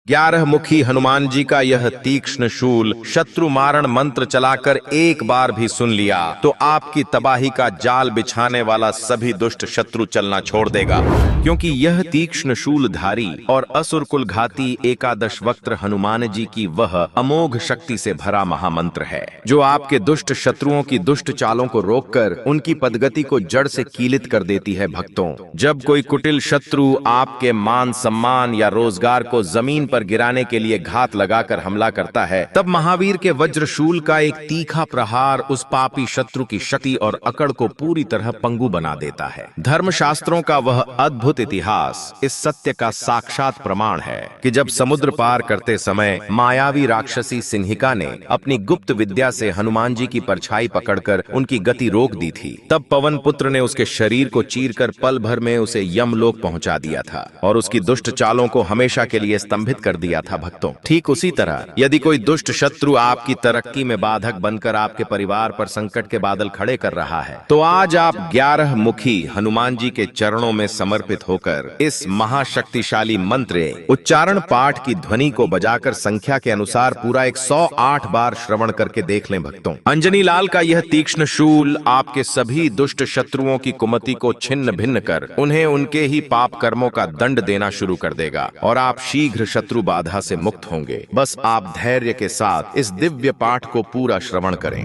11 मुखी हनुमान जी का यह तीक्ष्ण शूल शत्रु मारण मंत्र चलाकर एक बार भी सुन लिया तो आपकी तबाही का जाल बिछाने वाला सभी दुष्ट शत्रु चलना छोड़ देगा, क्योंकि यह तीक्ष्ण शूलधारी और असुर कुल घाती एकादश वक्त्र हनुमान जी की वह अमोघ शक्ति से भरा महामंत्र है जो आपके दुष्ट शत्रुओं की दुष्ट चालों को रोककर उनकी पदगति को जड़ से कीलित कर देती है। भक्तों, जब कोई कुटिल शत्रु आपके मान सम्मान या रोजगार को जमीन पर गिराने के लिए घात लगाकर हमला करता है, तब महावीर के वज्रशूल का एक तीखा प्रहार उस पापी शत्रु की शक्ति और अकड़ को पूरी तरह पंगु बना देता है। धर्मशास्त्रों का वह अद्भुत इतिहास इस सत्य का साक्षात प्रमाण है कि जब समुद्र पार करते समय मायावी राक्षसी सिंहिका ने अपनी गुप्त विद्या से हनुमान जी की परछाई पकड़कर उनकी गति रोक दी थी, तब पवन पुत्र ने उसके शरीर को चीरकर पल भर में उसे यमलोक पहुंचा दिया था और उसकी दुष्ट चालों को हमेशा के लिए स्तंभित कर दिया था। भक्तों, ठीक उसी तरह यदि कोई दुष्ट शत्रु आपकी तरक्की में बाधक बनकर आपके परिवार पर संकट के बादल खड़े कर रहा है, तो आज आप 11 मुखी हनुमान जी के चरणों में समर्पित होकर इस महाशक्तिशाली मंत्र उच्चारण पाठ की ध्वनि को बजाकर संख्या के अनुसार पूरा 108 बार श्रवण करके देख लें। भक्तों, अंजनी लाल का यह तीक्ष्ण शूल आपके सभी दुष्ट शत्रुओं की कुमति को छिन्न भिन्न कर उन्हें उनके ही पाप कर्मों का दंड देना शुरू कर देगा और आप शीघ्र शत्रु बाधा से मुक्त होंगे। बस आप धैर्य के साथ इस दिव्य पाठ को पूरा श्रवण करें।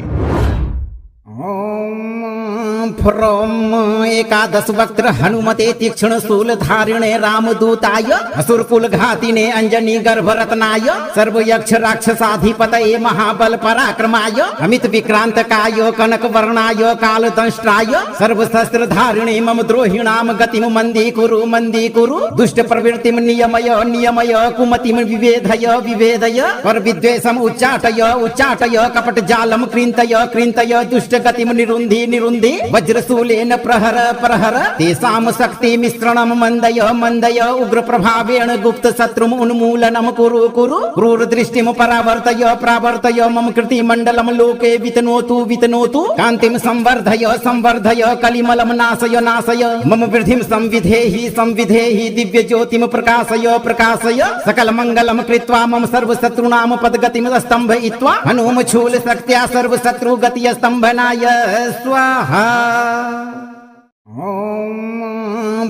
फ्रोम एकादश वक्त्र हनुमते तीक्ष्ण शूल धारिणे रामदूताय असुर कुल घातिने अंजनी गर्भ रत्नाय सर्व यक्ष राक्षसाधिपतये महाबल पराक्रमाय अमित विक्रांत काय कनक वर्णाय काल दंष्ट्राय सर्व शस्त्र धारिणे मम द्रोहिणाम गतिम मंदी कुरु दुष्ट प्रवृत्तिम नियमय नियमय कुमतिम विवेधय विवेदय पर विद्वेषम उच्चाटय कपट जालम कृन्तय दुष्ट गतिम निरुन्धि वज्रशूलेन प्रहर तेषां शक्ति मिश्रणम मंदय उग्र प्रभावेण गुप्त शत्रुम उन्मूलनम कुरु क्रूर दृष्टिम प्रावर्तय मम कृति मंडलम लोके वितनोतु कांतिम संवर्धय कलिमलम नाशय मम वृद्धिम संविधेहि दिव्य ज्योतिम प्रकाशय सकल मंगलम कृत्वा मम सर्व शत्रुणाम पदगतिम स्तंभयित्वा हनुम शूल शक्त्या सर्व शत्रु गति स्तंभनाय स्वाहा।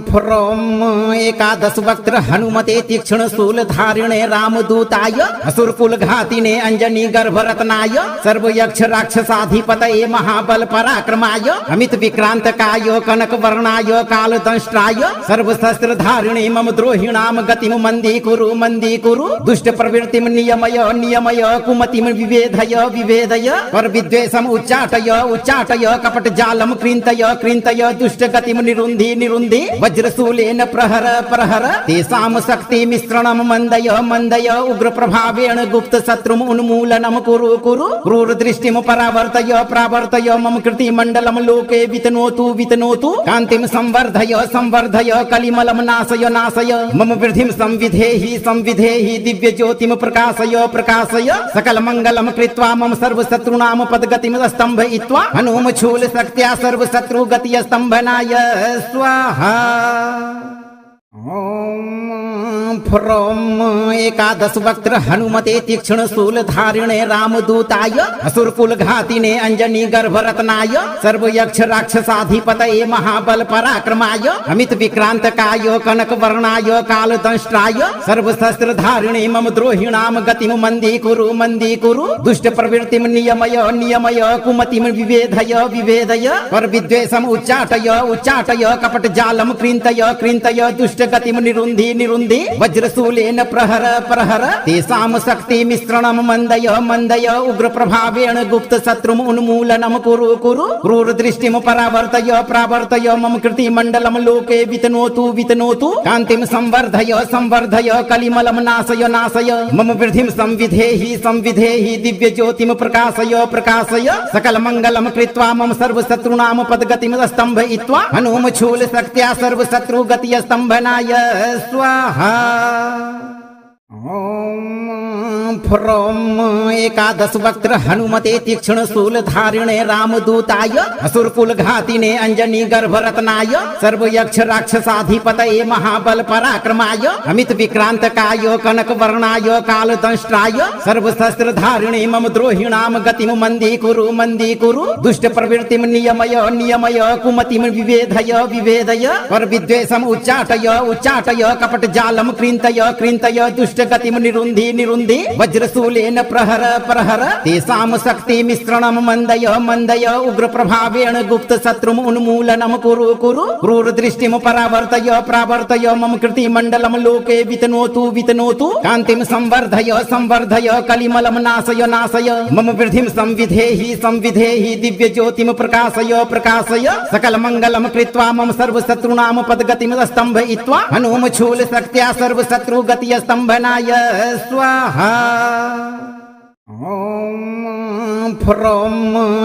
फ्रोम एकादश वक्त्र हनुमते तीक्ष्ण शूल धारिणे रामदूताय असुर कुल घातिने अंजनी गर्भ रत्नाय सर्व यक्ष राक्षसाधिपतये महाबल पराक्रमाय अमित विक्रांत काय कनक वर्णाय काल दंष्ट्राय सर्व शस्त्र धारिणे मम द्रोहिणाम गतिम मंदी कुरु दुष्ट प्रवृत्तिम नियमय कुमतिम विवेधय पर विद्वेषम उच्चाटय कपट जालम कृन्तय दुष्ट गतिम निरुन्धि वज्रशूलेन प्रहर तेषां शक्ति मिश्रणम मंदय उग्र प्रभावेण गुप्त शत्रुम उन्मूलनम कुरु क्रूर दृष्टिम प्रावर्तय मम कृति मंडलम लोके वितनोतु कांतिम संवर्धय कलिमलम नाशय मम वृद्धिम संविधेहि दिव्य ज्योतिम प्रकाशय सकल मंगलम कृत्वा मम सर्व शत्रुणाम पदगतिम स्तंभयित्वा हनुम शूल शक्त्या सर्व शत्रु गति स्तंभनाय स्वाहा। फ्रोम एकादश वक्त्र हनुमते तीक्ष्ण शूल धारिणे रामदूताय असुर कुल घातिने अंजनी गर्भ रत्नाय सर्व यक्ष राक्षसाधिपतये महाबल पराक्रमाय अमित विक्रांत काय कनक वर्णाय काल दंष्ट्राय सर्व शस्त्र धारिणे मम द्रोहिणाम गतिम मंदी कुरु दुष्ट प्रवृत्तिम नियमय कुमतिम विवेधय पर विद्वेषम उच्चाटय कपट जालम कृन्तय दुष्ट गतिम निरुन्धि वज्रशूलेन प्रहर तेषां शक्ति मिश्रणम मंदय उग्र प्रभावेण गुप्त शत्रुम उन्मूलनम कुरु क्रूर दृष्टिम प्रावर्तय मम कृति मंडलम लोके वितनोतु कांतिम संवर्धय कलिमलम नाशय मम वृद्धिम संविधेहि दिव्य ज्योतिम प्रकाशय सकल मंगलम कृत्वा मम सर्व शत्रुणाम पदगतिम स्तंभयित्वा हनुम शूल शक्त्या सर्व शत्रु गति स्तंभनाय स्वाहा। फ्रोम एकादश वक्त्र हनुमते तीक्ष्ण शूल धारिणे रामदूताय असुरकुल घातिने अंजनी गर्भ रत्नाय सर्व यक्ष राक्षसाधिपतये महाबल पराक्रमाय अमित विक्रांत काय कनक वर्णाय काल दंष्ट्राय सर्व शस्त्र धारिणे मम द्रोहिणाम गतिम मंदी कुरु दुष्ट प्रवृत्तिम नियमय कुमतिम विवेदय पर विद्वेषम उच्चाटय कपट जालम कृन्तय दुष्ट गतिम निरुन्धि वज्रशूलेन प्रहर तेषां शक्ति मिश्रणम मंदय उग्र प्रभावेण गुप्त शत्रुम उन्मूलनम कुरु क्रूर दृष्टिम प्रावर्तय मम कृति मंडलम लोके वितनोतु कांतिम संवर्धय कलिमलम नाशय मम वृद्धिम संविधेहि दिव्य ज्योतिम प्रकाशय सकल मंगलम कृत्वा मम सर्व शत्रुनाम पदगतिम स्तंभयित्वा हनुम शूल शक्त्या सर्व शत्रु गति स्तंभनाय स्वाहा। ओम फ्रोम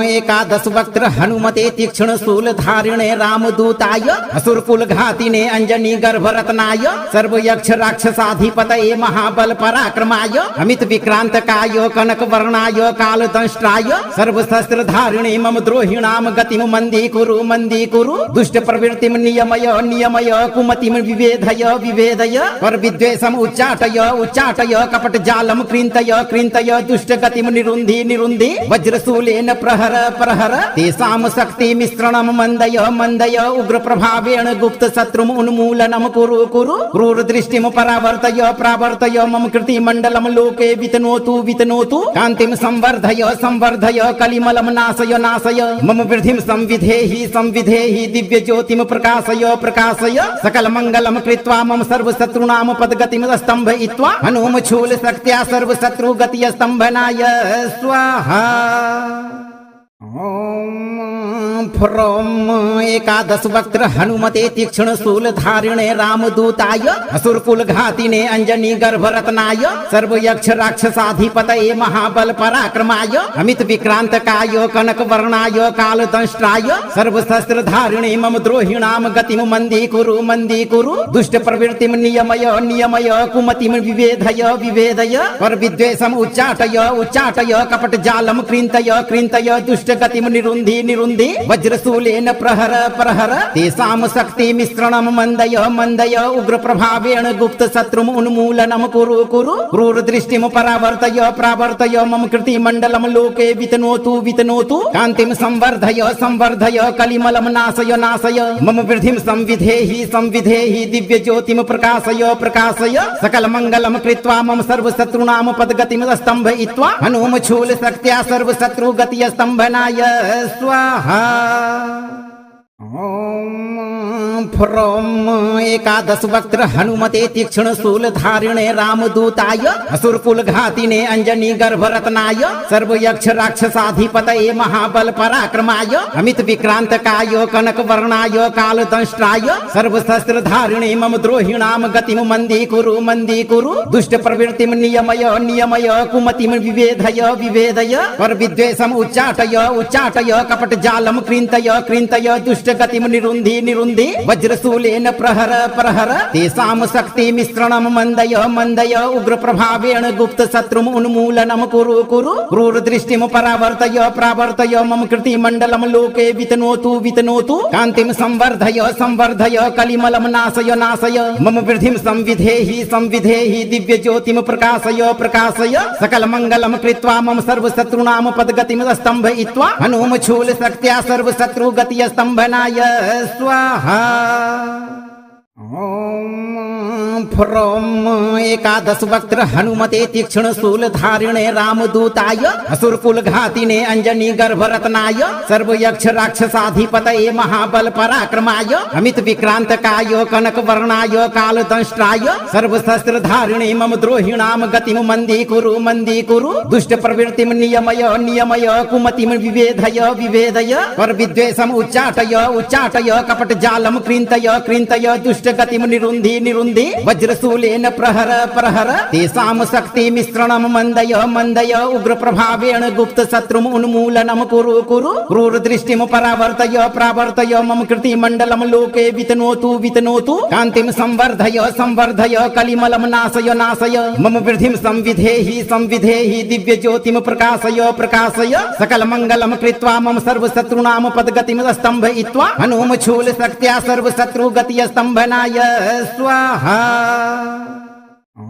एकादश वक्त्र हनुमते तीक्ष्ण शूल धारिणे रामदूताय असुरकुल घातिने अंजनी गर्भ रत्नाय सर्व यक्ष राक्षसाधिपतये महाबल पराक्रमाय अमित विक्रांत काय कनक वर्णाय काल दंष्ट्राय सर्व शस्त्र धारिणे मम द्रोहिणाम गतिम मंदी कुरु दुष्ट प्रवृत्तिम नियमय कुमतिम विवेदय पर विद्वेषम उच्चाटय कपट जालम कृन्तय दुष्ट गतिम निरुन्धि वज्रशूलेन प्रहर तेषां शक्ति मिश्रणम मंदय उग्र प्रभावेण गुप्त शत्रुम उन्मूलनम कुरु क्रूर दृष्टिम प्रावर्तय मम कृति मंडलम लोके वितनोतु कांतिम संवर्धय कलिमलम नाशय मम वृद्धिम संविधेहि दिव्य ज्योतिम प्रकाशय सकल मंगलम कृत्वा मम सर्व शत्रुनाम पदगतिम स्तंभयित्वा हनुम शूल शक्त्या सर्व शत्रु गति स्तंभनाय स्वाहा। ओम फ्रोम एकादश वक्त्र हनुमते तीक्ष्ण शूल धारिणे रामदूताय असुरकुल घातिने अंजनी गर्भ रत्नाय सर्व यक्ष राक्षसाधिपतये महाबल पराक्रमाय अमित विक्रांत काय कनक वर्णाय काल दंष्ट्राय सर्व शस्त्र धारिणे मम द्रोहिणाम गतिम मंदी कुरु दुष्ट प्रवृत्तिम नियमय कुमतिम विवेदय पर विद्वेषम उच्चाटय कपट जालम कृन्तय दुष्ट गतिम निरुन्धि वज्रशूलेन प्रहर तेषां शक्ति मिश्रणम मंदय उग्र प्रभावेण गुप्त शत्रुम उन्मूलनम कुरु क्रूर दृष्टिम प्रावर्तय मम कृति मंडलम लोके वितनोतु कांतिम संवर्धय कलिमलम नाशय मम वृद्धिम संविधेहि दिव्य ज्योतिम प्रकाशय सकल मंगलम कृत्वा मम सर्व शत्रुनाम पदगतिम स्तंभयित्वा हनुम शूल शक्त्या सर्व शत्रु गति स्तंभनाय स्वाहा। ओम फ्रोम एकादश वक्त्र हनुमते तीक्ष्ण शूल धारिणे रामदूताय असुरकुल घातिने अंजनी गर्भ रत्नाय सर्व यक्ष राक्षसाधिपतये महाबल पराक्रमाय अमित विक्रांत काय कनक वर्णाय काल दंष्ट्राय सर्व शस्त्र धारिणे मम द्रोहिणाम गतिम मंदी कुरु दुष्ट प्रवृत्तिम नियमय कुमतिम विवेदय पर विद्वेषम उच्चाटय कपट जालम कृन्तय दुष्ट गतिम निरुन्धि वज्रशूलेन प्रहर तेषां शक्ति मिश्रणम मंदय उग्र प्रभावेण गुप्त शत्रुम उन्मूलनम कुरु क्रूर दृष्टिम प्रावर्तय मम कृति मंडलम लोके वितनोतु कांतिम संवर्धय कलिमलम नाशय मम वृद्धिम संविधेहि दिव्य ज्योतिम प्रकाशय सकल मंगलम कृत्वा मम सर्व शत्रुनाम पदगतिम स्तंभयित्वा हनुम शूल शक्त्या सर्व शत्रु गति स्तंभनाय स्वाहा। ओम फ्रोम एकादश वक्त्र हनुमते तीक्ष्ण शूल धारिणे रामदूताय असुरकुल घातिने अंजनी गर्भ रत्नाय सर्व यक्ष राक्षसाधिपतये महाबल पराक्रमाय अमित विक्रांत काय कनक वर्णाय काल दंष्ट्राय सर्व शस्त्र धारिणे मम द्रोहिणाम गतिम मंदी कुरु दुष्ट प्रवृत्तिम नियमय कुमतिम विवेदय पर विद्वेषम उच्चाटय कपट जालम कृन्तय दुष्ट दुष्टगतिं निरुन्धि निरुन्धि वज्रशूलेन प्रहर प्रहर तेषां शक्ति मिश्रणं मन्दय मन्दय उग्रप्रभावेण गुप्तशत्रुम् उन्मूलनं कुरु कुरु क्रूरदृष्टिं परावर्तय प्रावर्तय मम कृतिमण्डलं लोके वितनोतु वितनोतु कान्तिं संवर्धय संवर्धय कलिमलं नाशय नाशय मम वृद्धिं संविधेहि संविधेहि दिव्यज्योतिं प्रकाशय प्रकाशय सकलमङ्गलं कृत्वा मम सर्वशत्रूणां पदगतिं स्तम्भयित्वा हनुमशूलशक्त्या सर्वशत्रुगतिः स्तम्भनाय स्वाहा।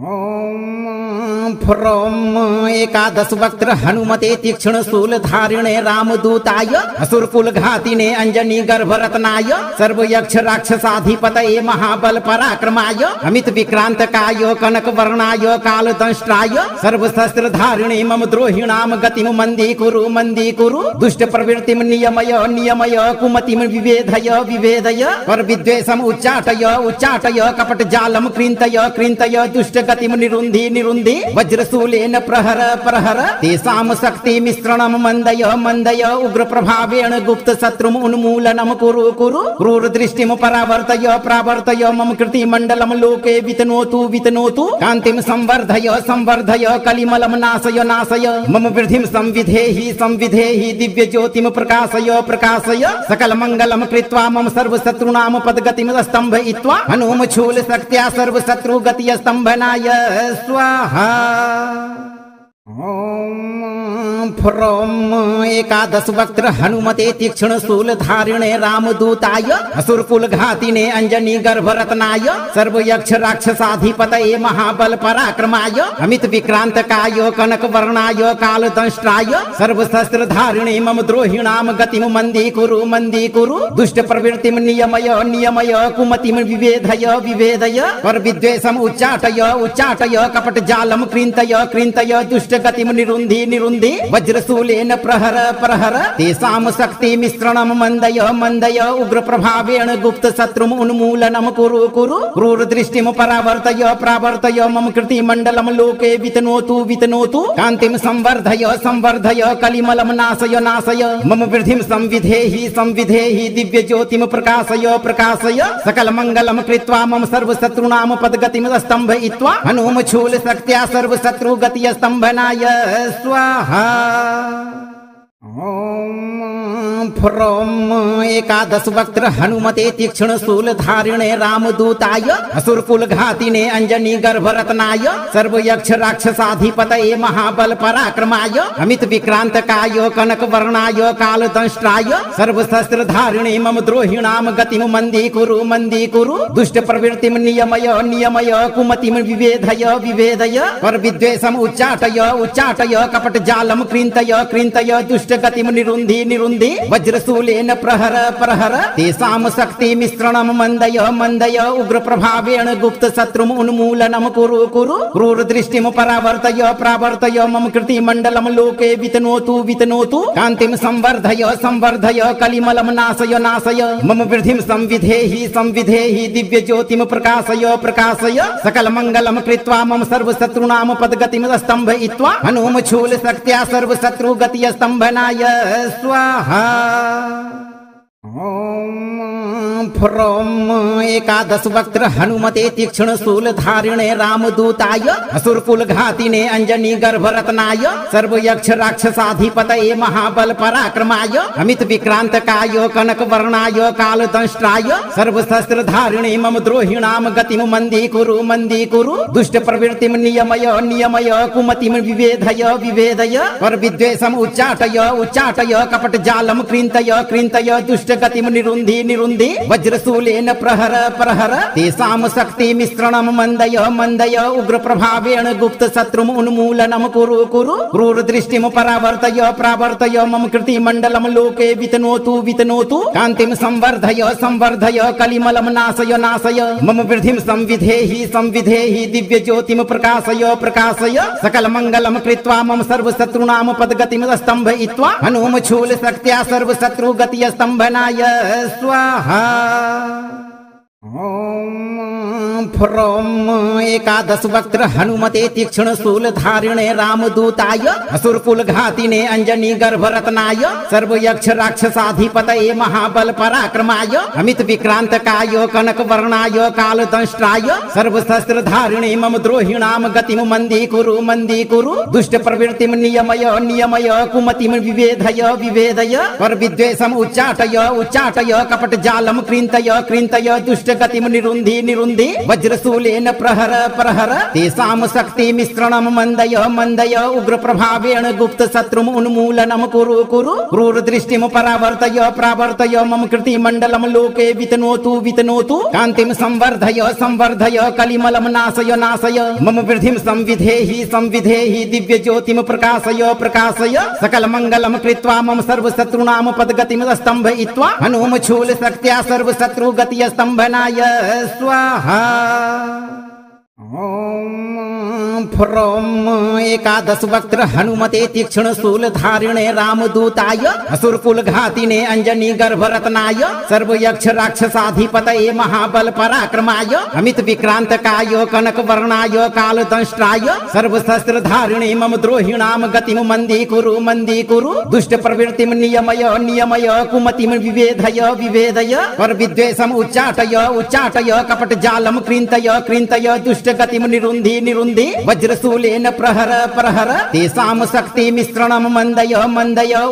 ॐ फ्रों एकादश वक्त्र हनुमते तीक्ष्ण शूल धारिणे रामदूताय असुरकुल घातिने अंजनी गर्भरत्नाय सर्वयक्ष राक्षसाधिपतये महाबल पराक्रमाय अमित विक्रांतकाय कनक वर्णाय काल दंष्ट्राय सर्वशस्त्र धारिणे मम द्रोहिणाम गतिम मंदी कुरु दुष्ट प्रवृत्तिम नियमय नियमय कुमतिम विभेदय विभेदय पर विद्वेषम उच्चाटय उच्चाटय कपट जालम कृन्तय कृन्तय दुष्ट गतिम निरुन्धि निरुन्धि वज्रशूलेन प्रहर प्रहर तेषां शक्ति मिश्रणं मन्दय मन्दय उग्रप्रभावेण गुप्तशत्रुम् उन्मूलनं कुरु कुरु क्रूरदृष्टिं परावर्तय प्रावर्तय मम कृतिमण्डलं लोके वितनोतु वितनोतु कान्तिं संवर्धय संवर्धय कलिमलं नाशय नाशय मम वृद्धिं संविधेहि संविधेहि दिव्यज्योतिं प्रकाशय प्रकाशय सकलमङ्गलं कृत्वा मम सर्वशत्रूणां पदगतिं स्तम्भयित्वा हनुमशूलशक्त्या सर्वशत्रुगतिः स्तम्भनाय स्वाहा। ॐ फ्रों एकादश वक्त्र हनुमते तीक्ष्ण शूल धारिणे रामदूताय असुरकुल घातिने अंजनी गर्भरत्नाय सर्वयक्ष राक्षसाधिपतये महाबल पराक्रमाय अमित विक्रांतकाय कनक वर्णाय काल दंष्ट्राय सर्वशस्त्र धारिणे मम द्रोहिणाम गतिम मंदी कुरु दुष्ट प्रवृत्तिम नियमय नियमय कुमतिम विभेदय विभेदय पर विद्वेषम उच्चाटय उच्चाटय कपट जालम कृन्तय कृन्तय दुष्ट गतिम निरुन्धि निरुन्धि वज्रशूलेन प्रहर प्रहर तेषां शक्ति मिश्रणं मन्दय मन्दय उग्रप्रभावेण गुप्तशत्रुम् उन्मूलनं कुरु कुरु क्रूरदृष्टिं परावर्तय प्रावर्तय मम कृतिमण्डलं लोके वितनोतु वितनोतु कान्तिं संवर्धय संवर्धय कलिमलं नाशय नाशय मम वृद्धिं संविधेहि संविधेहि दिव्यज्योतिं प्रकाशय प्रकाशय सकलमङ्गलं कृत्वा मम सर्वशत्रूणां पदगतिं स्तम्भयित्वा हनुमशूलशक्त्या सर्वशत्रुगतिः स्तम्भनाय स्वाहा। ॐ फ्रों एकादश वक्त्र हनुमते तीक्ष्ण शूल धारिणे रामदूताय असुरकुल घातिने अंजनी गर्भरत्नाय सर्वयक्ष राक्षसाधिपतये महाबल पराक्रमाय अमित विक्रांतकाय कनक वर्णाय काल दंष्ट्राय सर्वशस्त्र धारिणे मम द्रोहिणाम गतिम मंदी कुरु दुष्ट प्रवृत्तिम नियमय नियमय कुमतिम विभेदय विभेदय पर विद्वेषम उच्चाटय उच्चाटय कपट जालम कृन्तय कृन्तय दुष्ट गतिम निरुन्धि निरुन्धि वज्रशूलेन प्रहर प्रहर तेषां शक्ति मिश्रणं मन्दय मन्दय उग्रप्रभावेण गुप्तशत्रुम् उन्मूलनं कुरु कुरु क्रूरदृष्टिं परावर्तय प्रावर्तय मम कृतिमण्डलं लोके वितनोतु वितनोतु कान्तिं संवर्धय संवर्धय कलिमलं नाशय नाशय मम वृद्धिं संविधेहि संविधेहि दिव्यज्योतिं प्रकाशय प्रकाशय सकलमङ्गलं कृत्वा मम सर्वशत्रूणां पदगतिं स्तम्भयित्वा हनुमशूलशक्त्या सर्वशत्रुगतिः स्तम्भनाय स्वाहा। ॐ फ्रों एकादश वक्त्र हनुमते तीक्ष्ण शूल धारिणे रामदूताय असुरकुल घातिने अंजनी गर्भरत्नाय सर्वयक्ष राक्षसाधिपतये महाबल पराक्रमाय अमित विक्रांतकाय कनक वर्णाय काल दंष्ट्राय सर्वशस्त्र धारिणे मम द्रोहिणाम गतिम मंदी कुरु दुष्ट प्रवृत्तिम नियमय नियमय कुमतिम विभेदय विभेदय पर विद्वेषम उच्चाटय उच्चाटय कपट जालम कृन्तय कृन्तय दुष्ट गतिम निरुन्धि निरुन्धि वज्रशूलेन प्रहर प्रहर तेषां शक्ति मिश्रणं मन्दय मन्दय उग्रप्रभावेण गुप्तशत्रुम् उन्मूलनं कुरु कुरु क्रूरदृष्टिं परावर्तय प्रावर्तय मम कृतिमण्डलं लोके वितनोतु वितनोतु कान्तिं संवर्धय संवर्धय कलिमलं नाशय नाशय मम वृद्धिं संविधेहि संविधेहि दिव्यज्योतिं प्रकाशय प्रकाशय सकलमङ्गलं कृत्वा मम सर्वशत्रूणां पदगतिं स्तम्भयित्वा हनुमशूलशक्त्या सर्वशत्रुगतिः स्तम्भनाय स्वाहा। ॐ फ्रों एकादश वक्त्र हनुमते तीक्ष्ण शूल धारिणे रामदूताय असुरकुल घातिने अंजनी गर्भ रत्नाय सर्व यक्ष राक्षसाधिपतये महाबल पराक्रमाय अमित विक्रांत काय कनक वर्णाय काल दंष्ट्राय सर्व शस्त्र धारिणे मम द्रोहिणाम गतिम मंदी कुरु दुष्ट प्रवृत्तिम नियमय नियमय कुमतिम विवेधय विवेदय पर विद्वेषम उच्चाटय कपट जालम कृन्तय दुष्ट गतिम निरुन्धि वज्रशूलेन प्रहर तेषां शक्ति मिश्रणम मंदय उग्र प्रभावेण गुप्त शत्रुम उन्मूलनम कुरु क्रूर दृष्टिम प्रावर्तय मम कृति मंडलम लोके वितनोतु कांतिम संवर्धय कलिमलम नाशय मम वृद्धिम संविधेहि दिव्य ज्योतिम प्रकाशय सकल मंगलम कृत्वा मम सर्व शत्रुनाम पदगतिम स्तंभयित्वा हनुम शूल शक्त्या सर्व शत्रु गति स्तंभनाय स्वाहा। ॐ फ्रों एकादश वक्त्र हनुमते तीक्ष्ण शूल धारिणे रामदूताय असुरकुल घातिने अंजनी गर्भ रत्नाय सर्व यक्ष राक्षसाधिपतये महाबल पराक्रमाय अमित विक्रांत काय कनक वर्णाय काल दंष्ट्राय सर्व शस्त्र धारिणे मम द्रोहिणाम गतिम मंदी कुरु दुष्ट प्रवृत्तिम नियमय कुमतिम विवेधय पर विद्वेषम उच्चाटय कपट जालम कृन्तय दुष्ट गतिम निरुन्धि वज्रशूलेन प्रहर तेषां शक्ति मिश्रणम मंदय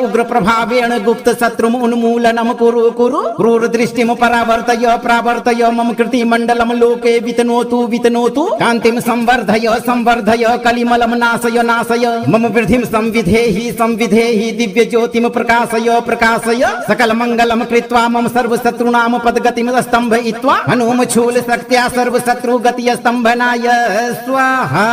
उग्र प्रभावेण गुप्त शत्रुम उन्मूलनम कुरु क्रूर दृष्टिम प्रावर्तय मम कृति मंडलम लोके वितनोतु कांतिम संवर्धय कलिमलम नाशय मम वृद्धिम संविधेहि दिव्य ज्योतिम प्रकाशय सकल मंगलम कृत्वा मम सर्व शत्रुनाम पदगतिम स्तंभयित्वा हनुम शूल शक्त्या सर्व शत्रु गति स्तंभनाय स्वाहा।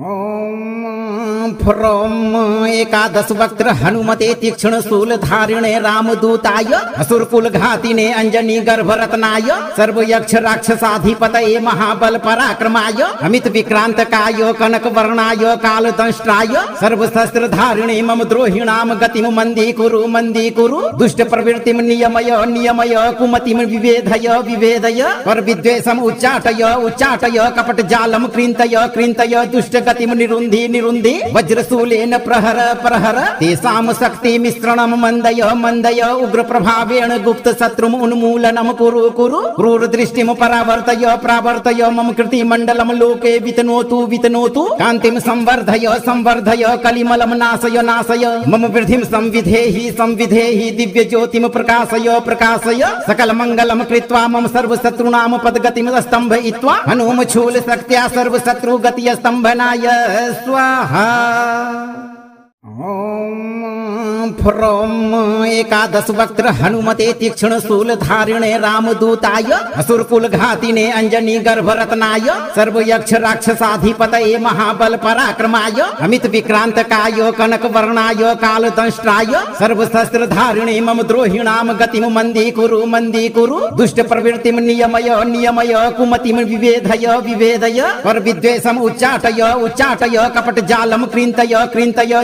ॐ फ्रों एकादश वक्त्र हनुमते तीक्ष्ण शूल धारिणे रामदूताय असुरकुल घातिने अंजनी गर्भ रत्नाय सर्व यक्ष राक्षसाधिपतये महाबल पराक्रमाय अमित विक्रांत काय कनक वर्णाय काल दंष्ट्राय सर्व शस्त्र धारिणे मम द्रोहिणाम गतिम मंदी कुरु दुष्ट प्रवृत्तिम नियमय कुमतिम विवेधय पर विद्वेषम उच्चाटय कपट जालम कृन्तय दुष्ट गतिम निरुन्धि वज्रशूलेन प्रहर तेषां शक्ति मिश्रणम मंदय उग्र प्रभावेण गुप्त शत्रुम उन्मूलनम कुरु क्रूर दृष्टिम प्रावर्तय मम कृति मंडलम लोके वितनोतु कांतिम संवर्धय कलिमलम नाशय मम वृद्धिम संविधेहि दिव्य ज्योतिम प्रकाशय सकल मंगलम कृत्वा मम सर्व शत्रुनाम पदगतिम स्तंभयित्वा हनुम शूल शक्त्या सर्व शत्रु गति स्तंभनाय स्वाहा। ॐ फ्रों एकादश वक्त्र हनुमते तीक्ष्ण शूल धारिणे रामदूताय असुरकुल घातिने अंजनी गर्भ रत्नाय सर्व यक्ष राक्षसाधिपतये महाबल पराक्रमाय अमित विक्रांत काय कनक वर्णाय काल दंष्ट्राय सर्व शस्त्र धारिणे मम द्रोहिणाम गतिम मंदी कुरु दुष्ट प्रवृत्तिम नियमय कुमतिम विवेधय पर विद्वेषम उच्चाटय कपट जालम कृन्तय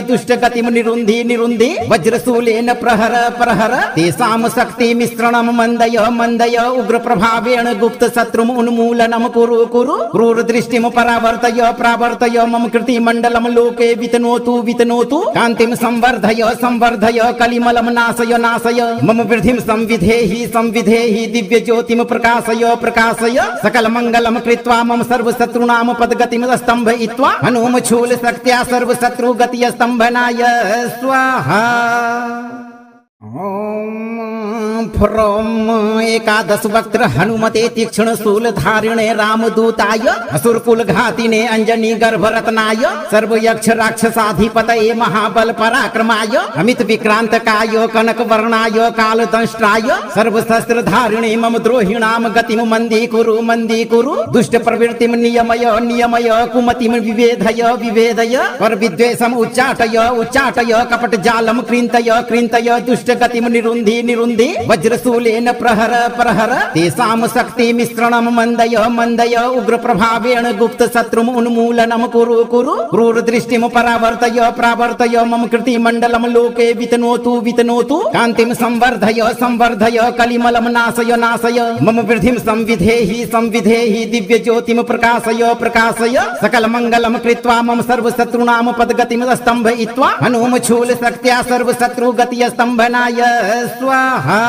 दुष्ट गतिम निरुन्धि वज्रशूलेन प्रहर तेषां शक्ति मिश्रणम मंदय उग्र प्रभावेण गुप्त शत्रुम उन्मूलनम कुरु क्रूर दृष्टिम प्रावर्तय मम कृति मंडलम लोके वितनोतु कांतिम संवर्धय कलिमलम नाशय मम वृद्धिम संविधेहि दिव्य ज्योतिम प्रकाशय सकल मंगलम कृत्वा मम सर्व शत्रुनाम पदगतिम स्तंभयित्वा हनुम शूल शक्त्या सर्व शत्रु गति स्तंभनाय स्वाहा। ॐ फ्रों एकादश वक्त्र हनुमते तीक्ष्ण शूल धारिणे रामदूताय असुरकुल घातिने अंजनी गर्भ रत्नाय सर्व यक्ष राक्षसाधिपतये महाबल पराक्रमाय अमित विक्रांत काय कनक वर्णाय काल दंष्ट्राय सर्व शस्त्र धारिणे मम द्रोहिणाम गतिम मंदी कुरु दुष्ट प्रवृत्तिम नियमय कुमतिम विवेधय पर विद्वेषम उच्चाटय कपट जालम कृन्तय दुष्ट दुष्टगतिं निरुन्धि निरुन्धि वज्रशूलेन प्रहर प्रहर तेषां शक्तिमिश्रणं मन्दय मन्दय उग्रप्रभावेण गुप्तशत्रुम् उन्मूलनं कुरु कुरु क्रूरदृष्टिं परावर्तय प्रावर्तय मम कृतिमण्डलं लोके वितनोतु वितनोतु कान्तिं संवर्धय संवर्धय कलिमलं नाशय नाशय मम वृद्धिं संविधेहि संविधेहि दिव्यज्योतिं प्रकाशय प्रकाशय सकलमङ्गलं कृत्वा मम सर्वशत्रूणां पदगतिं स्तम्भयित्वा हनुमशूलशक्त्या सर्वशत्रुगतिस्तम्भनाय स्वाहा।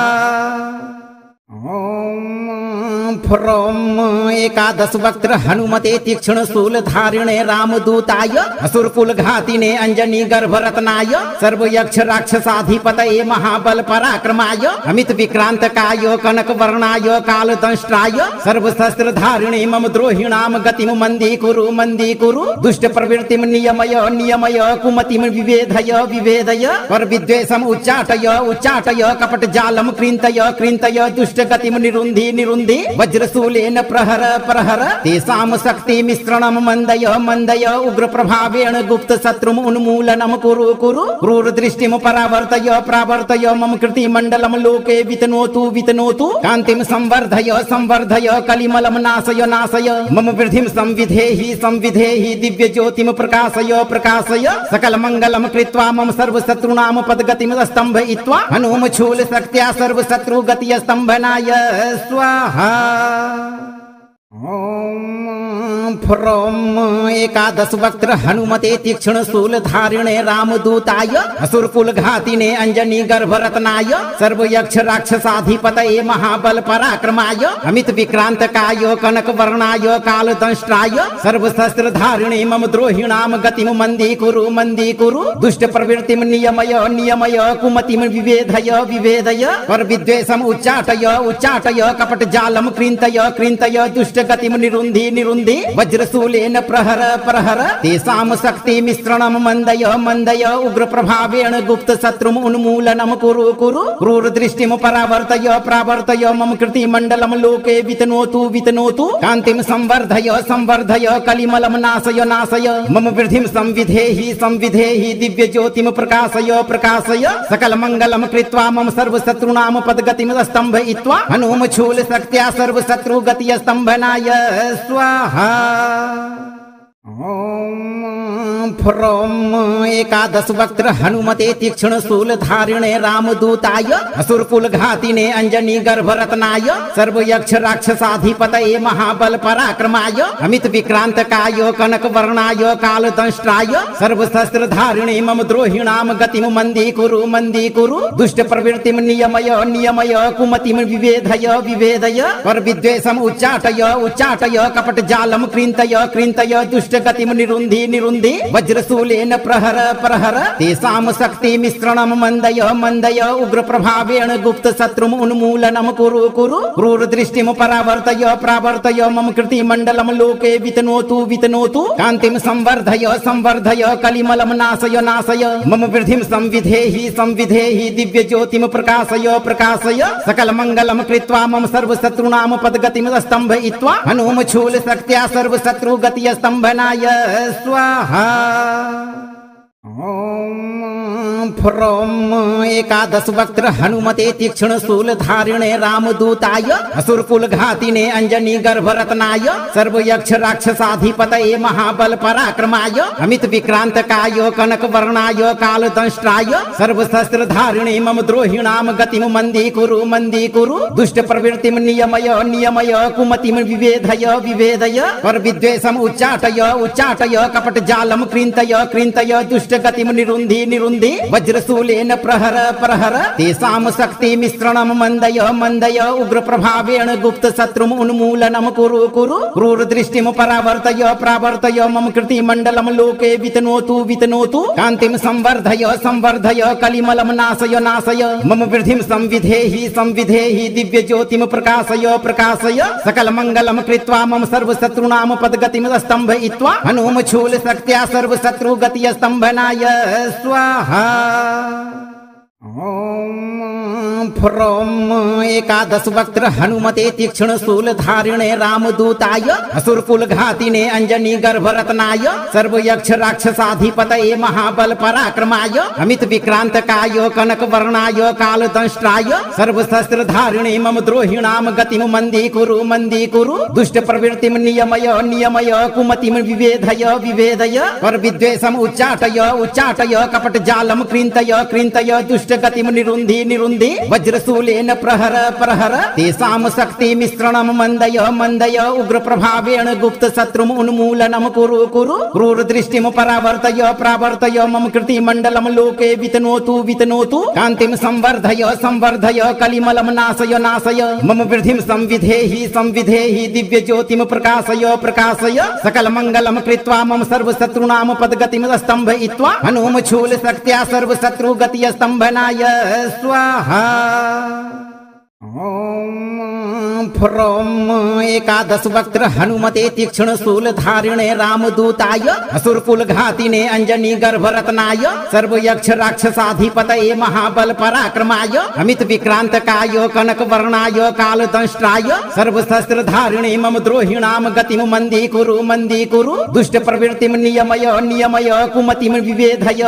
ॐ फ्रों एकादश वक्त्र हनुमते तीक्ष्ण शूल धारिणे रामदूताय असुरकुल घातिने अंजनी गर्भरत्नाय सर्वयक्ष राक्षसाधिपतये महाबल पराक्रमाय अमित विक्रांतकाय कनक वर्णाय कालदंष्ट्राय सर्वशस्त्र धारिणे मम द्रोहिणाम गतिम मंदी कुरु दुष्ट प्रवृत्तिं नियमय नियमय कुमतिं विवेधय विवेदय पर विद्वेषम उच्चाटय उच्चाटय कपट जालम क्रींतय क्रींतय दुष्ट गतिं निरुन्धि निरुन्धि वज्रशूलेन प्रहर प्रहर तेषां शक्तिमिश्रणं मन्दय मन्दय उग्रप्रभावेण गुप्तशत्रुम् उन्मूलनं कुरु कुरु क्रूरदृष्टिं परावर्तय प्रावर्तय मम कृतिमण्डलं लोके वितनोतु वितनोतु कान्तिं संवर्धय संवर्धय कलिमलं नाशय नाशय मम वृद्धिं संविधेहि संविधेहि दिव्यज्योतिं प्रकाशय प्रकाशय सकलमङ्गलं कृत्वा मम सर्वशत्रूणां पदगतिं स्तम्भयित्वा हनुमशूलशक्त्या सर्वशत्रुगतिस्तम्भनाय स्वाहा। ॐ फ्रों एकादश वक्त्र हनुमते तीक्ष्ण शूल धारिणे रामदूताय असुरकुल घातिने अंजनी गर्भरत्नाय सर्वयक्ष राक्षसाधिपतये महाबल पराक्रमाय अमित विक्रांतकाय कनक वर्णाय कालदंष्ट्राय सर्वशस्त्र धारिणे मम द्रोहिणां गतिं मंदी कुरु दुष्ट प्रवृत्तिं नियमय नियमय कुमतिं विवेधय विवेदय पर विद्वेषम उच्चाटय उच्चाटय कपट जालम क्रींतय क्रींतय दुष्ट गतिं निरुन्धि निरुन्धि वज्रशूलेन प्रहर प्रहर तेषां शक्तिमिश्रणं मन्दय मन्दय उग्रप्रभावेण गुप्तशत्रुम् उन्मूलनं कुरु कुरु क्रूरदृष्टिं परावर्तय प्रावर्तय मम कृतिमण्डलं लोके वितनोतु वितनोतु कान्तिं संवर्धय संवर्धय कलिमलं नाशय नाशय मम वृद्धिं संविधेहि संविधेहि दिव्यज्योतिं प्रकाशय प्रकाशय सकलमङ्गलं कृत्वा मम सर्वशत्रूणां पदगतिं स्तम्भयित्वा हनुमशूलशक्त्या सर्वशत्रुगतिस्तम्भनाय स्वाहा। ॐ फ्रों एकादश वक्त्र हनुमते तीक्ष्ण शूल धारिणे रामदूताय असुरकुल घातिने अंजनी गर्भरत्नाय सर्वयक्ष राक्षसाधिपतये महाबल पराक्रमाय अमित विक्रांतकाय कनक वर्णाय कालदंष्ट्राय सर्वशस्त्र धारिणे मम द्रोहिणां गतिं मंदी कुरु दुष्ट प्रवृत्तिं नियमय नियमय कुमतिं विवेधय विवेदय पर विद्वेषम उच्चाटय उच्चाटय कपट जालम क्रींतय क्रींतय दुष्ट गतिं निरुन्धि निरुन्धि वज्रशूलेन प्रहर प्रहर तेषां शक्तिमिश्रणं मन्दय मन्दय उग्रप्रभावेण गुप्तशत्रुम् उन्मूलनं कुरु कुरु क्रूरदृष्टिं परावर्तय प्रावर्तय मम कृतिमण्डलं लोके वितनोतु वितनोतु कान्तिं संवर्धय संवर्धय कलिमलं नाशय नाशय मम वृद्धिं संविधेहि संविधेहि दिव्यज्योतिं प्रकाशय प्रकाशय सकलमङ्गलं कृत्वा मम सर्वशत्रूणां पदगतिं स्तम्भयित्वा हनुमशूलशक्त्या सर्वशत्रुगतिस्तम्भनाय स्वाहा। ॐ फ्रों एकादश वक्त्र हनुमते तीक्ष्ण शूल धारिणे रामदूताय असुरकुल घातिने अंजनी गर्भरत्नाय सर्वयक्ष राक्षसाधिपतये महाबल पराक्रमाय अमित विक्रांतकाय कनक वर्णाय कालदंष्ट्राय सर्वशस्त्र धारिणे मम द्रोहिणां गतिं मंदी कुरु दुष्ट प्रवृत्तिं नियमय नियमय कुमतिं विवेधय विवेदय पर विद्वेषम उच्चाटय उच्चाटय कपट जालम क्रींतय क्रींतय दुष्ट गतिं निरुन्धि निरुन्धि वज्रशूलेन प्रहर प्रहर तेषां शक्तिमिश्रणं मन्दय मन्दय उग्रप्रभावेण गुप्तशत्रुम् उन्मूलनं कुरु कुरु क्रूरदृष्टिं परावर्तय प्रावर्तय मम कृतिमण्डलं लोके वितनोतु वितनोतु कान्तिं संवर्धय संवर्धय कलिमलं नाशय नाशय मम वृद्धिं संविधेहि संविधेहि दिव्यज्योतिं प्रकाशय प्रकाशय सकलमङ्गलं कृत्वा मम सर्वशत्रूणां पदगतिं स्तम्भयित्वा हनुमशूलशक्त्या सर्वशत्रुगतिस्तम्भनाय स्वाहा। ॐ ॐ फ्रों एकादश वक्त्र हनुमते तीक्ष्ण शूल धारिणे रामदूताय असुरकुल घातिने अंजनी गर्भरत्नाय सर्व यक्ष राक्षसाधिपतये महाबल पराक्रमाय अमित विक्रांतकाय कनक वर्णाय काल दंष्ट्राय सर्व शस्त्र धारिणे मम द्रोहिणाम गतिम मंदी कुरु दुष्ट प्रवृत्तिम नियमय नियमय कुमतिम विवेधय विवेदय पर विद्वेषम उच्चाटय कपट जालम कृन्तय दुष्ट गतिम निरुन्धि वज्रशूलेन प्रहर तेषां शक्ति मिश्रणम मंदय उग्र प्रभावेण गुप्त शत्रुम उन्मूलनम कुरु क्रूर दृष्टिम प्रावर्तय मम कृति मंडलम लोके वितनोतु कांतिम संवर्धय कलिमलम नाशय मम वृद्धिम संविधेहि दिव्य ज्योतिम प्रकाशय सकल मंगलम कृत्वा मम सर्व शत्रुनाम पदगतिम स्तंभयित्वा हनुम शूल शक्त्या सर्व शत्रु गति स्तंभनाय स्वाहा। ॐ फ्रों एकादश वक्त्र हनुमते तीक्ष्ण शूल धारिणे रामदूताय असुरकुल घातिने अंजनी गर्भरत्नाय सर्व यक्ष राक्षसाधिपतये महाबल पराक्रमाय अमित विक्रांतकाय कनक वर्णाय काल दंष्ट्राय सर्व शस्त्र धारिणे मम द्रोहिणाम गतिम मंदी कुरु दुष्ट प्रवृत्तिम नियमय कुमतिम विवेधय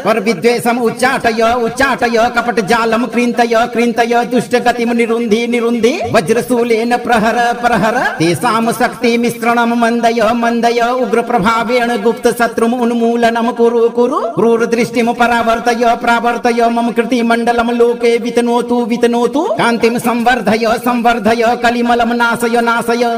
पर विद्वेषम उच्चाटय कपट जालम कृन्तय दुष्ट गतिम निरुन्धि वज्रशूलेन प्रहर तेषां शक्ति मिश्रणम मंदय उग्र प्रभावेण गुप्त शत्रुम उन्मूलनम कुरु क्रूर दृष्टिम प्रावर्तय मम कृति मंडलम लोके वितनोतु कांतिम संवर्धय कलिमलम नाशय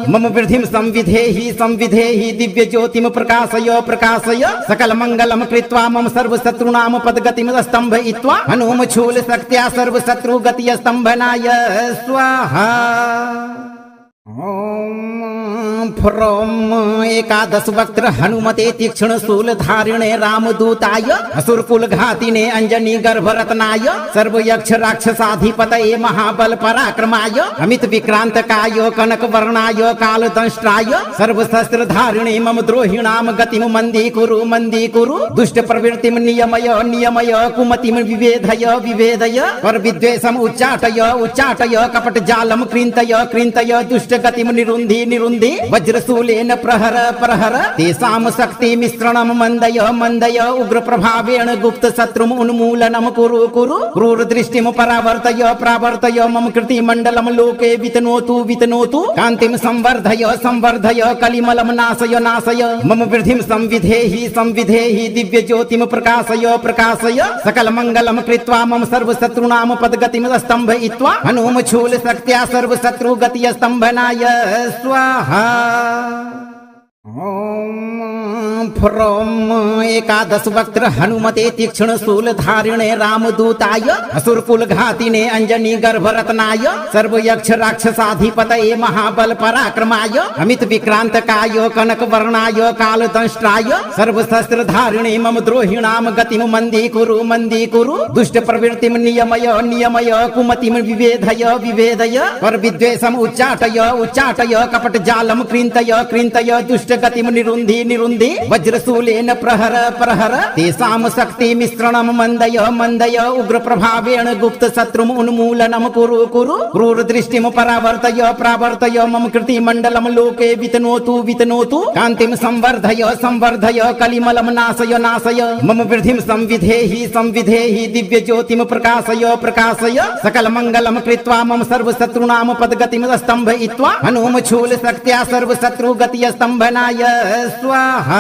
मम वृद्धिम संविधेहि दिव्य ज्योतिम प्रकाशय सकल मंगलम कृत्वा मम सर्व शत्रुनाम पदगतिम स्तंभयित्वा हनुम शूल शक्त्या सर्व शत्रु गति स्तंभनाय स्वाहा। ॐ फ्रों एकादश वक्त्र हनुमते तीक्ष्ण शूल धारिणे रामदूताय असुरकुल घातिने अंजनी गर्भरत्नाय सर्व यक्ष राक्षसाधिपतये महाबल पराक्रमाय अमित विक्रांतकाय कनक वर्णाय काल दंष्ट्राय सर्व शस्त्र धारिणे मम द्रोहिणाम गतिम मंदी कुरु दुष्ट प्रवृत्तिम नियमय कुमतिम विवेधय पर विद्वेषम उच्चाटय कपट जालम कृन्तय दुष्ट गतिम निरुन्धि वज्रशूलेन प्रहर तेषां शक्ति मिश्रणम मंदय उग्र प्रभावेण गुप्त शत्रुम उन्मूलनम कुरु क्रूर दृष्टिम प्रावर्तय मम कृति मंडलम लोके वितनोतु कांतिम संवर्धय कलिमलम नाशय मम वृद्धिम संविधेहि दिव्य ज्योतिम प्रकाशय सकल मंगलम कृत्वा मम सर्व शत्रुनाम पदगतिम स्तंभयित्वा हनुम शूल शक्त्या सर्व शत्रु गति स्तंभनाय स्वाहा। ॐ फ्रों एकादश वक्त्र हनुमते तीक्ष्ण शूल धारिणे रामदूताय असुरकुल घातिने अंजनी गर्भरत्नाय सर्व यक्ष राक्षसाधिपतये महाबल पराक्रमाय अमित विक्रांतकाय कनक वर्णाय काल दंष्ट्राय सर्व शस्त्र धारिणे मम द्रोहिणाम गतिम मंदी कुरु दुष्ट प्रवृत्तिम नियमय कुमतिम विवेधय पर विद्वेषम उच्चाटय कपट जालम कृन्तय दुष्ट गतिम निरुन्धि वज्रशूलेन प्रहर तेषां शक्ति मिश्रणम मंदय उग्र प्रभावेण गुप्त शत्रुम उन्मूलनम कुरु क्रूर दृष्टिम प्रावर्तय मम कृति मंडलम लोके वितनोतु कांतिम संवर्धय कलिमलम नाशय मम वृद्धिम संविधेहि दिव्य ज्योतिम प्रकाशय सकल मंगलम कृत्वा मम सर्व शत्रुनाम पदगतिम स्तंभयित्वा हनुम शूल शक्त्या सर्व शत्रु गति स्तंभनाय स्वाहा।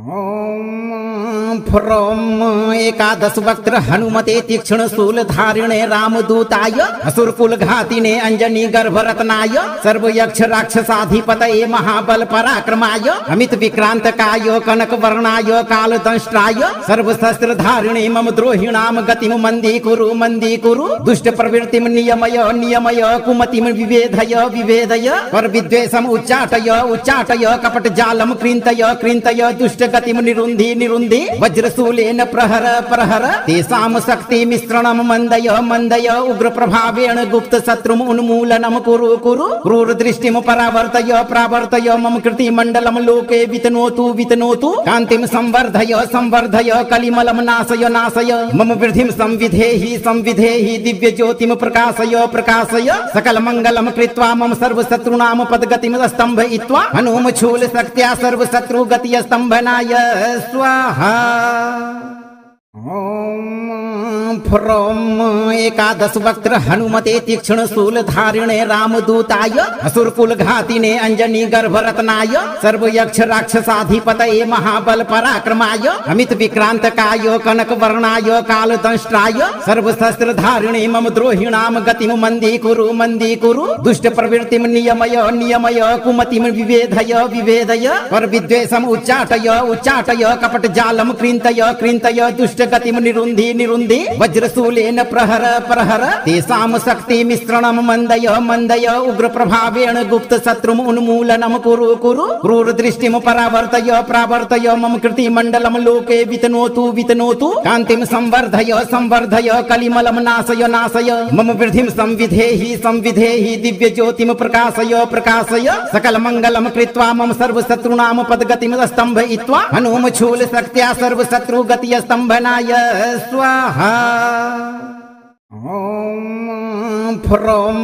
ॐ फ्रों एकादश वक्त्र हनुमते तीक्ष्ण शूल धारिणे रामदूताय असुरकुल घातिने अंजनी गर्भरत्नाय सर्व यक्ष राक्षसाधिपतये महाबल पराक्रमाय अमित विक्रांतकाय कनक वर्णाय काल दंष्ट्राय सर्व शस्त्र धारिणे मम द्रोहिणाम गतिम मंदी कुरु दुष्ट प्रवृत्तिम नियमय कुमतिम विवेधय पर विद्वेषम उच्चाटय कपट जालम कृन्तय दुष्ट गतिम निरुन्धि वज्रशूलेन प्रहर प्रहर प्रहर तेषां शक्ति मिश्रणं मंदय मंदय उग्र प्रभावेण गुप्त शत्रुम उन्मूलनम कुरु कुरु क्रूर दृष्टिम परावर्तय प्रावर्तय मम कृति मंडलम लोके वितनोतु वितनोतु कांतिम संवर्धय संवर्धय कलिमलम नाशय नाशय मम वृद्धिम संविधेहि संविधेहि दिव्य ज्योतिम प्रकाशय प्रकाशय सकल मंगलम कृत्वा मम सर्व शत्रुनाम पदगतिम स्तंभयित्वा हनुम शूल शक्त्या सर्व शत्रु गति स्तंभनाय स्वाहा। ओम फ्रोम एकादश वक्त्र हनुमते तीक्ष्ण शूल धारिणे रामदूताय असुरकुल घातिने अंजनी गर्भ रत्नाय सर्व यक्ष राक्षसाधिपतये महाबल पराक्रमाय अमित विक्रांत काय कनक वर्णाय काल दंष्ट्राय सर्व शस्त्र धारिणे मम द्रोहिणाम गतिम मंदी कुरु दुष्ट प्रवृत्तिम नियमय नियमय कुमतिम विवेधय विवेदय पर विद्वेषम उच्चाटय उच्चाटय कपट जालम कृन्तय कृन्तय दुष्ट गतिम निरुन्धि निरुन्धि वज्रशूलेन प्रहर प्रहर तेषां शक्ति मिश्रणम मंदय मंदय उग्र प्रभावेण गुप्त शत्रुम उन्मूलनम कुरु कुरु क्रूर दृष्टिम परावर्तय प्रावर्तय मम कृति मंडलम लोके वितनोतु वितनोतु कांतिम संवर्धय संवर्धय कलिमलम नाशय नाशय मम वृद्धिम संविधेहि संविधेहि दिव्य ज्योतिम प्रकाशय प्रकाशय सकल मंगलम कृत्वा मम सर्व शत्रुनाम पदगतिम स्तंभयित्वा हनुम शूल शक्त्या सर्व शत्रु गति स्तंभनाय स्वाहा। ओम फ्रोम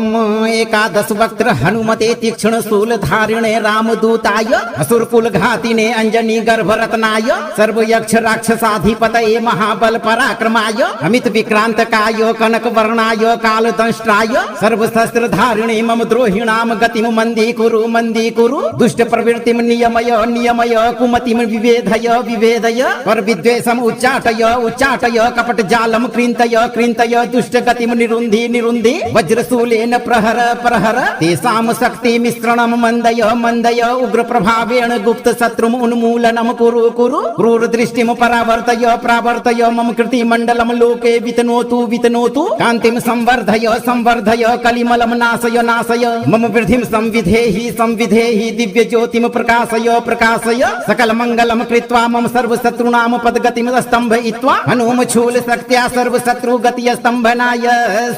एकादश वक्त्र हनुमते तीक्ष्ण शूल धारिणे रामदूताय असुरकुल घातिने अंजनी गर्भ रत्नाय सर्व यक्ष राक्षसाधिपतये महाबल पराक्रमाय अमित विक्रांत काय कनक वर्णाय काल दंष्ट्राय सर्व शस्त्र धारिणे मम द्रोहिणाम गतिम मंदी कुरु दुष्ट प्रवृत्तिम नियमय नियमय कुमतिम विवेधय विवेदय पर विद्वेषम उच्चाटय उच्चाटय कपट जालम कृन्तय कृन्तय दुष्ट गतिम निरुन्धि निरुन्धि वज्रशूलेन प्रहर प्रहर तेषां शक्ति मिश्रणम मंदय मंदय उग्र प्रभावेण गुप्त शत्रुम उन्मूलनम कुरु कुरु क्रूर दृष्टिम परावर्तय प्रावर्तय मम कृति मंडलम लोके वितनोतु वितनोतु कांतिम संवर्धय संवर्धय कलिमलम नाशय नाशय मम वृद्धिम संविधेहि संविधेहि दिव्य ज्योतिम प्रकाशय प्रकाशय सकल मंगलम कृत्वा मम सर्व शत्रुनाम पदगतिम स्तंभयित्वा हनुम शूल शक्त्या सर्व शत्रु गति स्तंभनाय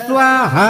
स्वाहा।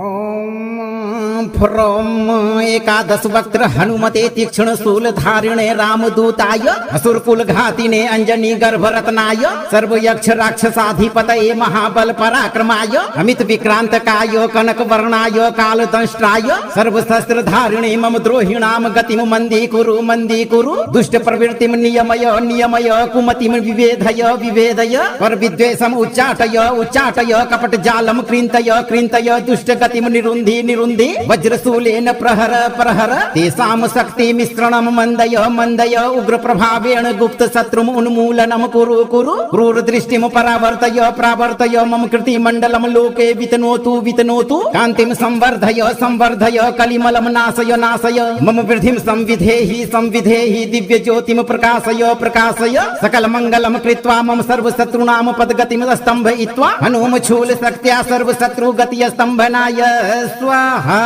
ओम फ्रोम एकादश वक्त्र हनुमते तीक्ष्ण शूल धारिणे रामदूताय असुरकुल घातिने अंजनी गर्भ रत्नाय सर्व यक्ष राक्षसाधिपतये महाबल पराक्रमाय अमित विक्रांत काय कनक वर्णाय काल दंष्ट्राय सर्व शस्त्र धारिणे मम द्रोहिणाम गतिम मंदी कुरु दुष्ट प्रवृत्तिम नियमय नियमय कुमतिम विवेधय विवेदय पर विद्वेषम उच्चाटय उच्चाटय कपट जालम कृन्तय कृन्तय दुष्ट गतिम निरुन्धि निरुन्धि वज्रशूलेन प्रहर प्रहर तेषां शक्ति मिश्रणम मंदय मंदय उग्र प्रभावेण गुप्त शत्रुम उन्मूलनम कुरु कुरु क्रूर दृष्टिम परावर्तय प्रावर्तय मम कृति मंडलम लोके वितनोतु वितनोतु कांतिम संवर्धय संवर्धय कलिमलम नाशय नाशय मम वृद्धिम संविधेहि संविधेहि दिव्य ज्योतिम प्रकाशय प्रकाशय सकल मंगलम कृत्वा मम सर्व शत्रुनाम पदगतिम स्तंभयित्वा हनुम शूल शक्त्या सर्व शत्रु गति स्तंभनाय स्वाहा।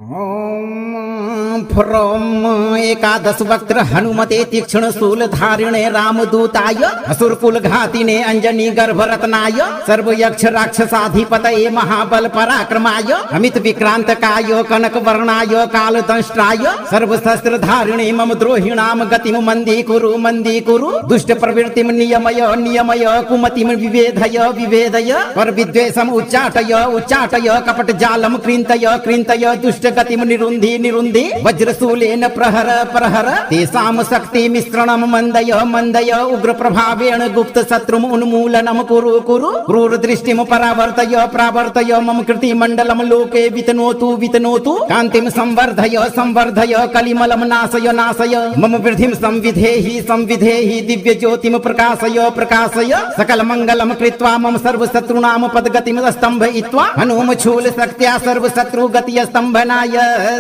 ओम फ्रोम एकादश वक्त्र हनुमते तीक्ष्ण शूल धारिणे रामदूताय असुरकुल घातिने अंजनी गर्भ रत्नाय सर्व यक्ष राक्षसाधिपतये महाबल पराक्रमाय अमित विक्रांत काय कनक वर्णाय काल दंष्ट्राय सर्व शस्त्र धारिणे मम द्रोहिणाम गतिम मंदी कुरु दुष्ट प्रवृत्तिम नियमय नियमय कुमतिम विवेधय विवेदय पर विद्वेषम उच्चाटय उच्चाटय कपट जालम कृन्तय कृन्तय दुष्ट गतिम निरुन्धि निरुन्धि वज्रशूलेन प्रहर प्रहर तेषां शक्ति मिश्रणम मंदय मंदय उग्र प्रभावेण गुप्त शत्रुम उन्मूलनम कुरु कुरु क्रूर दृष्टिम परावर्तय प्रावर्तय मम कृति मंडलम लोके वितनोतु वितनोतु कांतिम संवर्धय संवर्धय कलिमलम नाशय नाशय मम वृद्धिम संविधेहि संविधेहि दिव्य ज्योतिम प्रकाशय प्रकाशय सकल मंगलम कृत्वा मम सर्व शत्रुनाम पदगतिम स्तंभयित्वा हनुम शूल शक्त्या सर्व शत्रु गति स्तंभनाय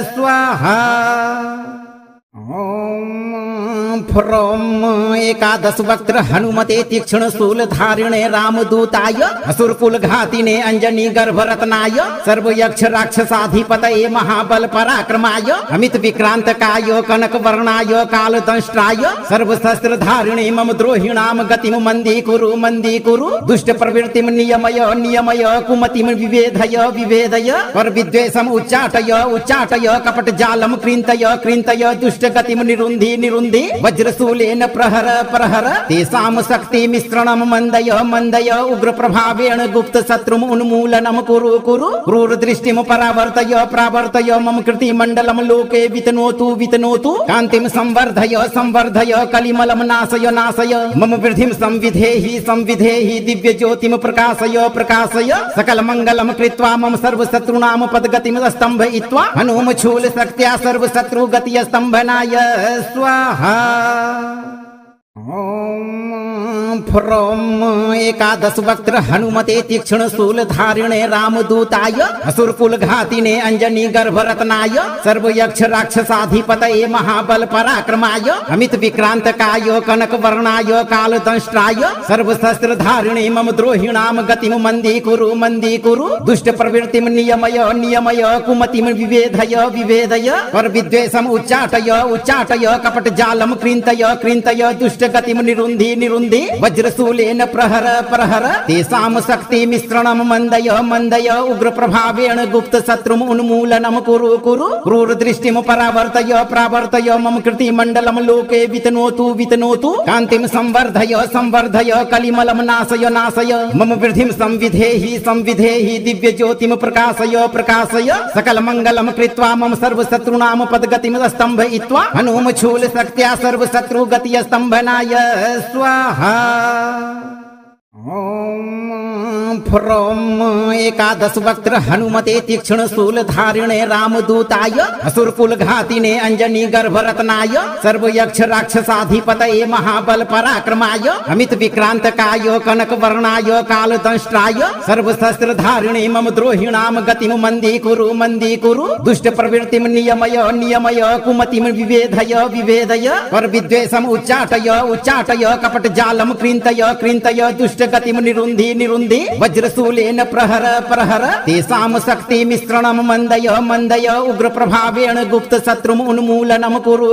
स्वाहा। ओम फ्रोम एकादश वक्त्र हनुमते तीक्ष्ण शूल धारिणे रामदूताय असुरकुल घातिने अंजनी गर्भरत्नाय सर्व यक्ष राक्षसाधिपतये महाबल पराक्रमाय अमित विक्रांत काय कनक वर्णाय काल दंष्ट्राय सर्व शस्त्र धारिणे मम द्रोहिणाम गतिम मंदी कुरु दुष्ट प्रवृत्तिम नियमय कुमतिम विभेदय पर विद्वेषम उच्चाटय कपट जालम कृन्तय दुष्ट गतिम निरुन्धि वज्रशूलेन प्रहर तेषां शक्ति मिश्रणम मंदय उग्र प्रभावेण गुप्त शत्रुम उन्मूलनम कुरु क्रूर दृष्टिम प्रावर्तय मम कृति मंडलम लोके वितनोतु कांतिम संवर्धय कलिमलम नाशय मम वृद्धिम संविधेहि दिव्य ज्योतिम प्रकाशय सकल मंगलम कृत्वा मम सर्व शत्रुनाम पदगतिम स्तंभयित्वा हनुम शूल शक्त्या सर्व शत्रु गति स्तंभनाय स्वाहा। फ्रोम एकादश वक्त्र हनुमते तीक्ष्ण शूल धारिणे रामदूताय असुरकुल घातिने अंजनी गर्भरत्नाय सर्व यक्ष राक्षसाधिपतये महाबल पराक्रमाय अमित विक्रांत काय कनक वर्णाय काल दंष्ट्राय सर्व शस्त्र धारिणे मम द्रोहिणाम गतिम मंदी कुरु दुष्ट प्रवृत्तिम नियमय कुमतिम विभेदय पर विद्वेषम उच्चाटय कपट जालम कृन्तय दुष्ट गतिम निरुन्धि वज्रशूलेन प्रहर तेषां शक्ति मिश्रणम मंदय उग्र प्रभावेण गुप्त शत्रुम उन्मूलनम कुरु क्रूर दृष्टिम प्रावर्तय मम कृति मंडलम लोके वितनोतु कांतिम संवर्धय कलिमलम नाशय मम वृद्धिम संविधेहि दिव्य ज्योतिम प्रकाशय सकल मंगलम कृत्वा मम सर्व शत्रुनाम पदगतिम स्तंभयित्वा हनुम शूल शक्त्या सर्व शत्रु गति स्तंभनाय स्वाहा। फ्रोम एकादश वक्त्र हनुमते तीक्ष्ण शूल धारिणे रामदूताय असुरकुल घातिने अंजनी गर्भरत्नाय सर्व यक्ष राक्षसाधिपतये महाबल पराक्रमाय अमित विक्रांत काय कनक वर्णाय काल दंष्ट्राय सर्व शस्त्र धारिणे मम द्रोहिणाम गतिम मंदी कुरु दुष्ट प्रवृत्तिम नियमय कुमतिम विभेदय पर विद्वेषम उच्चाटय कपट जालम कृन्तय दुष्ट गतिम निरुन्धि वज्रशूलेन प्रहर तेषां शक्ति मिश्रणम मंदय उग्र प्रभावेण गुप्त शत्रुम उन्मूलनम कुरु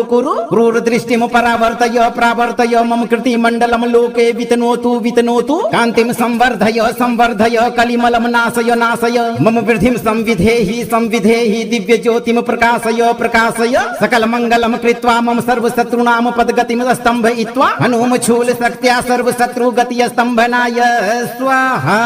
क्रूर दृष्टिम प्रावर्तय मम कृति मंडलम लोके वितनोतु कांतिम संवर्धय कलिमलम नाशय मम वृद्धिम संविधेहि दिव्य ज्योतिम प्रकाशय सकल मंगलम कृत्वा मम सर्व शत्रुनाम पदगतिम स्तंभयित्वा हनुम शूल शक्त्या सर्व शत्रु गति स्तंभनाय स्वाहा।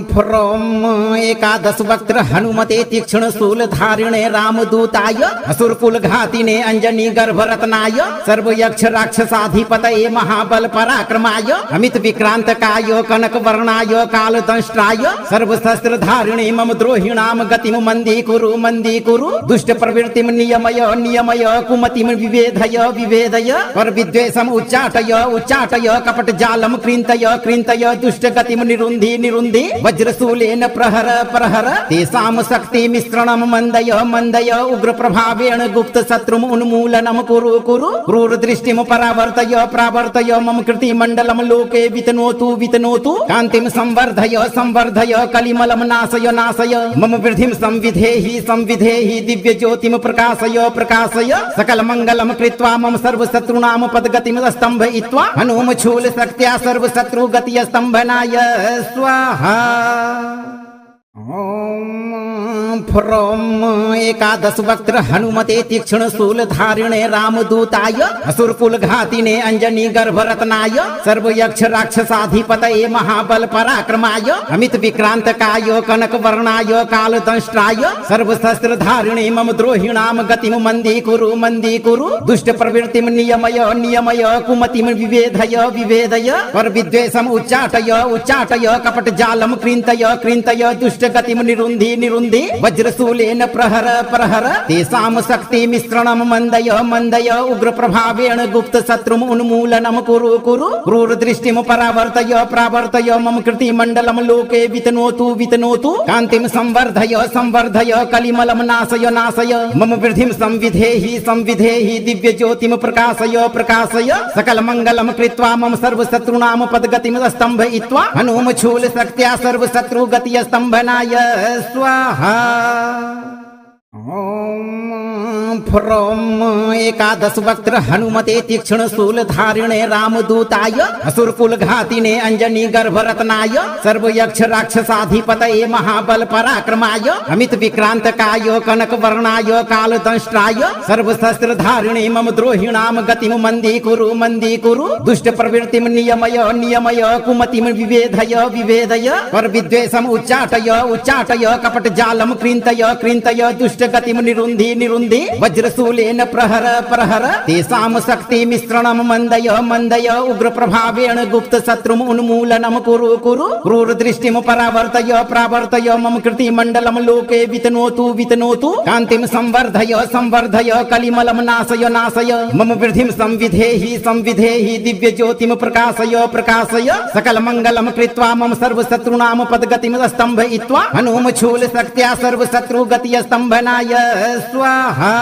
फ्रोम एकादश वक्त्र हनुमते तीक्ष्ण शूल धारिणे रामदूताय असुरकुल घातिने अंजनी गर्भरत्नाय सर्व यक्ष राक्षसाधिपतये महाबल पराक्रमाय अमित विक्रांत काय कनक वर्णाय काल दंष्ट्राय सर्व शस्त्र धारिणे मम द्रोहिणाम गतिम मंदी कुरु दुष्ट प्रवृत्तिम नियमय कुमतिम विभेदय पर विद्वेषम उच्चाटय कपट जालम कृन्तय दुष्ट गतिम निरुन्धि वज्रशूलेन प्रहर तेषां शक्ति मिश्रणम मंदय उग्र प्रभावेण गुप्त शत्रुम उन्मूलनम कुरु क्रूर दृष्टिम प्रावर्तय मम कृति मंडलम लोके वितनोतु कांतिम संवर्धय कलिमलम नाशय मम वृद्धिम संविधेहि दिव्य ज्योतिम प्रकाशय सकल मंगलम कृत्वा मम सर्व शत्रुनाम पदगतिम स्तंभयित्वा हनुम शूल शक्त्या सर्व शत्रु गति स्तंभनाय स्वाहा। फ्रोम एकादश वक्त्र हनुमते तीक्ष्ण शूल धारिणे रामदूताय असुरकुल घातिने अंजनी गर्भरत्नाय सर्व यक्ष राक्षसाधिपतये महाबल पराक्रमाय अमित विक्रांत काय कनक वर्णाय काल दंष्ट्राय सर्व शस्त्र धारिणे मम द्रोहिणाम गतिम मंदी कुरु दुष्ट प्रवृत्तिम नियमय कुमतिम विभेदय पर विद्वेषम उच्चाटय कपट जालम कृन्तय दुष्ट दुष्टगतिं निरुन्धि निरुन्धि वज्रशूलेन प्रहर प्रहर तेषां शक्ति मिश्रणं मन्दय मन्दय उग्रप्रभावेण गुप्तशत्रुम् उन्मूलनं कुरु कुरु क्रूरदृष्टिं परावर्तय प्रावर्तय मम कृतिमण्डलं लोके वितनोतु वितनोतु कान्तिं संवर्धय संवर्धय कलिमलं नाशय नाशय मम वृद्धिं संविधेहि संविधेहि दिव्यज्योतिं प्रकाशय प्रकाशय सकलमङ्गलं कृत्वा मम सर्वशत्रूणां पदगतिं स्तम्भयित्वा हनुमशूलशक्त्या सर्वशत्रुगतिः स्तम्भनाय स्वाहा। ॐ फ्रों एकादश वक्त्र हनुमते तीक्ष्ण शूल धारिणे रामदूताय असुरकुल घातिने अंजनी गर्भरत्नाय सर्वयक्ष राक्षसाधिपतये महाबल पराक्रमाय अमित विक्रांतकाय कनक वर्णाय कालदंष्ट्राय सर्वशस्त्र धारिणे मम द्रोहिणाम गतिम मंदी कुरु दुष्ट प्रवृत्तिम नियमय नियमय कुमतिम विभेदय विभेदय पर विद्वेषम उच्चाटय उच्चाटय कपट जालम कृन्तय कृन्तय दुष्ट गतिम निरुन्धि निरुन्धि वज्रशूलेन प्रहर प्रहर तेषां शक्ति मिश्रणं मन्दय मन्दय उग्र प्रभावेण गुप्त शत्रुम् उन्मूलनं कुरु कुरु क्रूर दृष्टिं परावर्तय प्रावर्तय मम कृतिमण्डलं लोके वितनोतु वितनोतु कान्तिं संवर्धय संवर्धय कलिमलं नाशय नाशय मम वृद्धिं संविधेहि संविधेहि दिव्यज्योतिं प्रकाशय प्रकाशय सकलमङ्गलं कृत्वा मम सर्वशत्रूणां पदगतिं स्तम्भयित्वा हनुमशूलशक्त्या सर्वशत्रुगतिः स्तम्भनाय स्वाहा।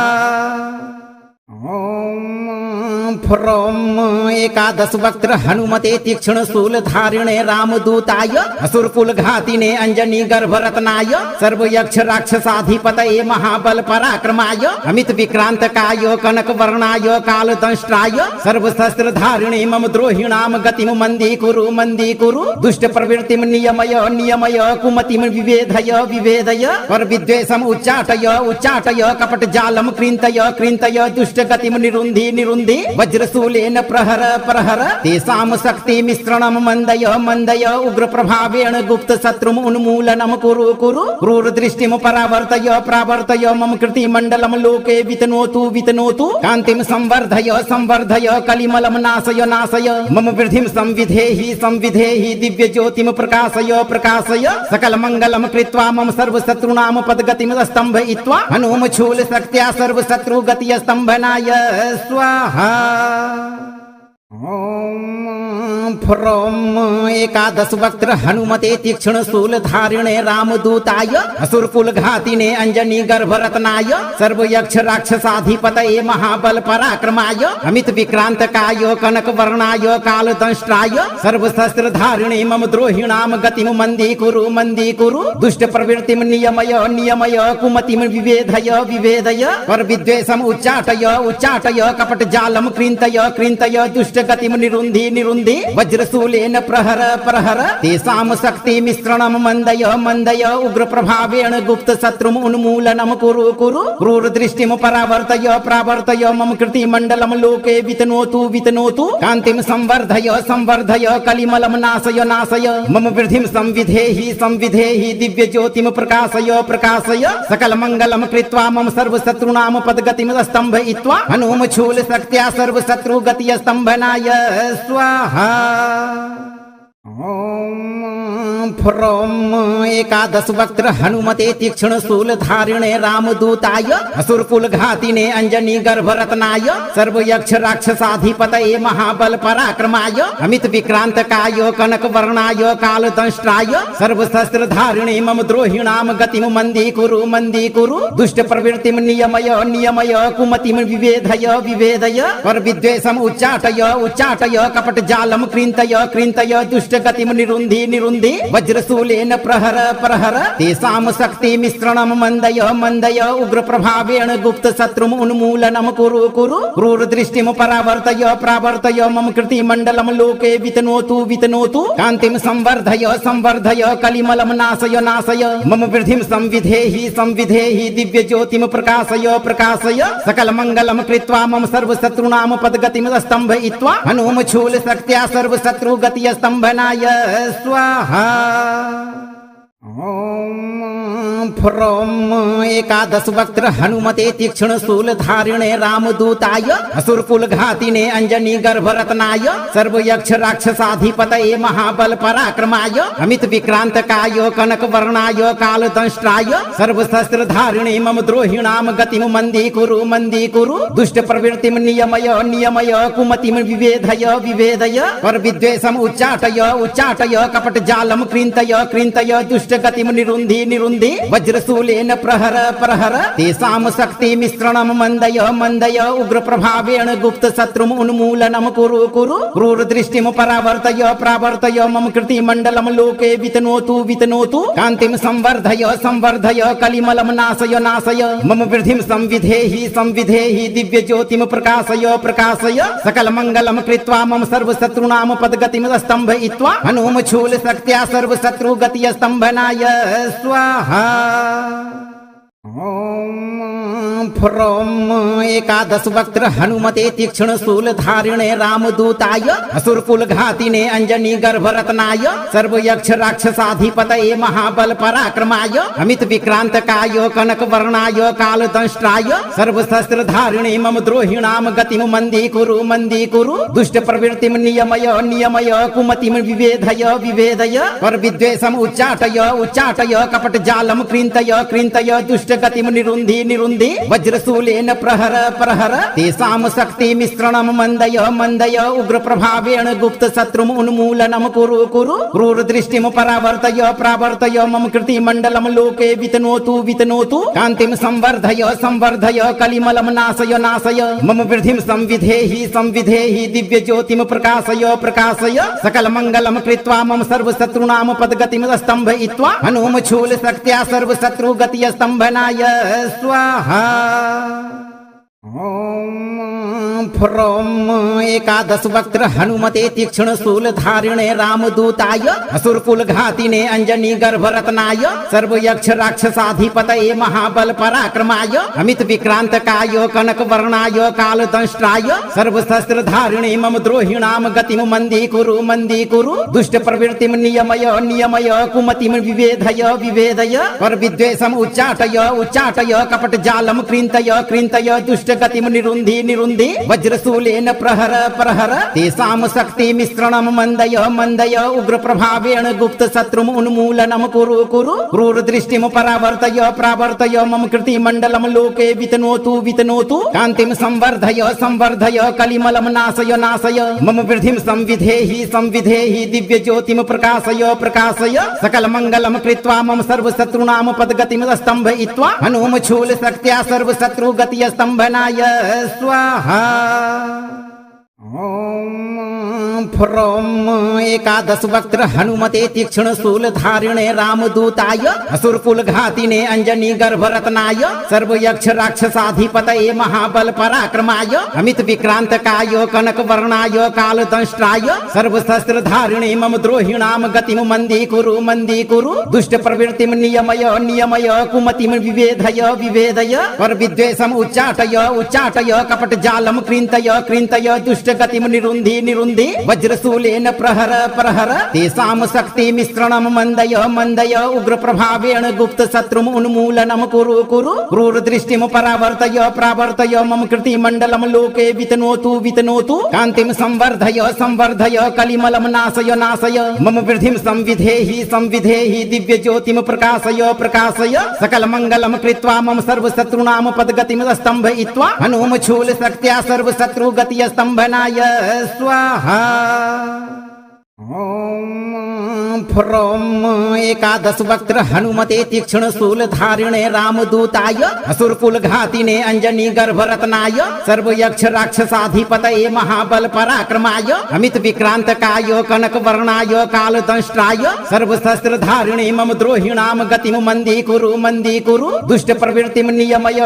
ॐ फ्रों एकादश वक्त्र हनुमते तीक्ष्ण शूल धारिणे रामदूताय असुरकुल घातिने अंजनी गर्भरत्नाय सर्वयक्ष राक्षसाधिपतये महाबल पराक्रमाय अमित विक्रांतकाय कनक वर्णाय कालदंष्ट्राय सर्वशस्त्र धारिणे मम द्रोहिणाम गतिम मंदी कुरु दुष्ट प्रवृत्तिम नियमय नियमय कुमतिम विभेदय विभेदय पर विद्वेषम उच्चाटय उच्चाटय कपट जालम कृन्तय कृन्तय दुष्ट गतिम निरुन्धि निरुन्धि वज्रशूलेन प्रहर प्रहर तेषां शक्ति मिश्रणं मन्दय मन्दय उग्र प्रभावेण गुप्त शत्रुम् उन्मूलनं कुरु कुरु क्रूर दृष्टिं परावर्तय प्रावर्तय मम कृतिमण्डलं लोके वितनोतु वितनोतु कान्तिं संवर्धय संवर्धय कलिमलं नाशय नाशय मम वृद्धिं संविधेहि संविधेहि दिव्यज्योतिं प्रकाशय प्रकाशय सकलमङ्गलं कृत्वा मम सर्वशत्रूणां पदगतिं स्तम्भयित्वा हनुमशूलशक्त्या सर्वशत्रुगतिः स्तम्भनाय स्वाहा। ॐ फ्रों एकादश वक्त्र हनुमते तीक्ष्ण शूल धारिणे रामदूताय असुरकुल घातिने अंजनी गर्भरत्नाय सर्वयक्ष राक्षसाधिपतये महाबल पराक्रमाय अमित विक्रांतकाय कनक वर्णाय कालदंष्ट्राय सर्वशस्त्र धारिणे मम द्रोहिणाम गतिम मंदी कुरु दुष्ट प्रवृत्तिम नियमय नियमय कुमतिम विभेदय विभेदय पर विद्वेषम उच्चाटय उच्चाटय कपट जालम कृन्तय कृन्तय दुष्ट गतिम निरुन्धि निरुन्धि वज्रशूलेन प्रहर प्रहर तेषां शक्ति मिश्रणं मन्दय मन्दय उग्र प्रभावेण गुप्त शत्रुम् उन्मूलनं कुरु कुरु क्रूर दृष्टिं परावर्तय प्रावर्तय मम कृतिमण्डलं लोके वितनोतु वितनोतु कान्तिं संवर्धय संवर्धय कलिमलं नाशय नाशय मम वृद्धिं संविधेहि संविधेहि दिव्यज्योतिं प्रकाशय प्रकाशय सकलमङ्गलं कृत्वा मम सर्वशत्रूणां पदगतिं स्तम्भयित्वा हनुमशूलशक्त्या सर्वशत्रुगतिः स्तम्भनाय स्वाहा। ॐ फ्रों एकादश वक्त्र हनुमते तीक्ष्ण शूल धारिणे रामदूताय असुरकुल घातिने अंजनी गर्भरत्नाय सर्वयक्ष राक्षसाधिपतये महाबल पराक्रमाय अमित विक्रांतकाय कनक वर्णाय कालदंष्ट्राय सर्वशस्त्र धारिणे मम द्रोहिणाम गतिम मंदी कुरु दुष्ट प्रवृत्तिम नियमय नियमय कुमतिम विभेदय विभेदय पर विद्वेषम उच्चाटय उच्चाटय कपट जालम कृन्तय कृन्तय दुष्ट गतिम निरुन्धि निरुन्धि वज्रशूलेन प्रहर प्रहर तेषां शक्ति मिश्रणं मन्दय मन्दय उग्र प्रभावेण गुप्त शत्रुम् उन्मूलनं कुरु कुरु क्रूर दृष्टिं परावर्तय प्रावर्तय मम कृतिमण्डलं लोके वितनोतु वितनोतु कान्तिं संवर्धय संवर्धय कलिमलं नाशय नाशय मम वृद्धिं संविधेहि संविधेहि दिव्यज्योतिं प्रकाशय प्रकाशय सकलमङ्गलं कृत्वा मम सर्वशत्रूणां पदगतिं स्तम्भयित्वा हनुमशूलशक्त्या सर्वशत्रुगतिः स्तम्भनाय स्वाहा। ॐ फ्रों एकादश वक्त्र हनुमते तीक्ष्ण शूल धारिणे रामदूताय असुरकुल घातिने अंजनी गर्भ रत्नाय सर्व यक्ष राक्षसाधिपतये महाबल पराक्रमाय अमित विक्रांत काय कनक वर्णाय काल दंष्ट्राय सर्व शस्त्र धारिणे मम द्रोहिणाम गतिम मंदी कुरु दुष्ट प्रवृत्तिम नियमय कुमतिम विवेदय पर विद्वेषम उच्चाटय कपट जालम क्रींतय दुष्ट गतिम निरुन्धि वज्रशूलेन प्रहर तेषां शक्ति मिश्रणम मंदय उग्र प्रभावेण गुप्त शत्रुम उन्मूलनम कुरु क्रूर दृष्टिम प्रावर्तय मम कृति मंडलम लोके वितनोतु कांतिम संवर्धय कलिमलम नाशय मम वृद्धिम संविधेहि दिव्य ज्योतिम प्रकाशय सकल मंगलम कृत्वा मम सर्व शत्रुनाम पदगतिम स्तंभयित्वा हनुम शूल शक्त्या सर्व शत्रु गति स्तंभनाय स्वाहा। ॐ फ्रों एकादश वक्त्र हनुमते तीक्ष्ण शूल धारिणे रामदूताय असुरकुल घातिने अंजनी गर्भ रत्नाय सर्व यक्ष राक्षसाधिपतये महाबल पराक्रमाय अमित विक्रांत काय कनक वर्णाय काल दंष्ट्राय सर्व शस्त्र धारिणे मम द्रोहिणाम गतिम मंदी कुरु दुष्ट प्रवृत्तिम नियमय कुमतिम विवेदय पर विद्वेषम उच्चाटय कपट जालम क्रींतय दुष्ट गतिम निरुन्धि वज्रशूलेन प्रहर तेषां शक्ति मिश्रणम मंदय उग्र प्रभावेण गुप्त शत्रुम उन्मूलनम कुरु क्रूर दृष्टिम प्रावर्तय मम कृति मंडलम लोके वितनोतु कांतिम संवर्धय कलिमलम नाशय मम वृद्धिम संविधेहि दिव्य ज्योतिम प्रकाशय सकल मंगलम कृत्वा मम सर्व शत्रुनाम पदगतिम स्तंभयित्वा हनुम शूल शक्त्या सर्व शत्रु गति स्तंभनाय स्वाहा। ॐ फ्रों एकादश वक्त्र हनुमते तीक्ष्ण शूल धारिणे रामदूताय असुरकुल घातिने अंजनी गर्भ रत्नाय सर्व यक्ष राक्षसाधिपतये महाबल पराक्रमाय अमित विक्रांत काय कनक वर्णाय काल दंष्ट्राय सर्व शस्त्र धारिणे मम द्रोहिणाम गतिम मंदी कुरु दुष्ट प्रवृत्तिम नियमय कुमतिम विवेदय पर विद्वेषम उच्चाटय कपट जालम क्रींतय दुष्ट गतिम निरुन्धि वज्रशूलेन प्रहर तेषां शक्ति मिश्रणम मंदय उग्र प्रभावेण गुप्त शत्रुम उन्मूलनम कुरु क्रूर दृष्टिम प्रावर्तय मम कृति मंडलम लोके वितनोतु कांतिम संवर्धय कलिमलम नाशय मम वृद्धिम संविधेहि दिव्य ज्योतिम प्रकाशय सकल मंगलम कृत्वा मम सर्व शत्रुनाम पदगतिम स्तंभयित्वा हनुम शूल शक्त्या सर्व शत्रु गति स्तंभनाय स्वाहा। ॐ फ्रों एकादश वक्त्र हनुमते तीक्ष्ण शूल धारिणे रामदूताय असुरकुल घातिने अंजनी गर्भ रत्नाय सर्व यक्ष राक्षसाधिपतये महाबल पराक्रमाय अमित विक्रांत काय कनक वर्णाय काल दंष्ट्राय सर्व शस्त्र धारिणे मम द्रोहिणाम गतिम मंदी कुरु दुष्ट प्रवृत्तिम नियमय कुमतिम विवेदय पर विद्वेषम उच्चाटय कपट जालम क्रींतय दुष्ट गतिम निरुन्धि वज्रशूलेन प्रहर तेषां शक्ति मिश्रणम मंदय उग्र प्रभावेण गुप्त शत्रुम उन्मूलनम कुरु क्रूर दृष्टिम प्रावर्तय मम कृति मंडलम लोके वितनोतु कांतिम संवर्धय कलिमलम नाशय मम वृद्धिम संविधेहि दिव्य ज्योतिम प्रकाशय सकल मंगलम कृत्वा मम सर्व शत्रुनाम पदगतिम स्तंभयित्वा हनुम शूल शक्त्या सर्व शत्रु गति स्तंभनाय स्वाहा। ॐ फ्रों एकादश वक्त्र हनुमते तीक्ष्ण शूल धारिणे रामदूताय असुरकुल घातिने अंजनी गर्भ रत्नाय सर्व यक्ष राक्षसाधिपतये महाबल पराक्रमाय अमित विक्रांत काय कनक वर्णाय काल दंष्ट्राय सर्व शस्त्र धारिणे मम द्रोहिणाम गतिम मंदी कुरु दुष्ट प्रवृत्तिम नियमय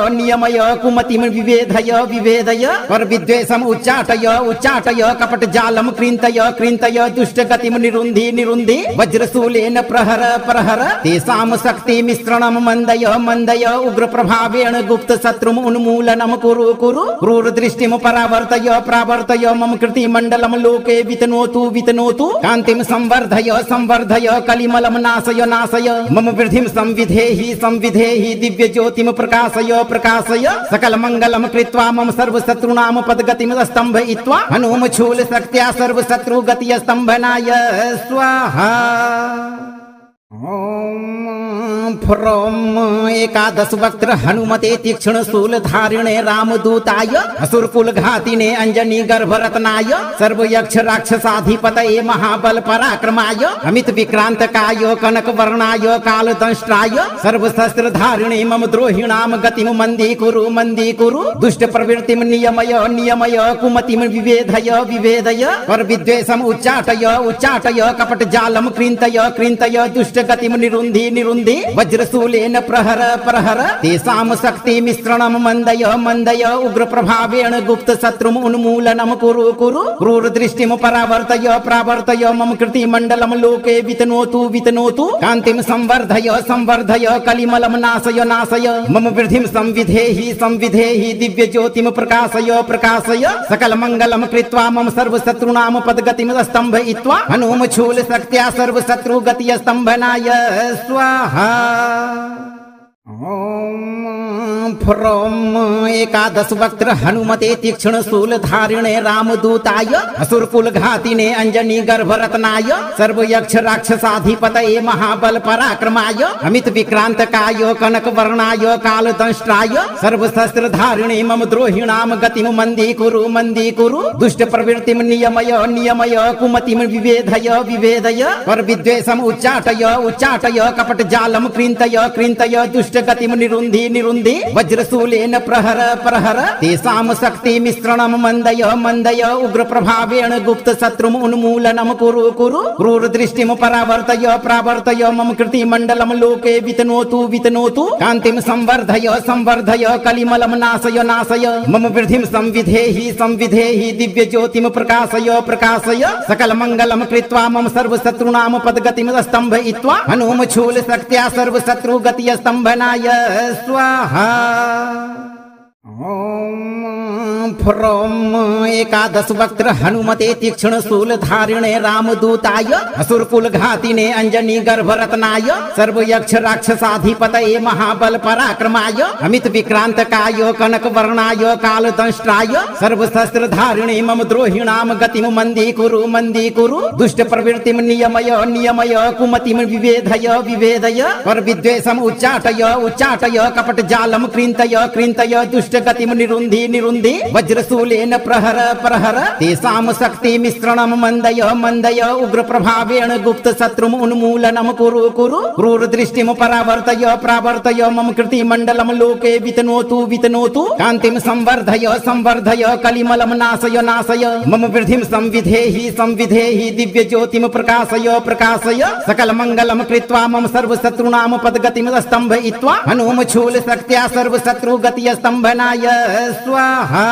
कुमतिम विवेदय पर विद्वेषम उच्चाटय कपट जालम क्रींतय दुष्ट गतिम निरुन्धि वज्रशूलेन प्रहर प्रहर तेषां शक्ति मिश्रणं मंदय मंदय उग्र प्रभावेण गुप्त शत्रुम उन्मूलनम कुरु कुरु क्रूर दृष्टिम परावर्तय प्रावर्तय मम कृति मंडलम लोके वितनोतु वितनोतु कांतिम संवर्धय संवर्धय कलिमलम नाशय नाशय मम वृद्धिम संविधेहि संविधेहि दिव्य ज्योतिम प्रकाशय प्रकाशय सकल मंगलम कृत्वा मम सर्व शत्रुनाम पदगतिम स्तंभयित्वा हनुम शूल शक्त्या सर्व शत्रु गति स्तंभनाय स्वाहा। ओम फ्रोम एकादश वक्त्र हनुमते तीक्ष्ण शूल धारिणे रामदूताय असुर कुल घातिने अंजनी गर्भ रत्नाय सर्व यक्ष राक्षसाधिपतये महाबल पराक्रमाय अमित विक्रांत काय कनक वर्णाय काल दंष्ट्राय सर्व शस्त्र धारिणे मम द्रोहिणाम गतिम मंदी कुरु दुष्ट प्रवृत्तिम नियमय नियमय कुमतिम विवेधय विवेदय पर विद्वेषम उच्चाटय उच्चाटय कपट जालम कृन्तय कृन्तय दुष्ट गतिम निरुन्धि निरुन्धि वज्रशूलेन प्रहर प्रहर तेषां शक्ति मिश्रणं मंदय मंदय उग्र प्रभावेण गुप्त शत्रुम उन्मूलनम कुरु कुरु क्रूर दृष्टिम परावर्तय प्रावर्तय मम कृति मंडलम लोके वितनोतु वितनोतु कांतिम संवर्धय संवर्धय कलिमलम नाशय नाशय मम वृद्धिम संविधेहि संविधेहि दिव्य ज्योतिम प्रकाशय प्रकाशय सकल मंगलम कृत्वा मम सर्व शत्रुनाम पदगतिम स्तंभयित्वा हनुम शूल शक्त्या सर्व शत्रु गति स्तंभनाय स्वाहा। ओम फ्रोम एकादश वक्त्र हनुमते तीक्ष्ण शूल धारिणे रामदूताय असुर कुल घातिने अंजनी गर्भ रत्नाय सर्व यक्ष राक्षसाधिपतये महाबल पराक्रमाय अमित विक्रांत काय कनक वर्णाय काल दंष्ट्राय सर्व शस्त्र धारिणे मम द्रोहिणाम गतिम मंदी कुरु दुष्ट प्रवृत्तिम नियमय नियमय कुमतिम विवेधय विवेदय पर विद्वेषम उच्चाटय उच्चाटय कपट जालम कृन्तय कृन्तय दुष्ट गतिम निरुन्धि निरुन्धि वज्रशूलेन प्रहर प्रहर तेषां शक्ति मिश्रणं मंदय मंदय उग्र प्रभावेण गुप्त शत्रुम उन्मूलनम कुरु कुरु क्रूर दृष्टिम परावर्तय प्रावर्तय मम कृति मंडलम लोके वितनोतु वितनोतु कांतिम संवर्धय संवर्धय कलिमलम नाशय नाशय मम वृद्धिम संविधेहि संविधेहि दिव्य ज्योतिम प्रकाशय प्रकाशय सकल मंगलम कृत्वा मम सर्व शत्रुनाम पदगतिम स्तंभयित्वा हनुम शूल शक्त्या सर्व शत्रु गति स्तंभनाय स्वाहा। ओम फ्रोम एकादश वक्त्र हनुमते तीक्ष्ण शूल धारिणे रामदूताय असुर कुल घातिने अंजनी गर्भ रत्नाय सर्व यक्ष राक्षसाधिपतये महाबल पराक्रमाय अमित विक्रांत काय कनक वर्णाय काल दंष्ट्राय सर्व शस्त्र धारिणे मम द्रोहिणाम गतिम मंदी कुरु दुष्ट प्रवृत्तिम नियमय नियमय कुमतिम विवेधय विवेदय पर विद्वेषम उच्चाटय उच्चाटय कपट जालम कृन्तय कृन्तय दुष्ट गतिम निरुन्धि निरुन्धि वज्रशूलेन प्रहर प्रहर तेषां शक्ति मिश्रणं मंदय मंदय उग्र प्रभावेण गुप्त शत्रुम उन्मूलनम कुरु कुरु क्रूर दृष्टिम परावर्तय प्रावर्तय मम कृति मंडलम लोके वितनोतु वितनोतु कांतिम संवर्धय संवर्धय कलिमलम नाशय नाशय मम वृद्धिम संविधेहि संविधेहि दिव्य ज्योतिम प्रकाशय प्रकाशय सकल मंगलम कृत्वा मम सर्व शत्रुनाम पदगतिम स्तंभयित्वा हनुम शूल शक्त्या सर्व शत्रु गति स्तंभनाय स्वाहा।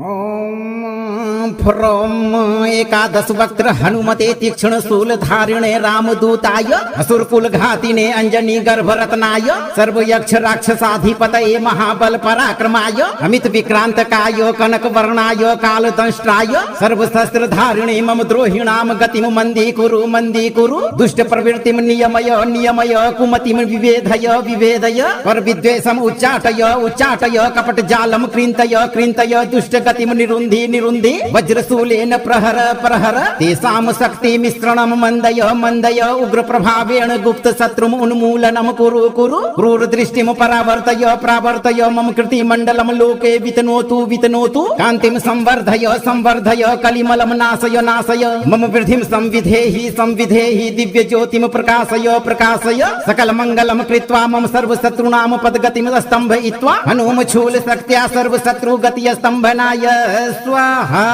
ओम फ्रोम एकादश वक्त्र हनुमते तीक्ष्ण शूल धारिणे रामदूताय असुर कुल घातिने अंजनी गर्भ रत्नाय सर्व यक्ष राक्षसाधिपतये महाबल पराक्रमाय अमित विक्रांत काय कनक वर्णाय काल दंष्ट्राय सर्व शस्त्र धारिणे मम द्रोहिणाम गतिम मंदी कुरु दुष्ट प्रवृत्तिम नियमय नियमय कुमतिम विवेधय विवेदय पर विद्वेषम उच्चाटय उच्चाटय कपट जालम कृन्तय कृन्तय दुष्ट गतिम निरुन्धि निरुन्धि वज्रशूलेन प्रहर प्रहर तेषां शक्ति मिश्रणं मंदय मंदय उग्र प्रभावेण गुप्त शत्रुम उन्मूलनम कुरु कुरु क्रूर दृष्टिम परावर्तय प्रावर्तय मम कृति मंडलम लोके वितनोतु वितनोतु कांतिम संवर्धय संवर्धय कलिमलम नाशय नाशय मम वृद्धिम संविधेहि संविधेहि दिव्य ज्योतिम प्रकाशय प्रकाशय सकल मंगलम कृत्वा मम सर्व शत्रुनाम पदगतिम स्तंभयित्वा हनुम शूल शक्त्या सर्व शत्रु गति स्तंभनाय स्वाहा।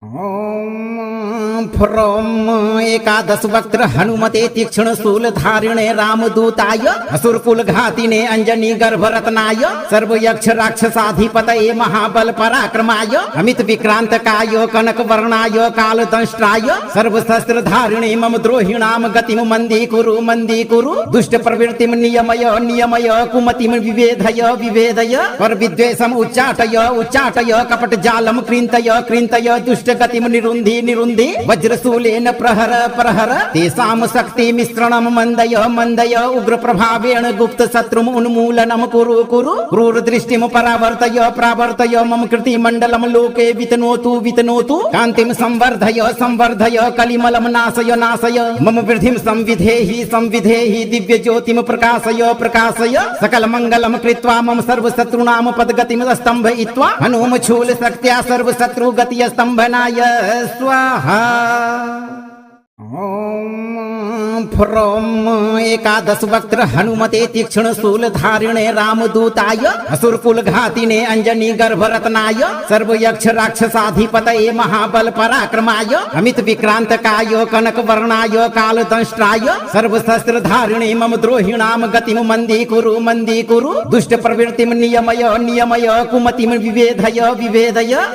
ॐ फ्रों एकादश वक्त्र हनुमते तीक्ष्ण शूल धारिणे रामदूताय असुरकुल घातिने अंजनी गर्भरत्नाय सर्व यक्ष राक्षसाधिपतये महाबल पराक्रमाय अमित विक्रांतकाय कनक वर्णाय काल दंष्ट्राय सर्व शस्त्र धारिणे मम द्रोहिणाम गतिम मंदी कुरु दुष्ट प्रवृत्तिम नियमय नियमय कुमतिम विवेधय विवेदय पर विद्वेषम उच्चाटय कपट जालम कृन्तय दुष्ट गतिम निरुन्धि वज्रशूलेन प्रहर तेषां शक्ति मिश्रणम मंदय उग्र प्रभावेण गुप्त शत्रुम उन्मूलनम कुरु क्रूर दृष्टिम प्रावर्तय मम कृति मंडलम लोके वितनोतु कांतिम संवर्धय कलिमलम नाशय मम वृद्धिम संविधेहि दिव्य ज्योतिम प्रकाशय सकल मंगलम कृत्वा मम सर्व शत्रुनाम पदगतिम स्तंभयित्वा हनुम शूल शक्त्या सर्व शत्रु गति स्तंभनाय स्वाहा। ॐ फ्रों एकादश वक्त्र हनुमते तीक्ष्ण शूल धारिणे रामदूताय असुरकुल घातिने अंजनी गर्भरत्नाय सर्व यक्ष राक्षसाधिपतये महाबल पराक्रमाय अमित विक्रांतकाय कनक वर्णाय काल दंष्ट्राय सर्व शस्त्र धारिणे मम द्रोहिणाम गतिम मंदी कुरु दुष्ट प्रवृत्तिम नियमय कुमतिम विवेधय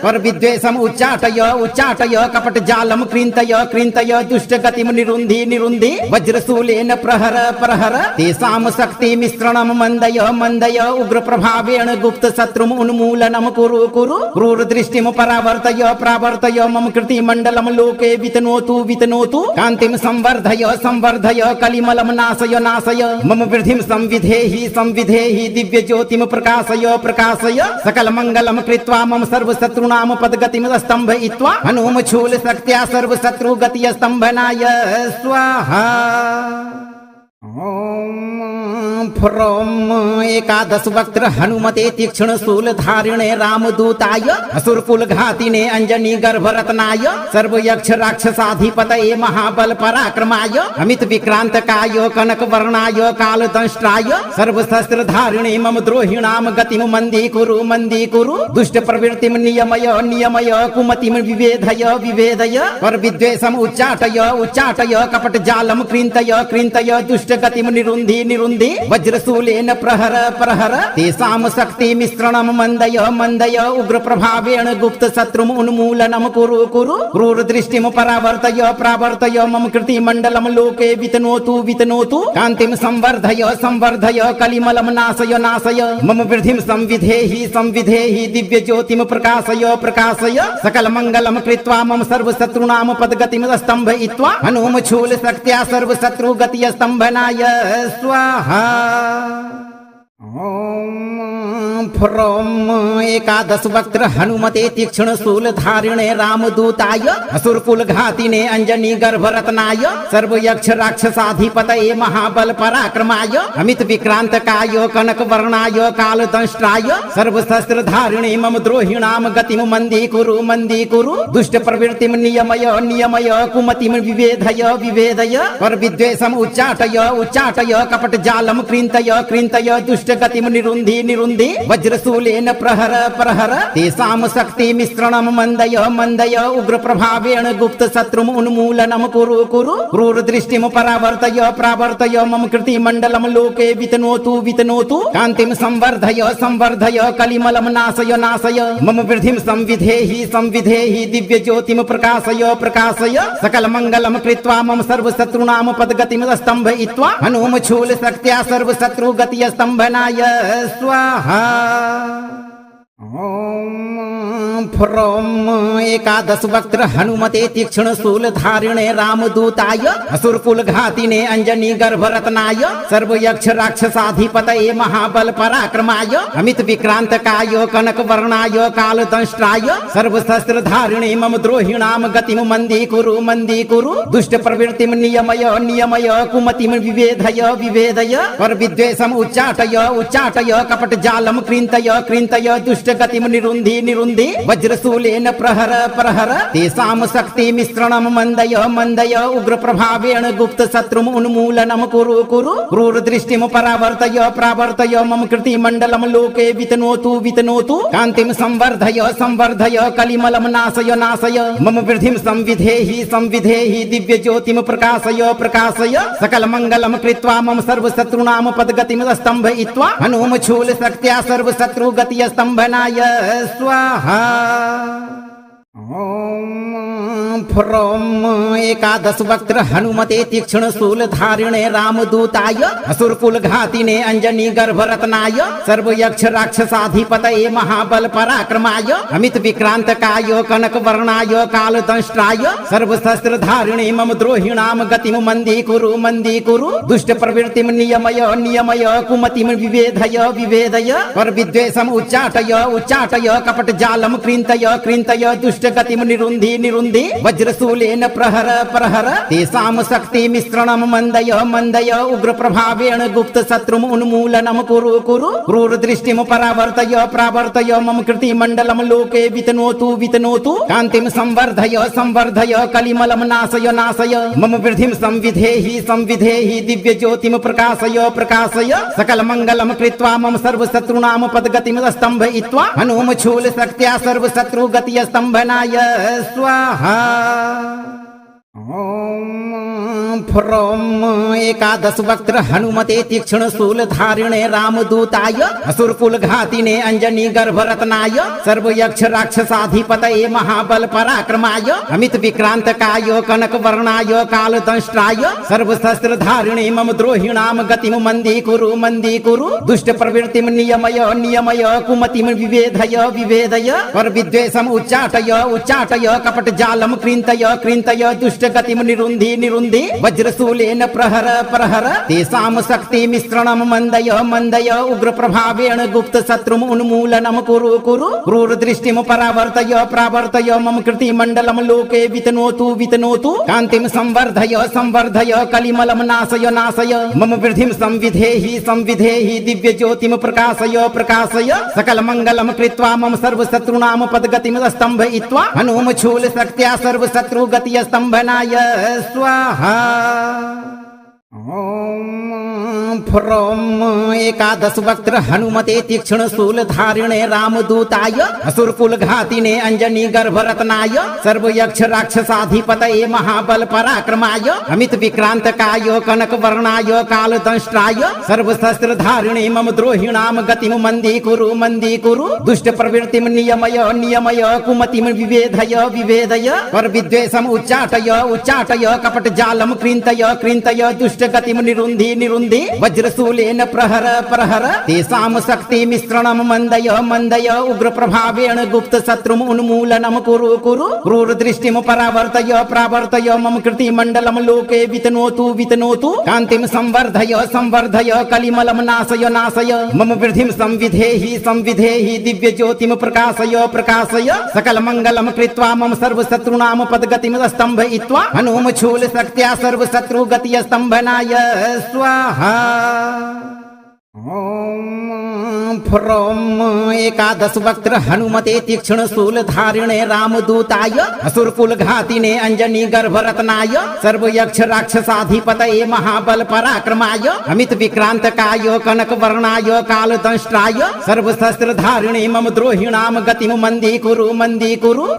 पर विद्वेषम उच्चाटय कपट जालम कृन्तय दुष्ट गतिम निरुन्धि वज्रशूलेन प्रहर तेषां शक्ति मिश्रणम मंदय उग्र प्रभावेण गुप्त शत्रुम उन्मूलनम कुरु क्रूर दृष्टिम प्रावर्तय मम कृति मंडलम लोके वितनोतु कांतिम संवर्धय कलिमलम नाशय मम वृद्धिम संविधेहि दिव्य ज्योतिम प्रकाशय सकल मंगलम कृत्वा मम सर्व शत्रुनाम पदगतिम स्तंभयित्वा हनुम शूल शक्त्या सर्व शत्रु गति स्तंभनाय स्वाहा। ॐ फ्रों एकादश वक्त्र हनुमते तीक्ष्ण शूल धारिणे रामदूताय असुरकुल घातिने अंजनी गर्भरत्नाय सर्व यक्ष राक्षसाधिपतये महाबल पराक्रमाय अमित विक्रांतकाय कनक वर्णाय काल दंष्ट्राय सर्व शस्त्र धारिणे मम द्रोहिणाम गतिम मंदी कुरु दुष्ट प्रवृत्तिम नियमय कुमतिम विवेधय पर विद्वेषम उच्चाटय कपट जालम कृन्तय दुष्ट गतिम निरुन्धि वज्रशूलेन प्रहर तेषां शक्ति मिश्रणम मंदय उग्र प्रभावेण गुप्त शत्रुम उन्मूलनम कुरु क्रूर दृष्टिम प्रावर्तय मम कृति मंडलम लोके वितनोतु कांतिम संवर्धय कलिमलम नाशय मम वृद्धिम संविधेहि दिव्य ज्योतिम प्रकाशय सकल मंगलम कृत्वा मम सर्व शत्रुनाम पदगतिम स्तंभयित्वा हनुम शूल शक्त्या सर्व शत्रु गति स्तंभनाय स्वाहा। ॐ फ्रों एकादश वक्त्र हनुमते तीक्ष्ण शूल धारिणे रामदूताय असुरकुल घातिने अंजनी गर्भरत्नाय सर्व यक्ष राक्षसाधिपतये महाबल पराक्रमाय अमित विक्रांतकाय कनक वर्णाय काल दंष्ट्राय सर्व शस्त्र धारिणे मम द्रोहिणाम गतिम मंदी कुरु दुष्ट प्रवृत्तिम नियमय कुमतिम विवेधय पर विद्वेषम उच्चाटय कपट जालम कृन्तय दुष्ट गतिम निरुन्धि वज्रशूलेन प्रहर तेषां शक्ति मिश्रणम मंदय उग्र प्रभावेण गुप्त शत्रुम उन्मूलनम कुरु क्रूर दृष्टिम प्रावर्तय मम कृति मंडलम लोके वितनोतु कांतिम संवर्धय कलिमलम नाशय मम वृद्धिम संविधेहि दिव्य ज्योतिम प्रकाशय सकल मंगलम कृत्वा मम सर्व शत्रुनाम पदगतिम स्तंभयित्वा हनुम शूल शक्त्या सर्व शत्रु गति स्तंभनाय स्वाहा। ॐ फ्रों एकादश वक्त्र हनुमते तीक्ष्ण शूल धारिणे रामदूताय असुरकुल घातिने अंजनी गर्भरत्नाय सर्व यक्ष राक्षसाधिपतये महाबल पराक्रमाय अमित विक्रांतकाय कनक वर्णाय काल दंष्ट्राय सर्व शस्त्र धारिणे मम द्रोहिणाम गतिम मंदी कुरु दुष्ट प्रवृत्तिम नियमय कुमतिम विवेधय पर विद्वेषम उच्चाटय कपट जालम कृन्तय दुष्ट गतिम निरुन्धि वज्रशूलेन प्रहर प्रहर तेषां शक्ति मिश्रणं मंदय मंदय उग्र प्रभावेण गुप्त शत्रुम उन्मूलनम कुरु कुरु क्रूर दृष्टिम परावर्तय प्रावर्तय मम कृति मंडलम लोके वितनोतु वितनोतु कांतिम संवर्धय संवर्धय कलिमलम नाशय नाशय मम वृद्धिम संविधेहि संविधेहि दिव्य ज्योतिम प्रकाशय प्रकाशय सकल मंगलम कृत्वा मम सर्व शत्रुनाम पदगतिम स्तंभयित्वा हनुम शूल शक्त्या सर्व शत्रु गति स्तंभनाय स्वाहा। ओम फ्रोम एकादश वक्त्र हनुमते तीक्ष्ण शूल धारिणे रामदूताय असुरकुल घातिने अंजनी गर्भ रत्नाय सर्व यक्ष राक्षसाधिपतये महाबल पराक्रमाय अमित विक्रांत काय कनक वर्णाय काल दंष्ट्राय सर्व शस्त्र धारिणे मम द्रोहिणाम गतिम मंदी कुरु दुष्ट प्रवृत्तिम नियमय नियमय कुमतिम विवेधय विवेदय पर विद्वेषम उच्चाटय उच्चाटय कपट जालम कृन्तय कृन्तय दुष्ट गतिम निरुन्धि निरुन्धि वज्रशूलेन प्रहर प्रहर तेषां शक्ति मिश्रणं मंदय मंदय उग्र प्रभावेण गुप्त शत्रुम उन्मूलनम कुरु कुरु क्रूर दृष्टिम परावर्तय प्रावर्तय मम कृति मंडलम लोके वितनोतु वितनोतु कांतिम संवर्धय संवर्धय कलिमलम नाशय नाशय मम वृद्धिम संविधेहि संविधेहि दिव्य ज्योतिम प्रकाशय प्रकाशय सकल मंगलम कृत्वा मम सर्व शत्रुनाम पदगतिम स्तंभयित्वा हनुम शूल शक्त्या सर्व शत्रु गति स्तंभनाय स्वाहा। ओम फ्रोम एकादश वक्त्र हनुमते तीक्ष्ण शूल धारिणे रामदूताय असुरकुल घातिने अंजनी गर्भ रत्नाय सर्व यक्ष राक्षसाधिपतये महाबल पराक्रमाय अमित विक्रांत काय कनक वर्णाय काल दंष्ट्राय सर्व शस्त्र धारिणे मम द्रोहिणाम गतिम मंदी कुरु दुष्ट प्रवृत्तिम नियमय नियमय कुमतिम विवेधय विवेदय पर विद्वेषम उच्चाटय उच्चाटय कपट जालम कृन्तय कृन्तय दुष्ट गतिम निरुन्धि निरुन्धि वज्रशूलेन प्रहर प्रहर तेषां शक्ति मिश्रणं मंदय मंदय उग्र प्रभावेण गुप्त शत्रुम उन्मूलनम कुरु कुरु क्रूर दृष्टिम परावर्तय प्रावर्तय मम कृति मंडलम लोके वितनोतु वितनोतु कांतिम संवर्धय संवर्धय कलिमलम नाशय नाशय मम वृद्धिम संविधेहि संविधेहि दिव्य ज्योतिम प्रकाशय प्रकाशय सकल मंगलम कृत्वा मम सर्व शत्रुनाम पदगतिम स्तंभयित्वा हनुम शूल शक्त्या सर्व शत्रु गति स्तंभनाय स्वाहा। ओम फ्रोम एकादश वक्त्र हनुमते तीक्ष्ण शूल धारिणे रामदूताय असुरकुल घातिने अंजनी गर्भ रत्नाय सर्व यक्ष राक्षसाधिपतये महाबल पराक्रमाय अमित विक्रांत काय कनक वर्णाय काल दंष्ट्राय सर्व शस्त्र धारिणे मम द्रोहिणाम गतिम मंदी कुरु दुष्ट प्रवृत्तिम नियमय नियमय कुमतिम विवेधय विवेदय पर विद्वेषम उच्चाटय उच्चाटय कपट जालम कृन्तय कृन्तय दुष्ट गतिम निरुन्धि निरुन्धि वज्रशूलेन प्रहर प्रहर तेषां शक्ति मिश्रणं मंदय मंदय उग्र प्रभावेण गुप्त शत्रुम उन्मूलनम कुरु कुरु क्रूर दृष्टिम परावर्तय प्रावर्तय मम कृति मंडलम लोके वितनोतु वितनोतु कांतिम संवर्धय संवर्धय कलिमलम नाशय नाशय मम वृद्धिम संविधेहि संविधेहि दिव्य ज्योतिम प्रकाशय प्रकाशय सकल मंगलम कृत्वा मम सर्व शत्रुनाम पदगतिम स्तंभयित्वा हनुम शूल शक्त्या सर्व शत्रु गति स्तंभनाय स्वाहा। ओम फ्रोम एकादश वक्त्र हनुमते तीक्ष्ण शूल धारिणे रामदूताय असुरकुल घातिने अंजनी गर्भ रत्नाय सर्व यक्ष राक्षसाधिपतये महाबल पराक्रमाय अमित विक्रांत काय कनक वर्णाय काल दंष्ट्राय सर्व शस्त्र धारिणे मम द्रोहिणाम गतिम मंदी कुरु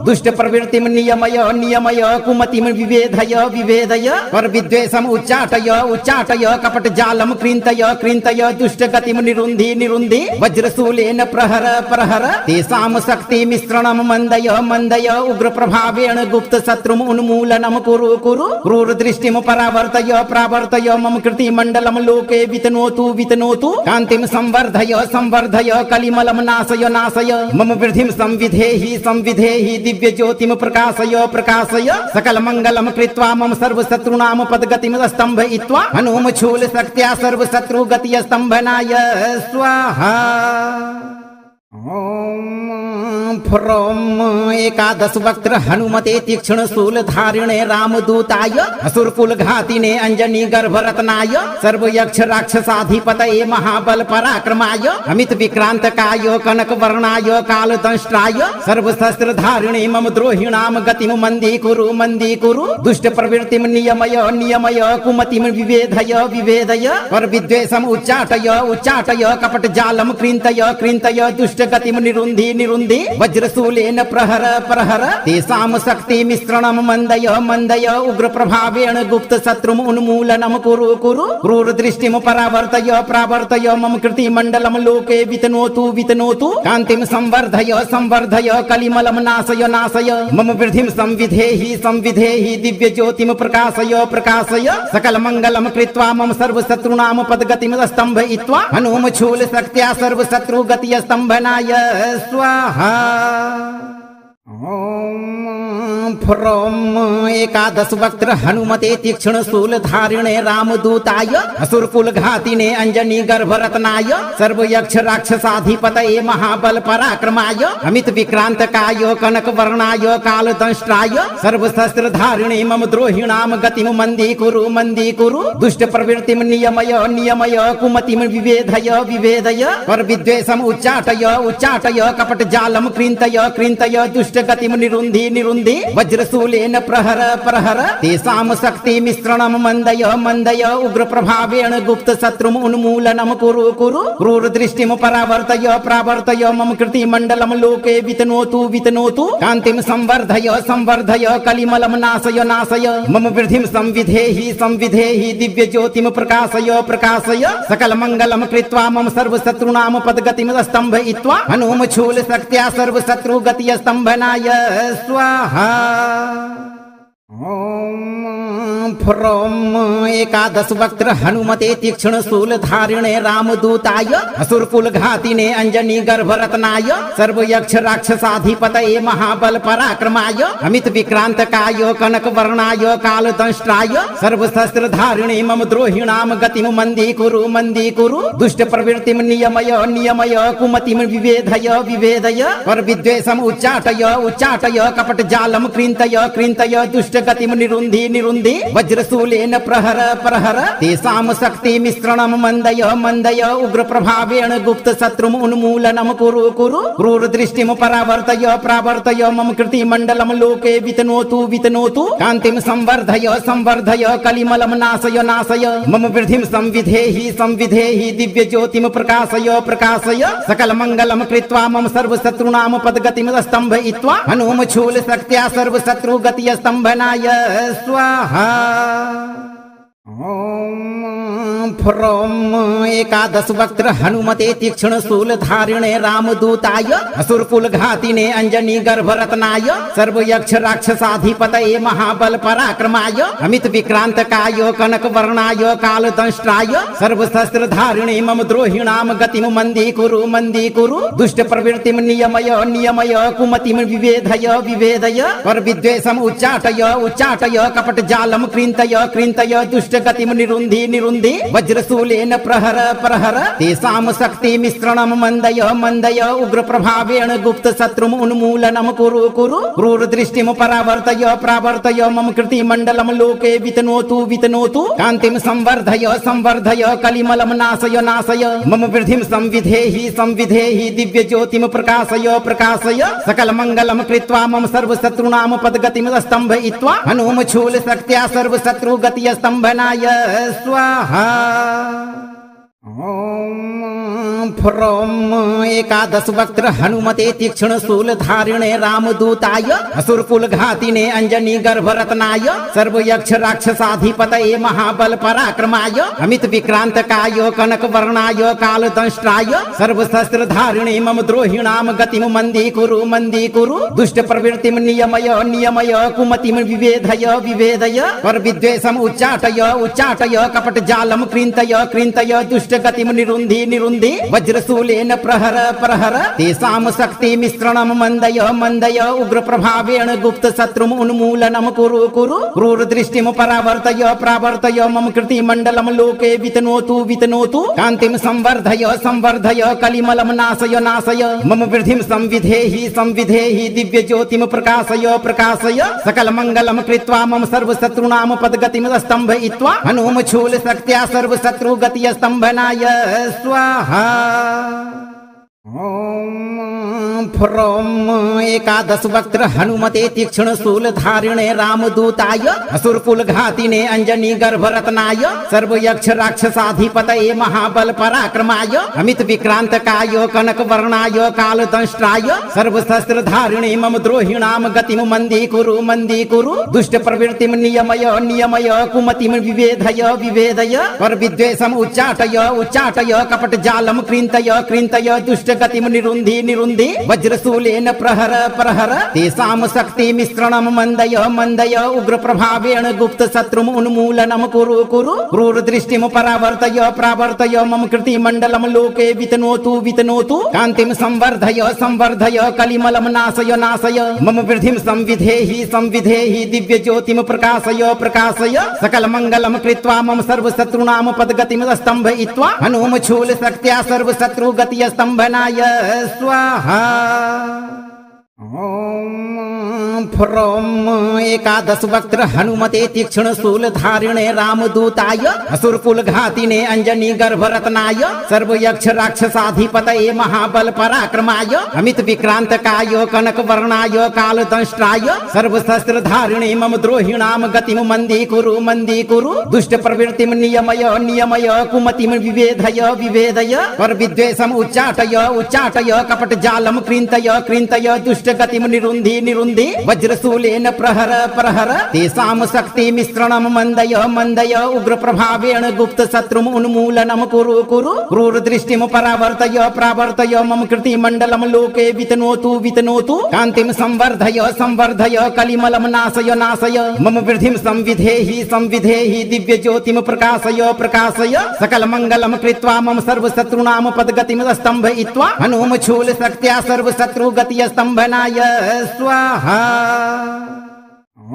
दुष्ट प्रवृत्तिम नियमय नियमय कुमतिम विवेधय विवेदय पर विद्वेषम उच्चाटय उच्चाटय कपट जालम कृन्तय कृन्तय दुष्ट गतिम निरुन्धि निरुन्धि वज्रशूलेन प्रहर प्रहर तेषां शक्ति मिश्रणं मंदय मंदय उग्र प्रभावेण गुप्त शत्रुम उन्मूलनम कुरु कुरु क्रूर दृष्टिम परावर्तय प्रावर्तय मम कृति मंडलम लोके वितनोतु वितनोतु कांतिम संवर्धय संवर्धय कलिमलम नाशय नाशय मम वृद्धिम संविधेहि संविधेहि दिव्य ज्योतिम प्रकाशय प्रकाशय सकल मंगलम कृत्वा मम सर्व शत्रुनाम पदगतिम स्तंभयित्वा हनुम शूल शक्त्या सर्व शत्रु गति स्तंभनाय स्वाहा। ओम फ्रोम एकादश वक्त्र हनुमते तीक्ष्ण शूल धारिणे रामदूताय असुर कुल घातिने अंजनी गर्भ रत्नाय सर्व यक्ष राक्षसाधिपतये महाबल पराक्रमाय अमित विक्रांत काय कनक वर्णाय काल दंष्ट्राय सर्व शस्त्र धारिणे मम द्रोहिणाम गतिम मंदी कुरु दुष्ट प्रवृत्तिम नियमय कुमतिम विवेधय पर विद्वेषम उच्चाटय कपट जालम कृन्तय दुष्ट गतिम निरुन्धि वज्रशूलेन प्रहर तेषां शक्ति मिश्रणम मंदय उग्र प्रभावेण गुप्त शत्रुम उन्मूलनम कुरु क्रूर दृष्टिम प्रावर्तय मम कृति मंडलम लोके वितनोतु कांतिम संवर्धय कलिमलम नाशय मम वृद्धिम संविधेहि दिव्य ज्योतिम प्रकाशय सकल मंगलम कृत्वा मम सर्व शत्रुनाम पदगतिम स्तंभयित्वा हनुम शूल शक्त्या सर्व शत्रु गति स्तंभनाय स्वाहा। ओम फ्रोम एकादश वक्त्र हनुमते तीक्ष्ण शूल धारिणे रामदूताय असुर कुल घातिने अंजनी गर्भ रत्नाय सर्व यक्ष राक्षसाधिपतये महाबल पराक्रमाय अमित विक्रांत काय कनक वर्णाय काल दंष्ट्राय सर्व शस्त्र धारिणे मम द्रोहिणाम गतिम मंदी कुरु दुष्ट प्रवृत्तिम नियमय कुमतिम विवेधय पर विद्वेषम उच्चाटय कपट जालम कृन्तय दुष्ट गतिम निरुन्धि वज्रशूलेन प्रहर तेषां शक्ति मिश्रणम मंदय उग्र प्रभावेण गुप्त शत्रुम उन्मूलनम कुरु क्रूर दृष्टिम प्रावर्तय मम कृति मंडलम लोके वितनोतु कांतिम संवर्धय कलिमलम नाशय मम वृद्धिम संविधेहि दिव्य ज्योतिम प्रकाशय सकल मंगलम कृत्वा मम सर्व शत्रुनाम पदगतिम स्तंभयित्वा हनुम शूल शक्त्या सर्व शत्रु गति स्तंभनाय स्वाहा। ओम फ्रोम एकादश वक्त्र हनुमते तीक्ष्ण शूल धारिणे रामदूताय असुर कुल घातिने अंजनी गर्भ रत्नाय सर्व यक्ष राक्षसाधिपतये महाबल पराक्रमाय अमित विक्रांत काय कनक वर्णाय काल दंष्ट्राय सर्व शस्त्र धारिणे मम द्रोहिणाम गतिम मंदी कुरु दुष्ट प्रवृत्तिम नियमय कुमतिम विवेधय पर विद्वेषम उच्चाटय कपट जालम कृन्तय दुष्ट गतिम निरुन्धि वज्रशूलेन प्रहर तेषां शक्ति मिश्रणम मंदय उग्र प्रभावेण गुप्त शत्रुम उन्मूलनम कुरु क्रूर दृष्टिम प्रावर्तय मम कृति मंडलम लोके वितनोतु कांतिम संवर्धय कलिमलम नाशय मम वृद्धिम संविधेहि दिव्य ज्योतिम प्रकाशय सकल मंगलम कृत्वा मम सर्व शत्रुनाम पदगतिम स्तंभयित्वा हनुम शूल शक्त्या सर्व शत्रु गति स्तंभनाय स्वाहा। ओम फ्रोम एकादश वक्त्र हनुमते तीक्ष्ण शूल धारिणे रामदूताय असुर कुल घातिने अंजनी गर्भ रत्नाय सर्व यक्ष राक्षसाधिपतये महाबल पराक्रमाय अमित विक्रांत काय कनक वर्णाय काल दंष्ट्राय सर्व शस्त्र धारिणे मम द्रोहिणाम गतिम मंदी कुरु दुष्ट प्रवृत्तिम नियमय कुमतिम विवेधय पर विद्वेषम उच्चाटय कपट जालम कृन्तय दुष्ट गतिम निरुन्धि वज्रशूलेन प्रहर तेषां शक्ति मिश्रणम मंदय उग्र प्रभावेण गुप्त शत्रुम उन्मूलनम कुरु क्रूर दृष्टिम प्रावर्तय मम कृति मंडलम लोके वितनोतु कांतिम संवर्धय कलिमलम नाशय मम वृद्धिम संविधेहि दिव्य ज्योतिम प्रकाशय सकल मंगलम कृत्वा मम सर्व शत्रुनाम पदगतिम स्तंभयित्वा हनुम शूल शक्त्या सर्व शत्रु गति स्तंभनाय स्वाहा। ओम फ्रोम एकादश वक्त्र हनुमते तीक्ष्ण शूल धारिणे रामदूताय असुर कुल घातिने अंजनी गर्भ रत्नाय सर्व यक्ष राक्षसाधिपतये महाबल पराक्रमाय अमित विक्रांत काय कनक वर्णाय काल दंष्ट्राय सर्व शस्त्र धारिणे मम द्रोहिणाम गतिम मंदी कुरु दुष्ट प्रवृत्तिम नियमय कुमतिम विवेधय पर विद्वेषम उच्चाटय कपट जालम कृन्तय दुष्ट दुष्टगतिं निरुन्धि निरुन्धि वज्रशूलेन प्रहर प्रहर तेषां शक्तिमिश्रणं मन्दय मन्दय उग्रप्रभावेण गुप्तशत्रुम् उन्मूलनं कुरु कुरु क्रूरदृष्टिं परावर्तय प्रावर्तय मम कृतिमण्डलं लोके वितनोतु वितनोतु कान्तिं संवर्धय संवर्धय कलिमलं नाशय नाशय मम वृद्धिं संविधेहि संविधेहि दिव्यज्योतिं प्रकाशय प्रकाशय सकलमङ्गलं कृत्वा मम सर्वशत्रूणां पदगतिं स्तम्भयित्वा हनुम शूलशक्त्या सर्वशत्रुगतिः स्तम्भनाय स्वाहा। ॐ फ्रों एकादश वक्त्र हनुमते तीक्ष्ण शूलधारिणे रामदूताय असुरकुलघातिने अंजनी गर्भरत्नाय सर्वयक्ष राक्षसाधिपतये महाबल पराक्रमाय अमित विक्रांतकाय कनकवर्णाय कालदंष्ट्राय सर्वशस्त्रधारिणे मम द्रोहिणां गतिं मन्दीकुरु दुष्ट प्रवृत्तिं नियमय नियमय कुमतिं विभेदय विभेदय परविद्वेषम् उच्चाटय उच्चाटय कपटजालं कृन्तय कृन्तय दुष्ट गतिं निरुन्धि निरुन्धि वज्रशूलेन प्रहर प्रहर तेषां शक्तिमिश्रणं मन्दय मन्दय उग्रप्रभावेण गुप्तशत्रुम् उन्मूलनं कुरु कुरु क्रूरदृष्टिं परावर्तय प्रावर्तय मम कृतिमण्डलं लोके वितनोतु वितनोतु कान्तिं संवर्धय संवर्धय कलिमलं नाशय नाशय मम वृद्धिं संविधेहि संविधेहि दिव्यज्योतिं प्रकाशय प्रकाशय सकलमङ्गलं कृत्वा मम सर्वशत्रूणां पदगतिं स्तम्भयित्वा हनुम शूलशक्त्या सर्वशत्रुगतिः स्तम्भनाय स्वाहा। ॐ फ्रों एकादश वक्त्र हनुमते तीक्ष्ण शूलधारिणे रामदूताय असुरकुलघातिने अंजनी गर्भरत्नाय सर्वयक्ष राक्षसाधिपतये महाबल पराक्रमाय अमित विक्रांतकाय कनकवर्णाय कालदंष्ट्राय सर्वशस्त्रधारिणे मम द्रोहिणां गतिं मन्दीकुरु दुष्ट प्रवृत्तिं नियमय नियमय कुमतिं विभेदय विभेदय परविद्वेषम् उच्चाटय उच्चाटय कपटजालं कृन्तय कृन्तय दुष्ट गतिं निरुन्धि निरुन्धि वज्रशूलेन प्रहर प्रहर तेषां शक्तिमिश्रणं मन्दय मन्दय उग्रप्रभावेण गुप्तशत्रुम् उन्मूलनं कुरु कुरु क्रूरदृष्टिं परावर्तय प्रावर्तय मम कृतिमण्डलं लोके वितनोतु वितनोतु कान्तिं संवर्धय संवर्धय कलिमलं नाशय नाशय मम वृद्धिं संविधेहि संविधेहि दिव्यज्योतिं प्रकाशय प्रकाशय सकलमङ्गलं कृत्वा मम सर्वशत्रूणां पदगतिं स्तम्भयित्वा हनुम शूलशक्त्या सर्वशत्रुगतिः स्तम्भनाय स्वाहा।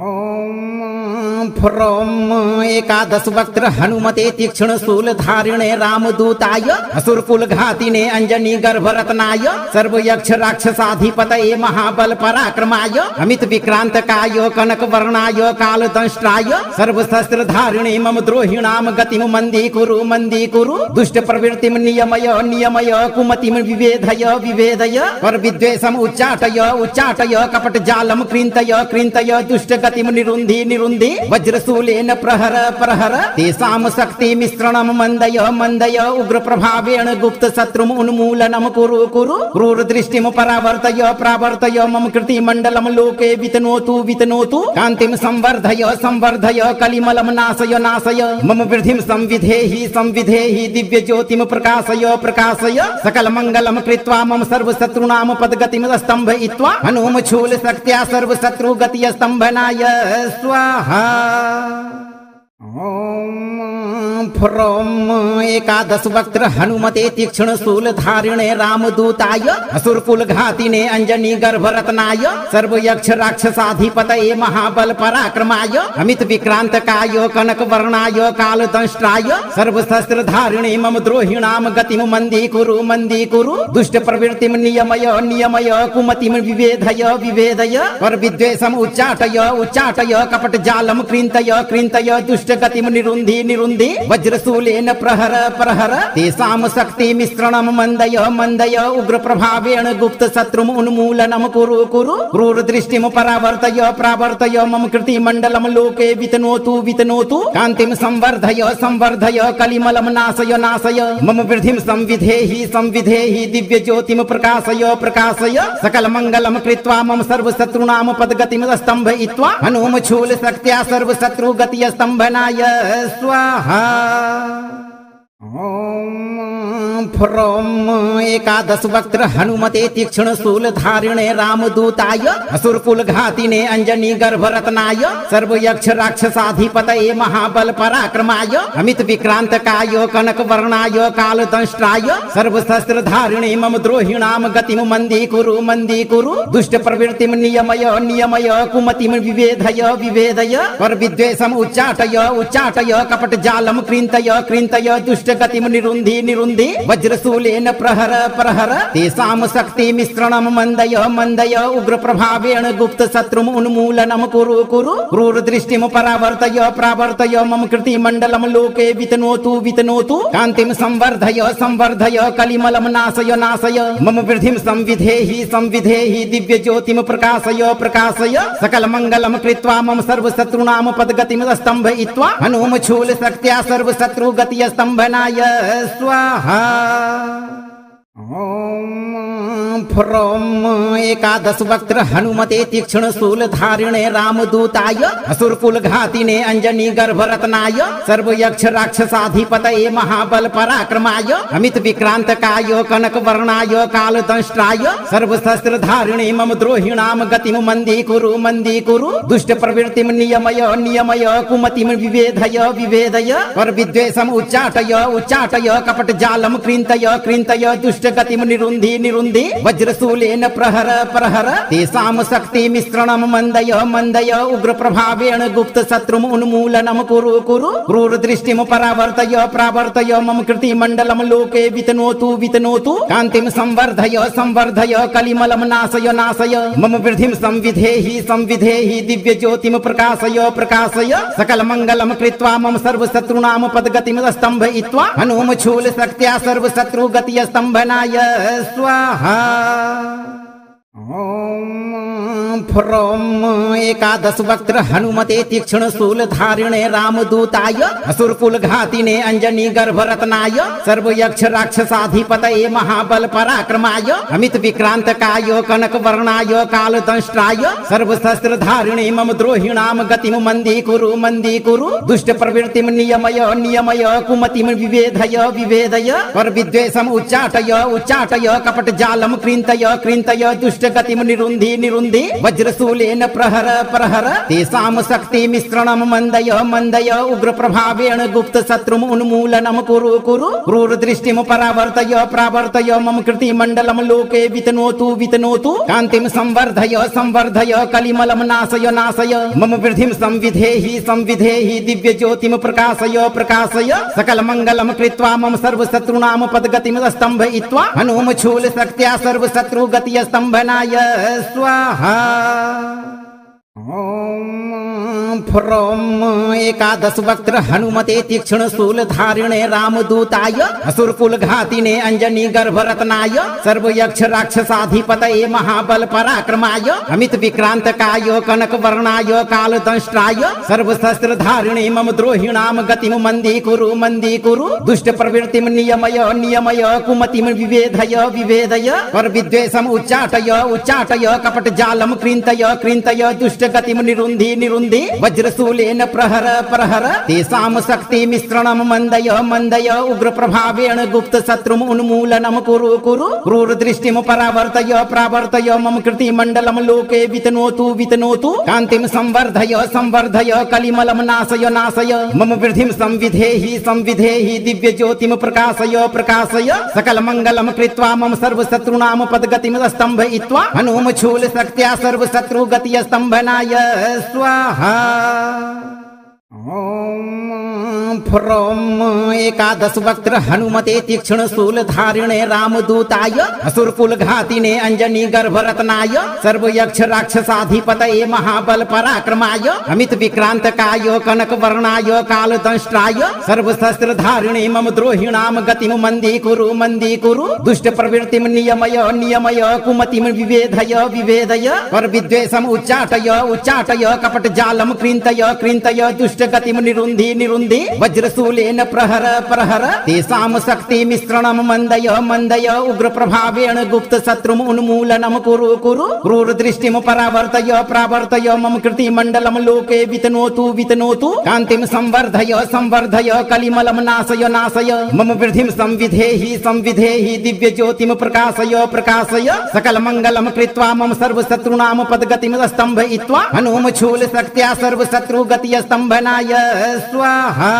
ॐ फ्रों एकादश वक्त्र हनुमते तीक्ष्ण शूलधारिणे रामदूताय असुरकुलघातिने अंजनी गर्भरत्नाय सर्वयक्ष राक्षसाधिपतये महाबल पराक्रमाय अमित विक्रांतकाय कनकवर्णाय कालदंष्ट्राय सर्वशस्त्रधारिणे मम द्रोहिणां गतिं मन्दीकुरु दुष्ट प्रवृत्तिं नियमय नियमय कुमतिं विभेदय विभेदय परविद्वेषम् उच्चाटय उच्चाटय कपटजालं कृन्तय कृन्तय दुष्ट गतिं निरुन्धि निरुन्धि वज्रशूलेन प्रहर प्रहर तेषां शक्तिमिश्रणं मन्दय मन्दय उग्रप्रभावेण गुप्तशत्रुम् उन्मूलनं कुरु कुरु क्रूरदृष्टिं परावर्तय प्रावर्तय मम कृतिमण्डलं लोके वितनोतु वितनोतु कान्तिं संवर्धय संवर्धय कलिमलं नाशय नाशय मम वृद्धिं संविधेहि संविधेहि दिव्यज्योतिं प्रकाशय प्रकाशय सकलमङ्गलं कृत्वा मम सर्वशत्रूणां पदगतिं स्तम्भयित्वा हनुम शूलशक्त्या सर्वशत्रुगतिः स्तम्भनाय स्वाहा। ॐ फ्रों एकादश वक्त्र हनुमते तीक्ष्ण शूलधारिणे रामदूताय असुरकुलघातिने अंजनी गर्भरत्नाय सर्वयक्ष राक्षसाधिपतये महाबल पराक्रमाय अमित विक्रांतकाय कनकवर्णाय कालदंष्ट्राय सर्वशस्त्रधारिणे मम द्रोहिणां गतिं मन्दीकुरु दुष्ट प्रवृत्तिं नियमय नियमय कुमतिं विभेदय विभेदय परविद्वेषम् उच्चाटय उच्चाटय कपटजालं कृन्तय कृन्तय दुष्ट गतिं निरुन्धि निरुन्धि वज्रशूलेन प्रहर प्रहर तेषां शक्तिमिश्रणं मन्दय मन्दय उग्रप्रभावेण गुप्तशत्रुम् उन्मूलनं कुरु कुरु क्रूरदृष्टिं परावर्तय प्रावर्तय मम कृतिमण्डलं लोके वितनोतु वितनोतु कान्तिं संवर्धय संवर्धय कलिमलं नाशय नाशय मम वृद्धिं संविधेहि संविधेहि दिव्यज्योतिं प्रकाशय प्रकाशय सकलमङ्गलं कृत्वा मम सर्वशत्रूणां पदगतिं स्तम्भयित्वा हनुम शूलशक्त्या सर्वशत्रुगतिः स्तम्भनाय स्वाहा। ॐ ॐ फ्रों एकादश वक्त्र हनुमते तीक्ष्ण शूल धारिणे रामदूताय असुरकुल घातिने अंजनी गर्भरत्नाय सर्व यक्ष राक्षसाधिपतये महाबल पराक्रमाय अमित विक्रांत काय कनक वर्णाय काल दंष्ट्राय सर्व शस्त्र धारिणे मम द्रोहिणाम गतिम मंदी कुरु दुष्ट प्रवृत्तिम नियमय नियमय कुमतिम विवेधय विवेदय पर विद्वेषम उच्चाटय कपट जालम कृन्तय दुष्ट गतिम निरुन्धि वज्रशूलेन प्रहर तेषां शक्ति मिश्रणम मंदय उग्र प्रभावेण गुप्त शत्रुम उन्मूलनम कुरु क्रूर दृष्टिम प्रावर्तय मम कृति मंडलम लोके वितनोतु कांतिम संवर्धय कलिमलम नाशय मम वृद्धिम संविधेहि दिव्य ज्योतिम प्रकाशय सकल मंगलम कृत्वा मम सर्व शत्रुनाम पदगतिम स्तंभयित्वा हनुम शूल शक्त्या सर्व शत्रु गति स्तंभनाय स्वाहा। ॐ फ्रों एकादश वक्त्र हनुमते तीक्ष्ण शूल धारिणे रामदूताय असुरकुल घातिने अंजनी गर्भरत्नाय सर्व यक्ष राक्षसाधिपतये महाबल पराक्रमाय अमित विक्रांत काय कनक वर्णाय काल दंष्ट्राय सर्व शस्त्र धारिणे मम द्रोहिणाम गतिम मंदी कुरु दुष्ट प्रवृत्तिम नियमय कुमतिम विवेदय पर विद्वेषम उच्चाटय कपट जालम कृन्तय दुष्ट गतिम निरुन्धि वज्रशूलेन प्रहर तेषां शक्ति मिश्रणम मंदय उग्र प्रभावेण गुप्त शत्रुम उन्मूलनम कुरु क्रूर दृष्टिम प्रावर्तय मम कृति मंडलम लोके वितनोतु कांतिम संवर्धय कलिमलम नाशय मम वृद्धिम संविधेहि दिव्य ज्योतिम प्रकाशय सकल मंगलम कृत्वा मम सर्व शत्रुनाम पदगतिम स्तंभयित्वा हनुम शूल शक्त्या सर्व शत्रु गति स्तंभनाय स्वाहा। ॐ फ्रों एकादश वक्त्र हनुमते तीक्ष्ण शूल धारिणे रामदूताय असुरकुल घातिने अंजनी गर्भरत्नाय सर्व यक्ष राक्षसाधिपतये महाबल पराक्रमाय अमित विक्रांत काय कनक वर्णाय काल दंष्ट्राय सर्व शस्त्र धारिणे मम द्रोहिणाम गतिम मंदी कुरु दुष्ट प्रवृत्तिम नियमय कुमतिम विवेदय पर विद्वेषम उच्चाटय कपट जालम कृन्तय दुष्ट गतिम निरुन्धि वज्रशूलेन प्रहर तेषां शक्ति मिश्रणम मंदय उग्र प्रभावेण गुप्त शत्रुम उन्मूलनम कुरु क्रूर दृष्टिम प्रावर्तय मम कृति मंडलम लोके वितनोतु कांतिम संवर्धय कलिमलम नाशय मम वृद्धिम संविधेहि दिव्य ज्योतिम प्रकाशय सकल मंगलम कृत्वा मम सर्व शत्रुनाम पदगतिम स्तंभयित्वा हनुम शूल शक्त्या सर्व शत्रु गति स्तंभनाय स्वाहा। ॐ फ्रों एकादश वक्त्र हनुमते तीक्ष्ण शूल धारिणे रामदूताय असुरकुल घातिने अंजनी गर्भरत्नाय सर्व यक्ष राक्षसाधिपतये महाबल पराक्रमाय अमित विक्रांत काय कनक वर्णाय काल दंष्ट्राय सर्व शस्त्र धारिणे मम द्रोहिणाम गतिम मंदी कुरु दुष्ट प्रवृत्तिम नियमय कुमतिम विवेदय पर विद्वेषम उच्चाटय कपट जालम कृन्तय दुष्ट गतिम निरुन्धि वज्रशूलेन प्रहर तेषां शक्ति मिश्रणम मंदय उग्र प्रभावेण गुप्त शत्रुम उन्मूलनम कुरु क्रूर दृष्टिम प्रावर्तय मम कृति मंडलम लोके वितनोतु कांतिम संवर्धय कलिमलम नाशय मम वृद्धिम संविधेहि दिव्य ज्योतिम प्रकाशय सकल मंगलम कृत्वा मम सर्व शत्रुनाम पदगतिम स्तंभयित्वा हनुम शूल शक्त्या सर्व शत्रु गति स्तंभनाय स्वाहा। ॐ फ्रों एकादश वक्त्र हनुमते तीक्ष्ण शूल धारिणे रामदूताय असुरकुल घातिने अंजनी गर्भरत्नाय सर्व यक्ष राक्षसाधिपतये महाबल पराक्रमाय अमित विक्रांत काय कनक वर्णाय काल दंष्ट्राय सर्व शस्त्र धारिणे मम द्रोहिणाम गतिम मंदी कुरु दुष्ट प्रवृत्तिम नियमय कुमतिम विवेदय पर विद्वेषम उच्चाटय कपट जालम कृन्तय दुष्ट दुष्टगतिं निरुन्धि निरुन्धि वज्रशूलेन प्रहर प्रहर तेषां शक्ति मिश्रणं मंदय मंदय उग्र प्रभावेण गुप्त शत्रुम् उन्मूलनं कुरु कुरु क्रूर दृष्टिं परावर्तय प्रावर्तय मम कृति मंडलं लोके वितनोतु वितनोतु कान्तिं संवर्धय संवर्धय कलिमलं नाशय नाशय मम वृद्धिं संविधेहि संविधेहि दिव्य ज्योतिं प्रकाशय प्रकाशय सकल मंगलम कृत्वा मम सर्व शत्रुणां पदगतिं स्तंभयित्वा हनुम शूल शक्त्या सर्व शत्रु गति स्तंभनाय स्वाहा।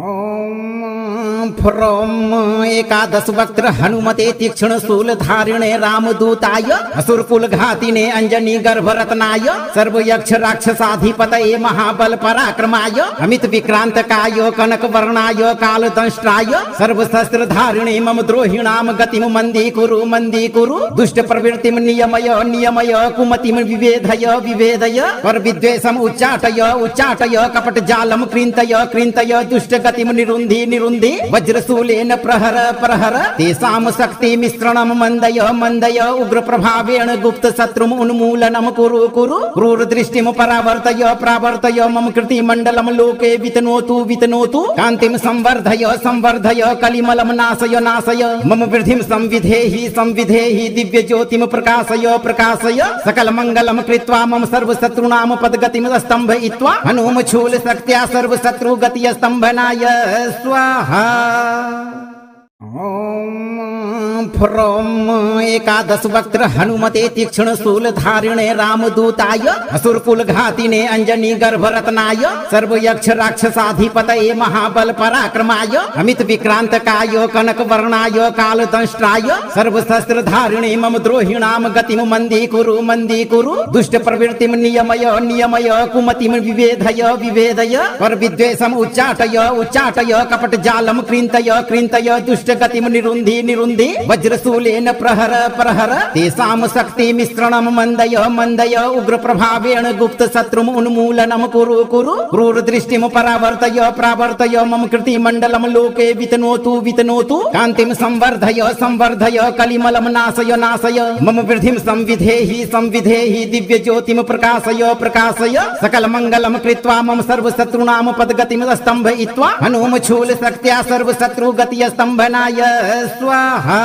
ओम फ्रोम एकादश वक्त्र हनुमते तीक्ष्ण शूल धारिणे रामदूताय असुरकुल घातिने अंजनी गर्भ रत्नाय सर्व यक्ष राक्षसाधिपतये महाबल पराक्रमाय अमित विक्रांतकाय कनक वर्णाय काल दंष्ट्राय सर्व शस्त्र धारिणे मम द्रोहिणाम गतिम मंदी कुरु दुष्ट प्रवृत्तिम नियमय नियमय कुमतिम विवेधय विवेदय पर विद्वेषम उच्चाटय उच्चाटय कपट जालम कृन्तय कृन्तय दुष्ट गतिम निरुन्धि निरुन्धि वज्रशूलेन प्रहर प्रहर तेषां शक्ति मिश्रणं मंदय मंदय उग्र प्रभावेण गुप्त शत्रुम् उन्मूलनं कुरु कुरु क्रूर दृष्टिं परावर्तय प्रावर्तय मम कृति मंडलं लोके वितनोतु वितनोतु कान्तिं संवर्धय संवर्धय कलिमलं नाशय नाशय मम वृद्धिं संविधेहि संविधेहि दिव्य ज्योतिं प्रकाशय प्रकाशय सकल मंगलं कृत्वा मम सर्व शत्रुणां पदगतिं स्तंभयित्वा हनुम शूल शक्त्या सर्व शत्रु गति स्तंभनाय स्वाहा। ओम फ्रोम एकादश वक्त्र हनुमते तीक्ष्ण शूल धारिणे रामदूताय असुरकुल घातिने अंजनी गर्भ रत्नाय सर्व यक्ष राक्षसाधिपतये महाबल पराक्रमाय अमित विक्रांतकाय कनक वर्णाय काल दंष्ट्राय सर्व शस्त्र धारिणे मम द्रोहिणाम गतिम मंदी कुरु दुष्ट प्रवृत्तिम नियमय नियमय कुमतिम विवेधय विवेदय पर विद्वेषम उच्चाटय उच्चाटय कपट जालम कृन्तय कृन्तय दुष्ट गतिम निरुन्धि निरुन्धि वज्रशूलेन प्रहर प्रहर तेषां शक्ति मिश्रणं मंदय मंदय उग्र प्रभावेण गुप्त शत्रुम् उन्मूलनं कुरु कुरु क्रूर दृष्टिं परावर्तय प्रावर्तय मम कृति मंडलं लोके वितनोतु वितनोतु कान्तिं संवर्धय संवर्धय कलिमलं नाशय नाशय मम वृद्धिं संविधेहि संविधेहि दिव्य ज्योतिं प्रकाशय प्रकाशय सकल मंगलं कृत्वा मम सर्व शत्रुणां पदगतिं स्तंभयित्वा हनुम शूल शक्त्या सर्व शत्रु गति स्तंभनाय स्वाहा।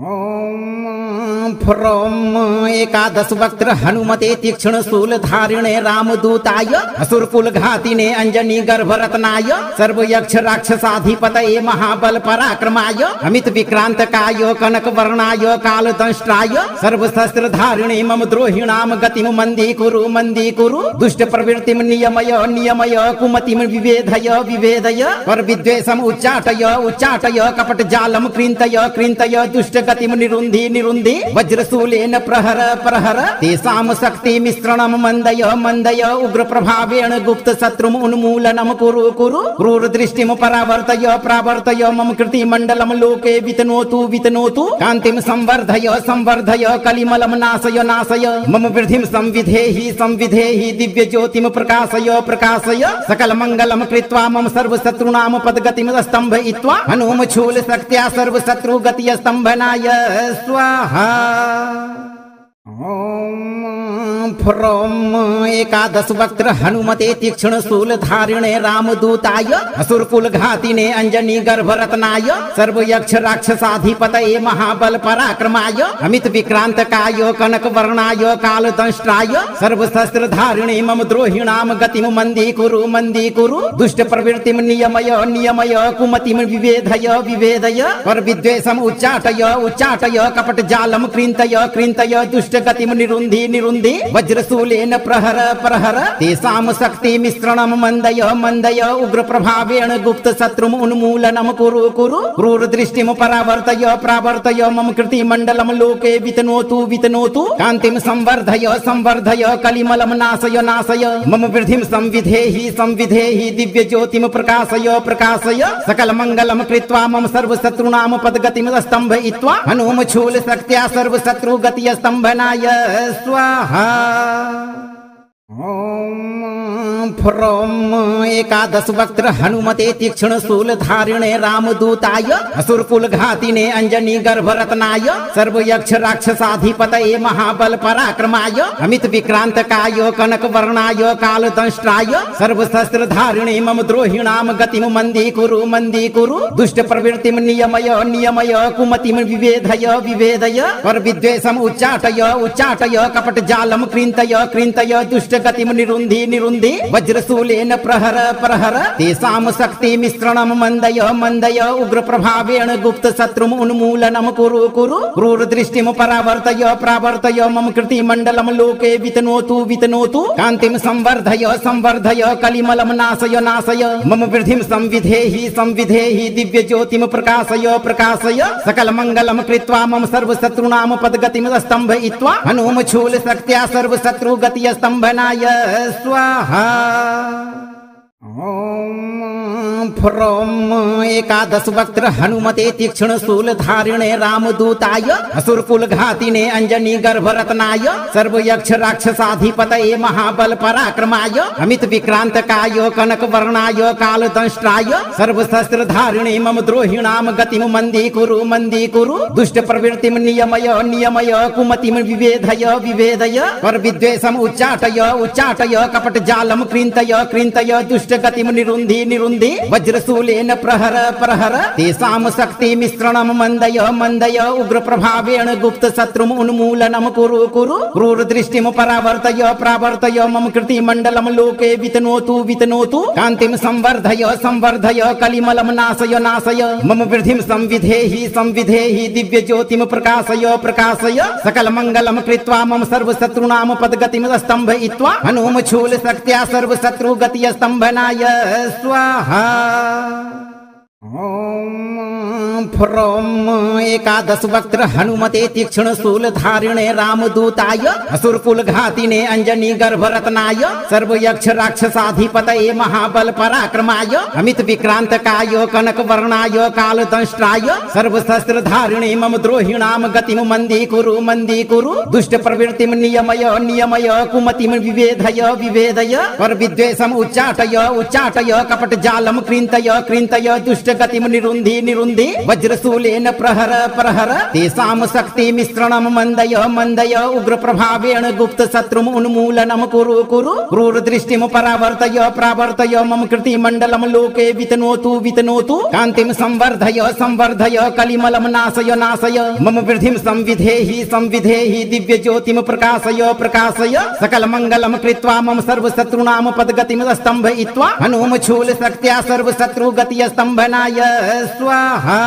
ओम फ्रोम एकादश वक्त्र हनुमते तीक्ष्ण शूल धारिणे रामदूताय असुरकुल घातिने अंजनी गर्भ रत्नाय सर्व यक्ष राक्षसाधिपतये महाबल पराक्रमाय अमित विक्रांतकाय कनक वर्णाय काल दंष्ट्राय सर्व शस्त्र धारिणे मम द्रोहिणाम गतिम मंदी कुरु दुष्ट प्रवृत्तिम नियमय नियमय कुमतिम विवेधय विवेदय पर विद्वेषम उच्चाटय उच्चाटय कपट जालम कृन्तय कृन्तय दुष्ट गतिम निरुन्धि निरुन्धि वज्रशूलेन प्रहर प्रहर तेषां शक्ति मिश्रणं मंदय मंदय उग्र प्रभावेण गुप्त शत्रुम् उन्मूलनं कुरु कुरु क्रूर दृष्टिं परावर्तय प्रावर्तय मम कृति मंडलं लोके वितनोतु वितनोतु कान्तिं संवर्धय संवर्धय कलिमलं नाशय नाशय मम वृद्धिं संविधेहि संविधेहि दिव्य ज्योतिं प्रकाशय प्रकाशय सकल मंगलं कृत्वा मम सर्व शत्रुणां पदगतिं स्तंभयित्वा हनुम शूल शक्त्या सर्व शत्रु गति स्तंभनाय स्वाहा। ओम फ्रोम एकादश वक्त्र हनुमते तीक्ष्ण शूल धारिणे रामदूताय असुरकुल घातिने अंजनी गर्भ रत्नाय सर्व यक्ष राक्षसाधिपतये महाबल पराक्रमाय अमित विक्रांतकाय कनक वर्णाय काल दंष्ट्राय सर्व शस्त्र धारिणे मम द्रोहिणाम गतिम मंदी कुरु दुष्ट प्रवृत्तिम नियमय नियमय कुमतिम विवेधय विवेदय पर विद्वेषम उच्चाटय उच्चाटय कपट जालम कृन्तय कृन्तय दुष्ट गतिम निरुन्धि निरुन्धि वज्रशूलेन प्रहर प्रहर तेषां शक्ति मिश्रणं मंदय मंदय उग्र प्रभावेण गुप्त शत्रुम् उन्मूलनं कुरु कुरु क्रूर दृष्टिं परावर्तय प्रावर्तय मम कृति मंडलं लोके वितनोतु वितनोतु कान्तिं संवर्धय संवर्धय कलिमलं नाशय नाशय मम वृद्धिं संविधेहि संविधेहि दिव्य ज्योतिं प्रकाशय प्रकाशय सकल मंगलं कृत्वा मम सर्व शत्रुणां पदगतिं स्तंभयित्वा हनुम शूल शक्त्या सर्व शत्रु गति स्तंभनाय स्वाहा। ॐ फ्रों एकादश वक्त्र हनुमते तीक्ष्ण शूल धारिणे रामदूताय असुरकुल घातिने अंजनी गर्भरत्नाय सर्व यक्ष राक्षसाधिपतये महाबल पराक्रमाय अमित विक्रांत काय कनक वर्णाय काल दंष्ट्राय सर्व शस्त्र धारिणे मम द्रोहिणाम गतिम मंदी कुरु दुष्ट प्रवृत्तिम नियमय कुमतिम विभेदय पर विद्वेषम उच्चाटय कपट जालम कृन्तय दुष्ट गतिम निरुन्धि वज्रशूलेन प्रहर तेषां शक्ति मिश्रणम मंदय उग्र प्रभावेण गुप्त शत्रुम उन्मूलनम कुरु क्रूर दृष्टिम प्रावर्तय मम कृति मंडलम लोके वितनोतु कांतिम संवर्धय कलिमलम नाशय मम वृद्धिम संविधेहि दिव्य ज्योतिम प्रकाशय सकल मंगलम कृत्वा मम सर्व शत्रुनाम पदगतिम स्तंभयित्वा हनुम शूल शक्त्या सर्व शत्रु गति स्तंभनाय स्वाहा। ॐ फ्रों एकादश वक्त्र हनुमते तीक्ष्ण शूल धारिणे रामदूताय असुरकुल घातिने अंजनी गर्भरत्नाय सर्व यक्ष राक्षसाधिपतये महाबल पराक्रमाय अमित विक्रांत काय कनक वर्णाय काल दंष्ट्राय सर्व शस्त्र धारिणे मम द्रोहिणाम गतिम मंदी कुरु दुष्ट प्रवृत्तिम नियमय कुमतिम विभेदय पर विद्वेषम उच्चाटय कपट जालम कृन्तय दुष्ट गतिम निरुन्धि वज्रशूलेन प्रहर तेषां शक्ति मिश्रणम मंदय उग्र प्रभावेण गुप्त शत्रुम उन्मूलनम कुरु क्रूर दृष्टिम प्रावर्तय मम कृति मंडलम लोके वितनोतु कांतिम संवर्धय कलिमलम नाशय मम वृद्धिम संविधेहि दिव्य ज्योतिम प्रकाशय सकल मंगलम कृत्वा मम सर्व शत्रुनाम पदगतिम स्तंभयित्वा हनुम शूल शक्त्या सर्व शत्रु गति स्तंभनाय स्वाहा। ॐ फ्रों एकादश वक्त्र हनुमते तीक्ष्ण शूल धारिणे रामदूताय असुरकुल घातिने अंजनी गर्भरत्नाय सर्व यक्ष राक्षसाधिपतये महाबल पराक्रमाय अमित विक्रांत काय कनक वर्णाय काल दंष्ट्राय सर्व शस्त्र धारिणे मम द्रोहिणाम गतिम मंदी कुरु दुष्ट प्रवृत्तिम नियमय कुमतिम विभेदय पर विद्वेषम उच्चाटय कपट जालम कृन्तय दुष्ट गतिम निरुन्धि वज्रशूलेन प्रहर तेषां शक्ति मिश्रणम मंदय उग्र प्रभावेण गुप्त शत्रुम उन्मूलनम कुरु क्रूर दृष्टिम प्रावर्तय मम कृति मंडलम लोके वितनोतु कांतिम संवर्धय कलिमलम नाशय मम वृद्धिम संविधेहि दिव्य ज्योतिम प्रकाशय सकल मंगलम कृत्वा मम सर्व शत्रुनाम पदगतिम स्तंभयित्वा हनुम शूल शक्त्या सर्व शत्रु गति स्तंभनाय स्वाहा।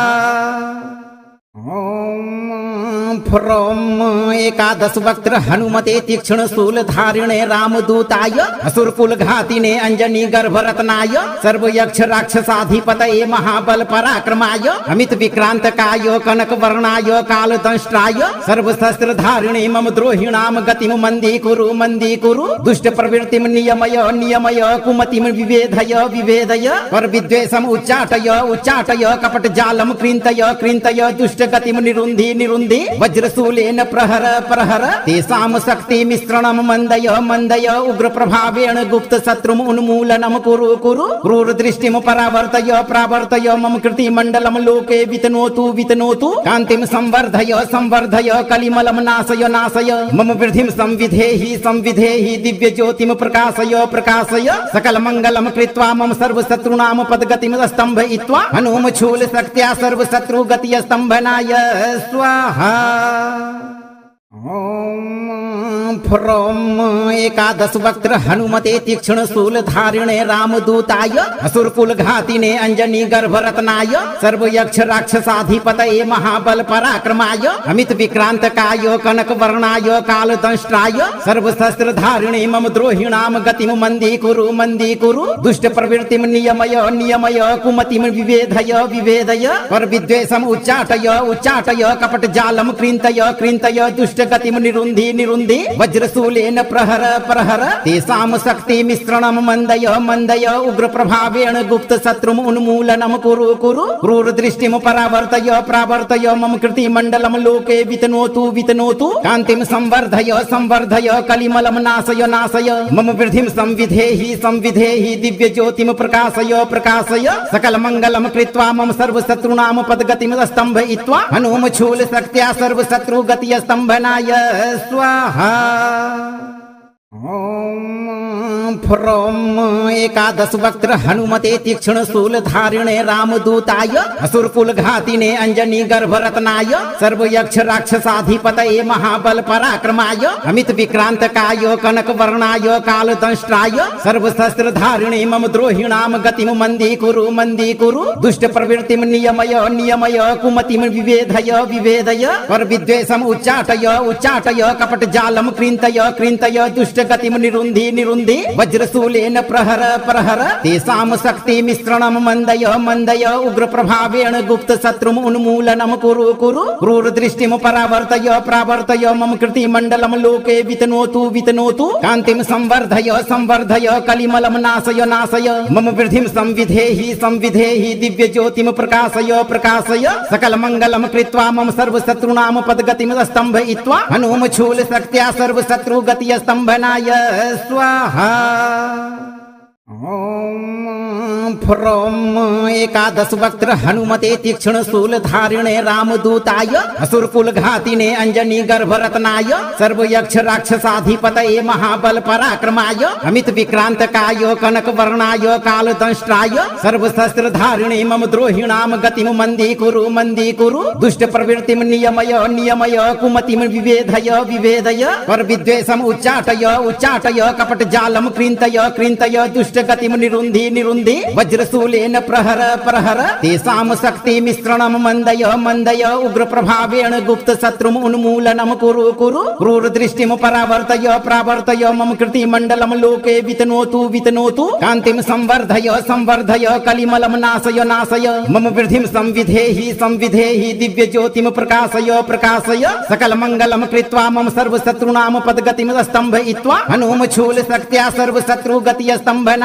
ॐ फ्रों एकादश वक्त्र हनुमते तीक्ष्ण शूल धारिणे रामदूताय असुरकुल घातिने अंजनी गर्भरत्नाय सर्व यक्ष राक्षसाधिपतये महाबल पराक्रमाय अमित विक्रांत काय कनक वर्णाय काल दंष्ट्राय सर्व शस्त्र धारिणे मम द्रोहिणाम गतिम मंदी कुरु दुष्ट प्रवृत्तिम नियमय कुमतिम विभेदय पर विद्वेषम उच्चाटय कपट जालम कृन्तय दुष्ट गतिम निरुन्धि वज्रशूलेन प्रहर तेषां शक्ति मिश्रणम मंदय उग्र प्रभावेण गुप्त शत्रुम उन्मूलनम कुरु क्रूर दृष्टिम प्रावर्तय मम कृति मंडलम लोके वितनोतु कांतिम संवर्धय कलिमलम नाशय मम वृद्धिम संविधेहि दिव्य ज्योतिम प्रकाशय सकल मंगलम कृत्वा मम सर्व शत्रुनाम पदगतिम स्तंभयित्वा हनुम शूल शक्त्या सर्व शत्रु गति स्तंभनाय स्वाहा। ॐ फ्रों एकादश वक्त्र हनुमते तीक्ष्ण शूल धारिणे रामदूताय असुरकुल घातिने अंजनी गर्भरत्नाय सर्व यक्ष राक्षसाधिपतये महाबल पराक्रमाय अमित विक्रांत काय कनक वर्णाय काल दंष्ट्राय सर्व शस्त्र धारिणे मम द्रोहिणाम गतिम मंदी कुरु दुष्ट प्रवृत्तिम नियमय कुमतिम विभेदय पर विद्वेषम उच्चाटय कपट जालम कृन्तय दुष्ट गतिम निरुन्धि वज्रशूलेन प्रहर प्रहर तेषां शक्ति मिश्रणं मंदय मंदय उग्र प्रभावेण गुप्त शत्रुम उन्मूलनम कुरु कुरु क्रूर दृष्टिम परावर्तय प्रावर्तय मम कृति मंडलम लोके वितनोतु वितनोतु कांतिम संवर्धय संवर्धय कलिमलम नाशय नाशय मम वृद्धिम संविधेहि संविधेहि दिव्य ज्योतिम प्रकाशय प्रकाशय सकल मंगलम कृत्वा मम सर्व शत्रुनाम पदगतिम स्तंभयित्वा हनुम शूल शक्त्या सर्व शत्रु गति स्तंभनाय स्वाहा। ओम फ्रोम एकादश वक्त्र हनुमते तीक्ष्ण शूल धारिणे रामदूताय असुर कुल घातिने अंजनी गर्भ रत्नाय सर्व यक्ष राक्षसाधिपतये महाबल पराक्रमाय अमित विक्रांत काय कनक वर्णाय काल दंष्ट्राय सर्व शस्त्र धारिणे मम द्रोहिणाम गतिम मंदी कुरु दुष्ट प्रवृत्तिम नियमय नियमय कुमतिम विवेधय विवेदय पर विद्वेषम उच्चाटय उच्चाटय कपट जालम कृन्तय कृन्तय दुष्ट गतिम निरुन्धि निरुन्धि वज्रशूलेन प्रहर प्रहर तेषां शक्ति मिश्रणं मंदय मंदय उग्र प्रभावेण गुप्त शत्रुम उन्मूलनम कुरु कुरु क्रूर दृष्टिम परावर्तय प्रावर्तय मम कृति मंडलम लोके वितनोतु वितनोतु कांतिम संवर्धय संवर्धय कलिमलम नाशय नाशय मम वृद्धिम संविधेहि संविधेहि दिव्य ज्योतिम प्रकाशय प्रकाशय सकल मंगलम कृत्वा मम सर्व शत्रुनाम पदगतिम स्तंभयित्वा हनुम शूल शक्त्या सर्व शत्रु गति स्तंभनाय स्वाहा। ओम फ्रोम एकादश वक्त्र हनुमते तीक्ष्ण शूल धारिणे रामदूताय असुर कुल घातिने अंजनी गर्भ रत्नाय सर्व यक्ष राक्षसाधिपतये महाबल पराक्रमाय अमित विक्रांत काय कनक वर्णाय काल दंष्ट्राय सर्व शस्त्र धारिणे मम द्रोहिणाम गतिम मंदी कुरु दुष्ट प्रवृत्तिम नियमय नियमय कुमतिम विवेधय विवेदय पर विद्वेषम उच्चाटय उच्चाटय कपट जालम कृन्तय कृन्तय दुष्ट गतिम निरुन्धि निरुन्धि वज्रशूलेन प्रहर प्रहर तेषां शक्ति मिश्रणं मंदय मंदय उग्र प्रभावेण गुप्त शत्रुम उन्मूलनम कुरु कुरु क्रूर दृष्टिम परावर्तय प्रावर्तय मम कृति मंडलम लोके वितनोतु वितनोतु कांतिम संवर्धय संवर्धय कलिमलम नाशय नाशय मम वृद्धिम संविधेहि संविधेहि दिव्य ज्योतिम प्रकाशय प्रकाशय सकल मंगलम कृत्वा मम सर्व शत्रुनाम पदगतिम स्तंभयित्वा हनुम शूल शक्त्या सर्व शत्रु गति स्तंभनाय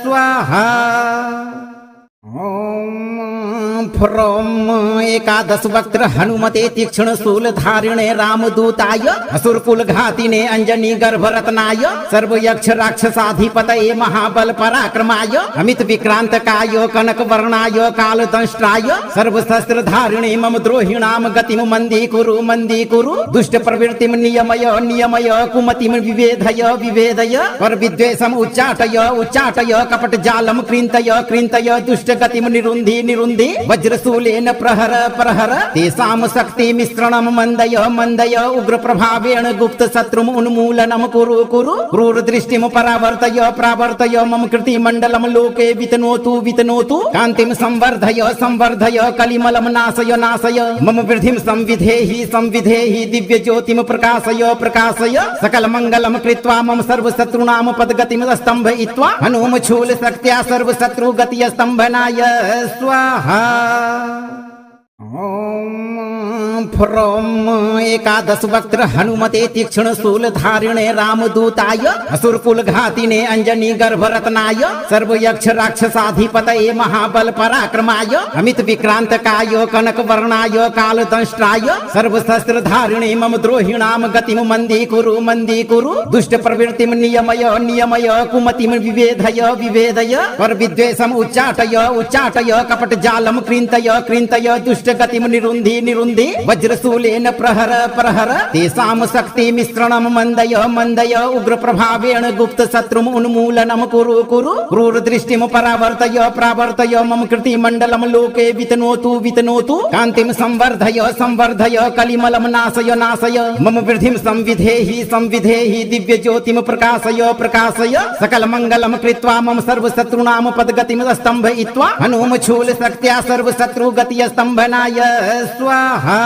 स्वाहा। ओम फ्रोम एकादश वक्त्र हनुमते तीक्ष्ण शूल धारिणे रामदूताय असुर कुल घातिने अंजनी गर्भ रत्नाय सर्व यक्ष राक्षसाधिपतये महाबल पराक्रमाय अमित विक्रांत काय कनक वर्णाय काल दंष्ट्राय सर्व शस्त्र धारिणे मम द्रोहिणाम गतिम मंदी कुरु दुष्ट प्रवृत्तिम नियमय नियमय कुमतिम विवेधय विवेदय पर विद्वेषम उच्चाटय उच्चाटय कपट जालम कृन्तय कृन्तय दुष्ट गतिम निरुन्धि निरुन्धि वज्रशूलेन प्रहर प्रहर तेषां शक्ति मिश्रणं मंदय मंदय उग्र प्रभावेण गुप्त शत्रुम उन्मूलनम कुरु कुरु क्रूर दृष्टिम परावर्तय प्रावर्तय मम कृति मंडलम लोके वितनोतु वितनोतु कांतिम संवर्धय संवर्धय कलिमलम नाशय नाशय मम वृद्धिम संविधेहि संविधेहि दिव्य ज्योतिम प्रकाशय प्रकाशय सकल मंगलम कृत्वा मम सर्व शत्रुनाम पदगतिम स्तंभयित्वा हनुम शूल शक्त्या सर्व शत्रु गति स्तंभनाय स्वाहा। ओम फ्रोम एकादश वक्त्र हनुमते तीक्ष्ण शूल धारिणे रामदूताय असुर कुल घातिने अंजनी गर्भ रत्नाय सर्व यक्ष राक्षसाधिपतये महाबल पराक्रमाय अमित विक्रांत काय कनक वर्णाय काल दंष्ट्राय सर्व शस्त्र धारिणे मम द्रोहिणाम गतिम मंदी कुरु दुष्ट प्रवृत्तिम नियमय नियमय कुमतिम विवेधय विवेदय पर विद्वेषम उच्चाटय उच्चाटय कपट जालम कृन्तय कृन्तय दुष्ट गतिम निरुन्धि निरुन्धि वज्रशूलेन प्रहर प्रहर तेषां शक्ति मिश्रणं मंदय मंदय उग्र प्रभावेण गुप्त शत्रुम उन्मूलनम कुरु कुरु क्रूर दृष्टिम परावर्तय प्रावर्तय मम कृति मंडलम लोके वितनोतु वितनोतु कांतिम संवर्धय संवर्धय कलिमलम नाशय नाशय मम वृद्धिम संविधेहि संविधेहि दिव्य ज्योतिम प्रकाशय प्रकाशय सकल मंगलम कृत्वा मम सर्व शत्रुनाम पदगतिम स्तंभयित्वा हनुम शूल शक्त्या सर्व शत्रु गति स्तंभनाय स्वाहा।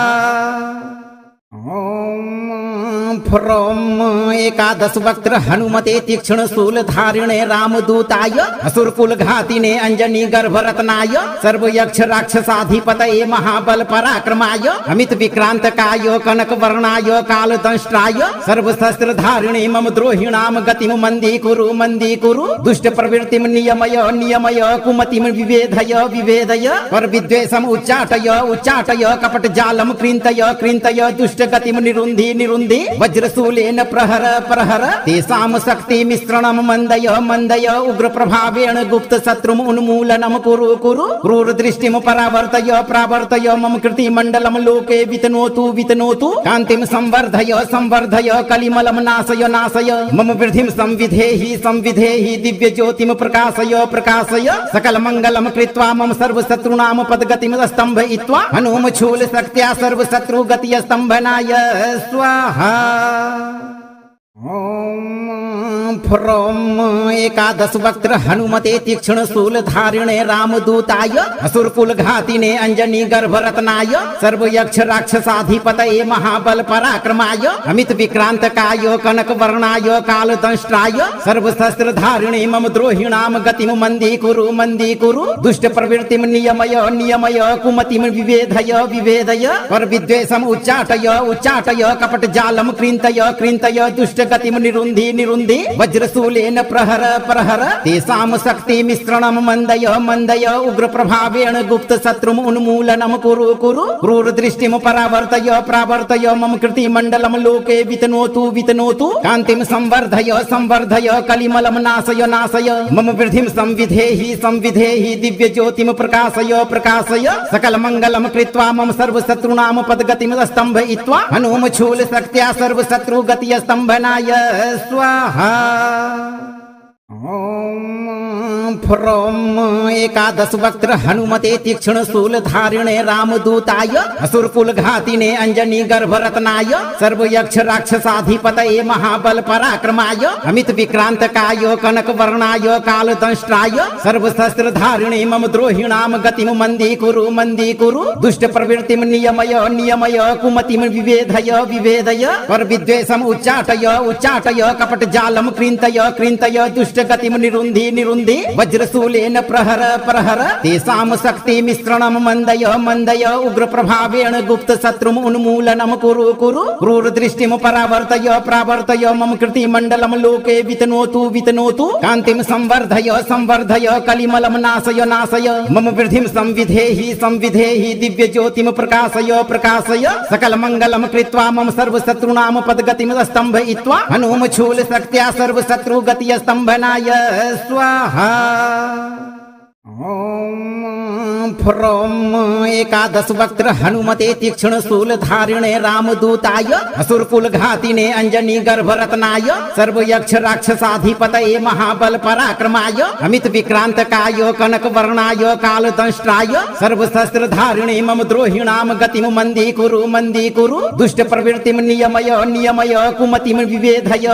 ओम फ्रोम एकादश वक्त्र हनुमते तीक्ष्ण शूल धारिणे रामदूताय असुर कुल घातिने अंजनी गर्भ रत्नाय सर्व यक्ष राक्षसाधिपतये महाबल पराक्रमाय अमित विक्रांत काय कनक वर्णाय काल दंष्ट्राय सर्व शस्त्र धारिणे मम द्रोहिणाम गतिम मंदी कुरु दुष्ट प्रवृत्तिम नियमय कुमतिम विवेधय पर विद्वेषम उच्चाटय कपट जालम कृन्तय दुष्ट गतिम निरुन्धि वज्रशूलेन प्रहर तेषां शक्ति मिश्रणम मंदय उग्र प्रभावेण गुप्त शत्रुम उन्मूलनम कुरु क्रूर दृष्टिम प्रावर्तय मम कृति मंडलम लोके वितनोतु कांतिम संवर्धय कलिमलम नाशय मम वृद्धिम संविधेहि दिव्य ज्योतिम प्रकाशय सकल मंगलम कृत्वा मम सर्व शत्रुनाम पदगतिम स्तंभयित्वा हनुम शूल शक्त्या सर्व शत्रु गति स्तंभनाय स्वाहा। ओम फ्रोम एकादश वक्त्र हनुमते तीक्ष्ण शूल धारिणे रामदूताय असुर कुल घातिने अंजनी गर्भ रत्नाय सर्व यक्ष राक्षसाधिपतये महाबल पराक्रमाय अमित विक्रांत काय कनक वर्णाय काल दंष्ट्राय सर्व शस्त्र धारिणे मम द्रोहिणाम गतिम मंदी कुरु दुष्ट प्रवृत्तिम नियमय कुमतिम विवेधय पर विद्वेषम उच्चाटय कपट जालम कृन्तय दुष्ट गतिम निरुन्धि वज्रशूलेन प्रहर तेषां शक्ति मिश्रणम मंदय उग्र प्रभावेण गुप्त शत्रुम उन्मूलनम कुरु क्रूर दृष्टिम प्रावर्तय मम कृति मंडलम लोके वितनोतु कांतिम संवर्धय कलिमलम नाशय मम वृद्धिम संविधेहि दिव्य ज्योतिम प्रकाशय सकल मंगलम कृत्वा मम सर्व शत्रुनाम पदगतिम स्तंभयित्वा हनुम शूल शक्त्या सर्व शत्रु गति स्तंभनाय स्वाहा। ओम फ्रोम एकादश वक्त्र हनुमते तीक्ष्ण शूल धारिणे रामदूताय असुर कुल घातिने अंजनी गर्भ रत्नाय सर्व यक्ष राक्षसाधिपतये महाबल पराक्रमाय अमित विक्रांत काय कनक वर्णाय काल दंष्ट्राय सर्व शस्त्र धारिणे मम द्रोहिणाम गतिम मंदी कुरु दुष्ट प्रवृत्तिम नियमय कुमतिम विवेधय पर विद्वेषम उच्चाटय कपट जालम कृन्तय दुष्ट गतिम निरुन्धि वज्रशूलेन प्रहर तेषां शक्ति मिश्रणम मंदय उग्र प्रभावेण गुप्त शत्रुम उन्मूलनम कुरु क्रूर दृष्टिम प्रावर्तय मम कृति मंडलम लोके वितनोतु कांतिम संवर्धय कलिमलम नाशय मम वृद्धिम संविधेहि दिव्य ज्योतिम प्रकाशय सकल मंगलम कृत्वा मम सर्व शत्रुनाम पदगतिम स्तंभयित्वा हनुम शूल शक्त्या सर्व शत्रु गति स्तंभनाय स्वाहा। ओम फ्रोम एकादश वक्त्र हनुमते तीक्ष्ण शूल धारिणे रामदूताय असुर कुल घातिने अंजनी गर्भ रत्नाय सर्व यक्ष राक्षसाधिपतये महाबल पराक्रमाय अमित विक्रांत काय कनक वर्णाय काल दंष्ट्राय सर्व शस्त्र धारिणे मम द्रोहिणाम गतिम मंदी कुरु दुष्ट प्रवृत्तिम नियमय कुमतिम विवेधय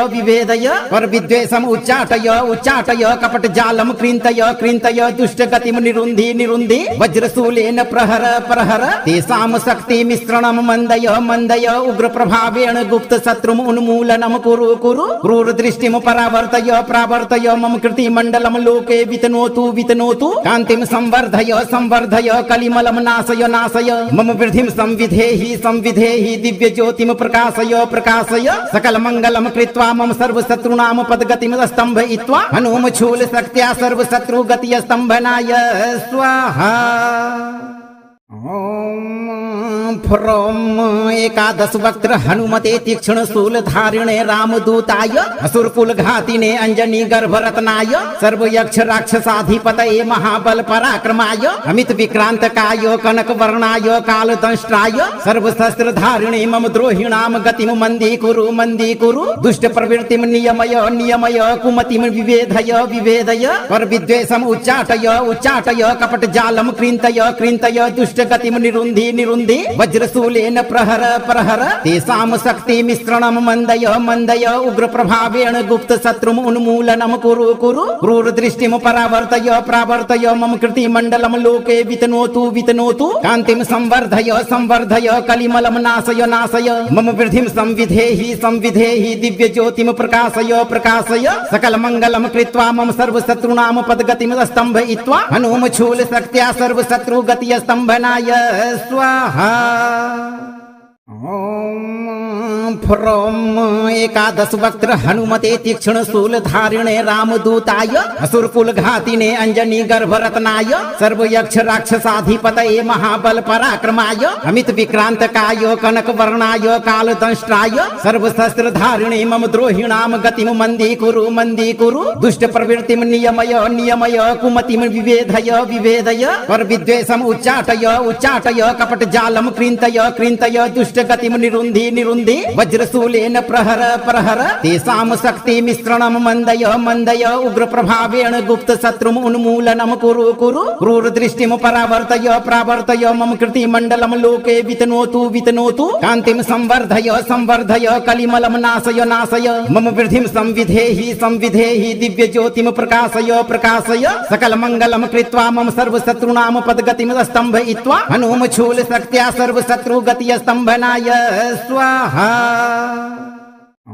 पर विद्वेषम उच्चाटय कपट जालम कृन्तय दुष्ट गतिम निरुन्धि वज्रशूलेन प्रहर तेषां शक्ति मिश्रणम मंदय उग्र प्रभावेण गुप्त शत्रुम उन्मूलनम कुरु क्रूर दृष्टिम प्रावर्तय मम कृति मंडलम लोके वितनोतु कांतिम संवर्धय कलिमलम नाशय मम वृद्धिम संविधेहि दिव्य ज्योतिम प्रकाशय सकल मंगलम कृत्वा मम सर्व शत्रुनाम पदगतिम स्तंभयित्वा हनुम शूल शक्त्या सर्व शत्रु गति स्तंभनाय स्वाहा। ओम फ्रोम एकादश वक्त्र हनुमते तीक्ष्ण शूल धारिणे रामदूताय असुर कुल घातिने अंजनी गर्भ रत्नाय सर्व यक्ष राक्षसाधिपतये महाबल पराक्रमाय अमित विक्रांत काय कनक वर्णाय काल दंष्ट्राय सर्व शस्त्र धारिणे मम द्रोहिणाम गतिम मंदी कुरु दुष्ट प्रवृत्तिम नियमय कुमतिम विवेधय पर विद्वेषम उच्चाटय कपट जालम कृन्तय दुष्ट दुष्टगतिं निरुन्धि निरुन्धि वज्रशूलेन प्रहर प्रहर तेषां शक्तिमिश्रणं मन्दय मन्दय उग्रप्रभावेण गुप्तशत्रुम् उन्मूलनं कुरु कुरु क्रूरदृष्टिं परावर्तय प्रावर्तय मम कृतिमण्डलं लोके वितनोतु वितनोतु कान्तिं संवर्धय संवर्धय कलिमलं नाशय नाशय मम वृद्धिं संविधेहि संविधेहि दिव्यज्योतिं प्रकाशय प्रकाशय सकलमङ्गलं कृत्वा मम सर्वशत्रूणां पदगतिं स्तम्भयित्वा हनुमशूलशक्त्या सर्वशत्रुगतिस्तम्भनाय स्वाहा। ॐ फ्रों एकादश वक्त्र हनुमते तीक्ष्ण शूल धारिणे रामदूताय असुरकुल घातिने अंजनी गर्भरत्नाय सर्वयक्ष राक्षसाधिपतये महाबल पराक्रमाय अमित विक्रांतकाय कनक वर्णाय कालदंष्ट्राय सर्वशस्त्र धारिणे मम द्रोहिणाम गतिम मंदी कुरु दुष्ट प्रवृत्तिम नियमय नियमय कुमतिम विवेधय विवेदय पर विद्वेषम उच्चाटय उच्चाटय कपट जालम कृन्तय कृन्तय दुष्ट गतिम निरुन्धि निरुन्धि वज्रशूलेन प्रहर प्रहर तेषां शक्तिमिश्रणं मन्दय मन्दय उग्रप्रभावेण गुप्तशत्रुम् उन्मूलनं कुरु कुरु क्रूरदृष्टिं परावर्तय प्रावर्तय मम कृतिमण्डलं लोके वितनोतु वितनोतु कान्तिं संवर्धय संवर्धय कलिमलं नाशय नाशय मम वृद्धिं संविधेहि संविधेहि दिव्यज्योतिं प्रकाशय प्रकाशय सकलमङ्गलं कृत्वा मम सर्वशत्रूणां पदगतिं स्तम्भयित्वा हनुमशूलशक्त्या सर्वशत्रुगतिस्तम्भनाय स्वाहा।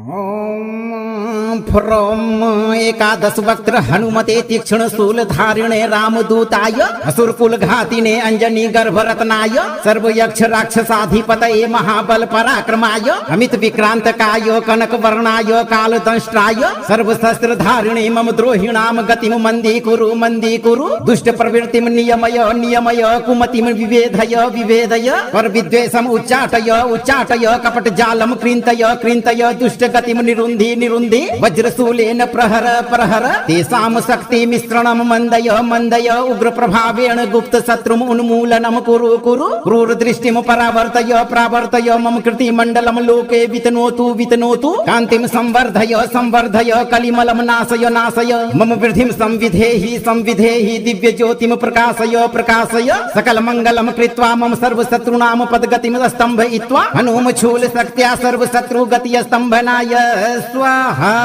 ॐ फ्रों एकादश वक्त्र हनुमते तीक्ष्ण शूल धारिणे रामदूताय असुरकुल घातिने अंजनी गर्भरत्नाय सर्वयक्ष राक्षसाधिपतये महाबल पराक्रमाय अमित विक्रांतकाय कनक वर्णाय कालदंष्ट्राय सर्वशस्त्र धारिणे मम द्रोहिणां गतिम मंदी कुरु दुष्ट प्रवृत्तिम नियमय नियमय कुमतिम विवेधय विवेदय पर विद्वेषम उच्चाटय उच्चाटय कपट जालम कृन्तय कृन्तय दुष्ट गतिम निरुन्धि निरुन्धि वज्रशूलेन प्रहर प्रहर तेषां शक्तिमिश्रणं मन्दय मन्दय उग्रप्रभावेण गुप्तशत्रुम् उन्मूलनं कुरु कुरु क्रूरदृष्टिं परावर्तय प्रावर्तय मम कृतिमण्डलं लोके वितनोतु वितनोतु कान्तिं संवर्धय संवर्धय कलिमलं नाशय नाशय मम वृद्धिं संविधेहि संविधेहि दिव्यज्योतिं प्रकाशय प्रकाशय सकलमङ्गलं कृत्वा मम सर्वशत्रूणां पदगतिं स्तम्भयित्वा हनुमशूलशक्त्या सर्वशत्रुगतिस्तम्भनाय स्वाहा।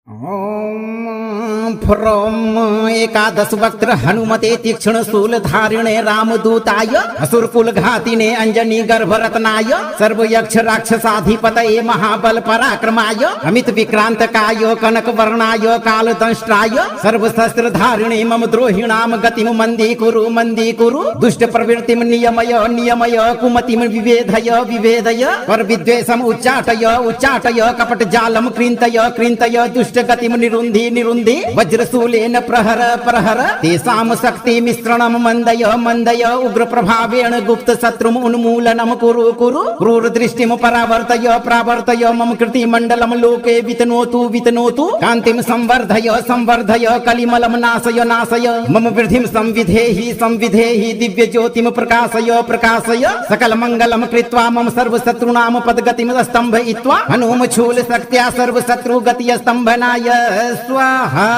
ॐ फ्रों एकादश वक्त्र हनुमते तीक्ष्ण शूल धारिणे रामदूताय असुरकुल घातिने अंजनी गर्भरत्नाय सर्वयक्ष राक्षसाधिपतये महाबल पराक्रमाय अमित विक्रांतकाय कनक वर्णाय कालदंष्ट्राय सर्वशस्त्र धारिणे मम द्रोहिणां गतिम मंदी कुरु दुष्ट प्रवृत्तिम नियमय नियमय कुमतिम विवेधय विवेदय पर विद्वेषम उच्चाटय उच्चाटय कपट जालम कृन्तय कृन्तय दुष्ट गतिम निरुन्धि निरुन्धि वज्रशूलेन प्रहर प्रहर तेषां शक्तिमिश्रणं मन्दय मन्दय उग्रप्रभावेण गुप्तशत्रुम् उन्मूलनं कुरु कुरु क्रूरदृष्टिं परावर्तय प्रावर्तय मम कृतिमण्डलं लोके वितनोतु वितनोतु कान्तिं संवर्धय संवर्धय कलिमलं नाशय नाशय मम वृद्धिं संविधेहि संविधेहि दिव्यज्योतिं प्रकाशय प्रकाशय सकलमङ्गलं कृत्वा मम सर्वशत्रूणां पदगतिं स्तम्भयित्वा हनुमशूलशक्त्या सर्वशत्रुगतिस्तम्भनाय स्वाहा।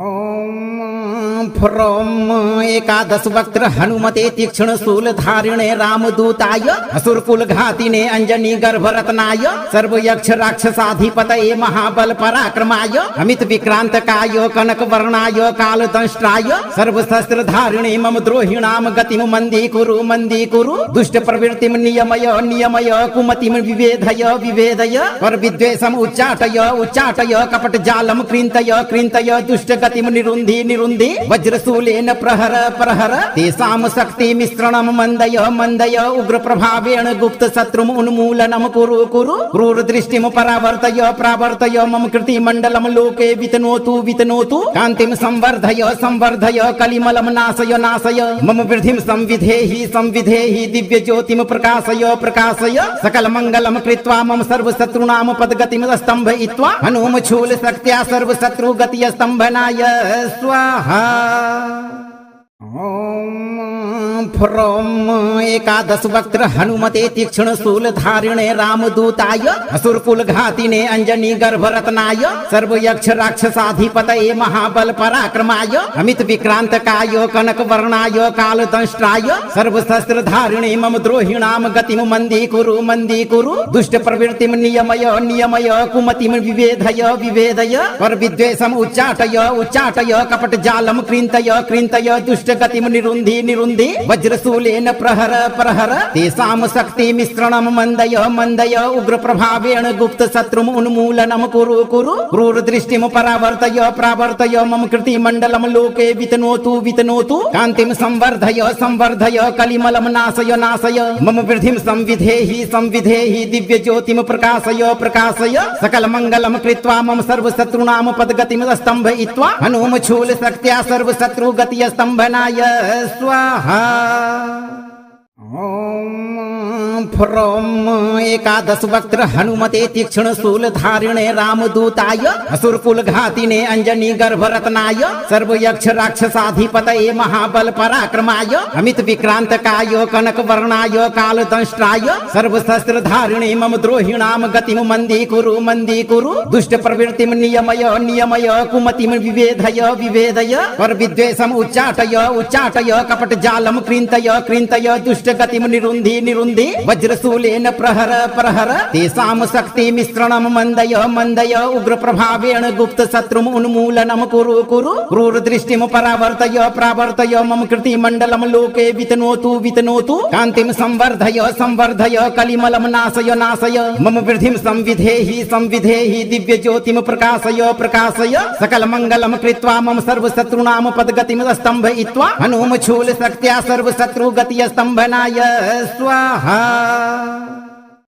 ॐ फ्रों एकादश वक्त्र हनुमते तीक्ष्ण शूल धारिणे रामदूताय असुरकुल घातिने अंजनी गर्भरत्नाय सर्वयक्ष राक्षसाधिपतये महाबल पराक्रमाय अमित विक्रांतकाय कनक वर्णाय कालदंष्ट्राय सर्वशस्त्र धारिणे मम द्रोहिणां गतिम मंदी कुरु दुष्ट प्रवृत्तिम नियमय नियमय कुमतिम विवेधय विवेदय पर विद्वेषम उच्चाटय उच्चाटय कपट जालम कृन्तय कृन्तय दुष्ट गतिम निरुन्धि निरुन्धि वज्रशूलेन प्रहर प्रहर तेषां शक्तिमिश्रणं मन्दय मन्दय उग्रप्रभावेण गुप्तशत्रुम् उन्मूलनं कुरु कुरु क्रूरदृष्टिं परावर्तय प्रावर्तय मम कृतिमण्डलं लोके वितनोतु वितनोतु कान्तिं संवर्धय संवर्धय कलिमलं नाशय नाशय मम वृद्धिं संविधेहि संविधेहि दिव्यज्योतिं प्रकाशय प्रकाशय सकलमङ्गलं कृत्वा मम सर्वशत्रूणां पदगतिं स्तम्भयित्वा हनुमशूलशक्त्या सर्वशत्रुगतिस्तम्भनाय स्वाहा। ॐ फ्रों एकादश वक्त्र हनुमते तीक्ष्ण शूल धारिणे रामदूताय असुरकुल घातिने अंजनी गर्भरत्नाय सर्व यक्ष राक्षसाधिपतये महाबल पराक्रमाय अमित विक्रांतकाय कनक वर्णाय काल दंष्ट्राय सर्व शस्त्र धारिणे मम द्रोहिणाम गतिम मंदी कुरु दुष्ट प्रवृत्तिम नियमय नियमय कुमतिम विवेधय विवेदय पर विद्वेषम उच्चाटय कपट जालम कृन्तय दुष्ट गतिम निरुन्धि वज्रशूलेन प्रहर तेषां शक्ति मिश्रणम मंदय उग्र प्रभावेण गुप्त शत्रुम उन्मूलनम कुरु क्रूर दृष्टिम प्रावर्तय मम कृति मंडलम लोके वितनोतु कांतिम संवर्धय कलिमलम नाशय मम वृद्धिम संविधेहि दिव्य ज्योतिम प्रकाशय सकल मंगलम कृत्वा मम सर्व शत्रुनाम पदगतिम स्तंभयित्वा हनुम शूल शक्त्या सर्व शत्रु गति स्तंभनाय स्वाहा। ॐ फ्रों एकादश वक्त्र हनुमते तीक्ष्ण शूल धारिणे रामदूताय असुरकुल घातिने अंजनी गर्भरत्नाय सर्व यक्ष राक्षसाधिपतये महाबल पराक्रमाय अमित विक्रांतकाय कनक वर्णाय काल दंष्ट्राय सर्व शस्त्र धारिणे मम द्रोहिणाम गतिम मंदी कुरु दुष्ट प्रवृत्तिम नियमय कुमतिम विवेधय पर विद्वेषम उच्चाटय कपट जालम कृन्तय दुष्ट गतिम निरुन्धि वज्रशूलेन प्रहर तेषां शक्ति मिश्रणम मंदय उग्र प्रभावेण गुप्त शत्रुम उन्मूलनम कुरु क्रूर दृष्टिम प्रावर्तय मम कृति मंडलम लोके वितनोतु कांतिम संवर्धय कलिमलम नाशय मम वृद्धिम संविधेहि दिव्य ज्योतिम प्रकाशय सकल मंगलम कृत्वा मम सर्व शत्रुनाम पदगतिम स्तंभयित्वा हनुम शूल शक्त्या सर्व शत्रु गति स्तंभनाय स्वाहा।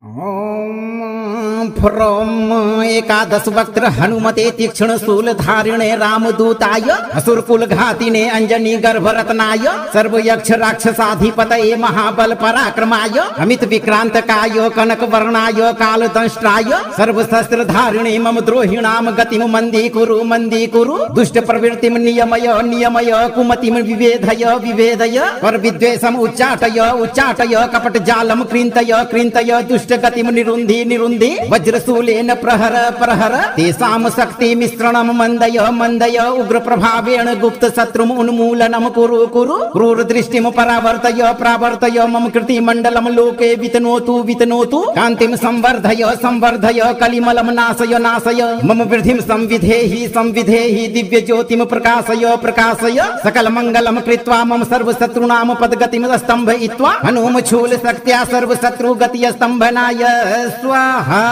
ॐ फ्रों एकादश वक्त्र हनुमते तीक्ष्ण शूल धारिणे रामदूताय असुरकुल घातिने अंजनी गर्भरत्नाय सर्व यक्ष राक्षसाधिपतये महाबल पराक्रमाय अमित विक्रांतकाय कनक वर्णाय काल दंष्ट्राय सर्व शस्त्र धारिणे मम द्रोहिणाम गतिम मंदी कुरु दुष्ट प्रवृत्तिम नियमय कुमतिम विवेधय पर विद्वेषम उच्चाटय कपट जालम कृन्तय दुष्ट गतिम निरुन्धि वज्रशूलेन प्रहर तेषां शक्ति मिश्रणम मंदय उग्र प्रभावेण गुप्त शत्रुम उन्मूलनम कुरु क्रूर दृष्टिम प्रावर्तय मम कृति मंडलम लोके वितनोतु कांतिम संवर्धय कलिमलम नाशय मम वृद्धिम संविधेहि दिव्य ज्योतिम प्रकाशय सकल मंगलम कृत्वा मम सर्व शत्रुनाम पदगतिम स्तंभयित्वा हनुम शूल शक्त्या सर्व शत्रु गति स्तंभनाय स्वाहा।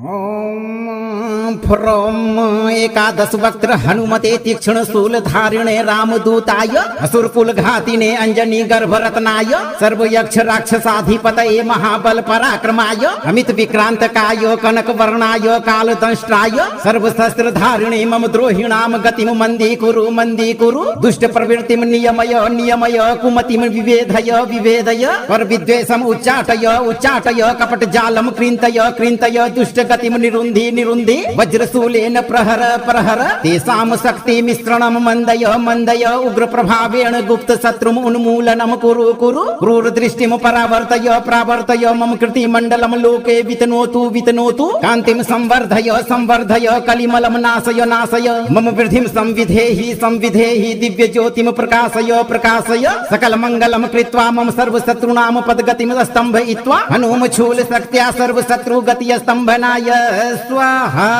ॐ फ्रों एकादश वक्त्र हनुमते तीक्ष्ण शूल धारिणे रामदूताय असुरकुल घातिने अंजनी गर्भरत्नाय सर्व यक्ष राक्षसाधिपतये महाबल पराक्रमाय अमित विक्रांतकाय कनक वर्णाय काल दंष्ट्राय सर्व शस्त्र धारिणे मम द्रोहिणाम गतिम मंदी कुरु दुष्ट प्रवृत्तिम नियमय कुमतिम विवेधय पर विद्वेषम उच्चाटय कपट जालम कृन्तय दुष्ट गतिम निरुन्धि वज्रशूलेन प्रहर तेषां शक्ति मिश्रणम मंदय उग्र प्रभावेण गुप्त शत्रुम उन्मूलनम कुरु क्रूर दृष्टिम प्रावर्तय मम कृति मंडलम लोके वितनोतु कांतिम संवर्धय कलिमलम नाशय मम वृद्धिम संविधेहि दिव्य ज्योतिम प्रकाशय सकल मंगलम कृत्वा मम सर्व शत्रुनाम पदगतिम स्तंभयित्वा हनुम शूल शक्त्या सर्व शत्रु गति स्तंभनाय स्वाहा।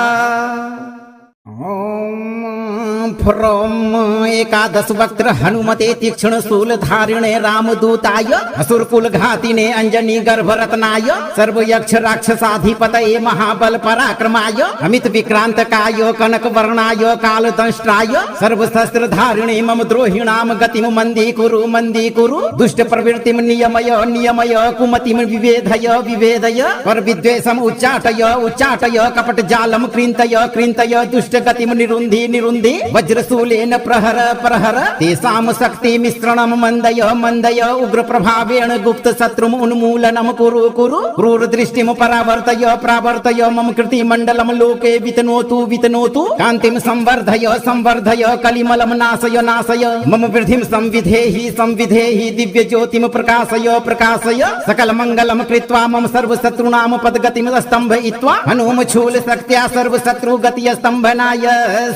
ॐ फ्रों एकादश वक्त्र हनुमते तीक्ष्ण शूल धारिणे रामदूताय असुरकुल घातिने अंजनी गर्भरत्नाय सर्व यक्ष राक्षसाधिपतये महाबल पराक्रमाय अमित विक्रांतकाय कनक वर्णाय काल दंष्ट्राय सर्व शस्त्र धारिणे मम द्रोहिणाम गतिम मंदी कुरु दुष्ट प्रवृत्तिम नियमय कुमतिम विवेधय पर विद्वेषम उच्चाटय कपट जालम कृन्तय दुष्ट दुष्टगतिं निरुन्धि निरुन्धि वज्रशूलेन प्रहर प्रहर तेषां शक्ति मिश्रणं मंदय मंदय उग्र प्रभावेण गुप्त शत्रुम् उन्मूलनं कुरु कुरु क्रूर दृष्टिं परावर्तय प्रावर्तय मम कृति मंडलं लोके वितनोतु वितनोतु कान्तिं संवर्धय संवर्धय कलिमलं नाशय नाशय मम वृद्धिं संविधेहि संविधेहि दिव्य ज्योतिं प्रकाशय प्रकाशय सकल मंगलं कृत्वा मम सर्व शत्रूणां पदगतिं स्तम्भयित्वा हनुम शूल शक्त्या सर्व शत्रु गति स्तम्भनाय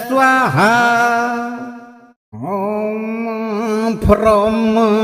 स्वाहा। ओम फ्रोम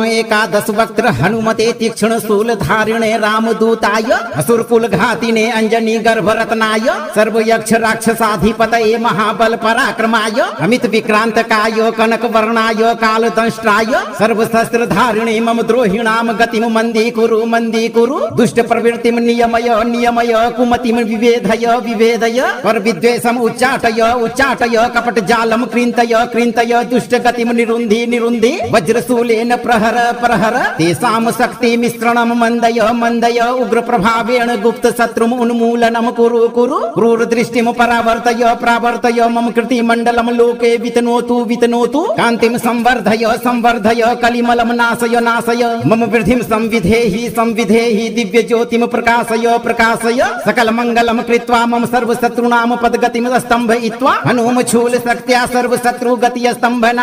एकादश वक्त्र हनुमते तीक्ष्ण शूल धारिणे रामदूताय असुरकुल घातिने अंजनी गर्भरत्नाय सर्व यक्ष राक्षसाधिपतये महाबल पराक्रमाय अमित विक्रांतकाय कनक वर्णाय काल दंष्ट्राय सर्व शस्त्र धारिणे मम द्रोहिणाम गतिम मंदी कुरु दुष्ट प्रवृत्तिम नियमय नियमय कुमतिम विवेधय विवेदय पर विद्वेषम उच्चाटय उच्चाटय कपट जालम कृन्तय कृन्तय दुष्ट गतिम निरुन्धि निरुन्धि वज्रशूलेन प्रहर प्रहर तेषां शक्ति मिश्रणं मंदय मंदय उग्र प्रभावेण गुप्त शत्रुम् उन्मूलनं कुरु कुरु क्रूर दृष्टिं परावर्तय प्रावर्तय मम कृति मंडलं लोके वितनोतु वितनोतु कान्तिं संवर्धय संवर्धय कलिमलं नाशय नाशय मम वृद्धिं संविधेहि संविधेहि दिव्य ज्योतिं प्रकाशय प्रकाशय सकल मंगलं कृत्वा मम सर्व शत्रूणां पदगतिं स्तम्भयित्वा हनुम शूल शक्त्या सर्व शत्रु गति स्तम्भनाय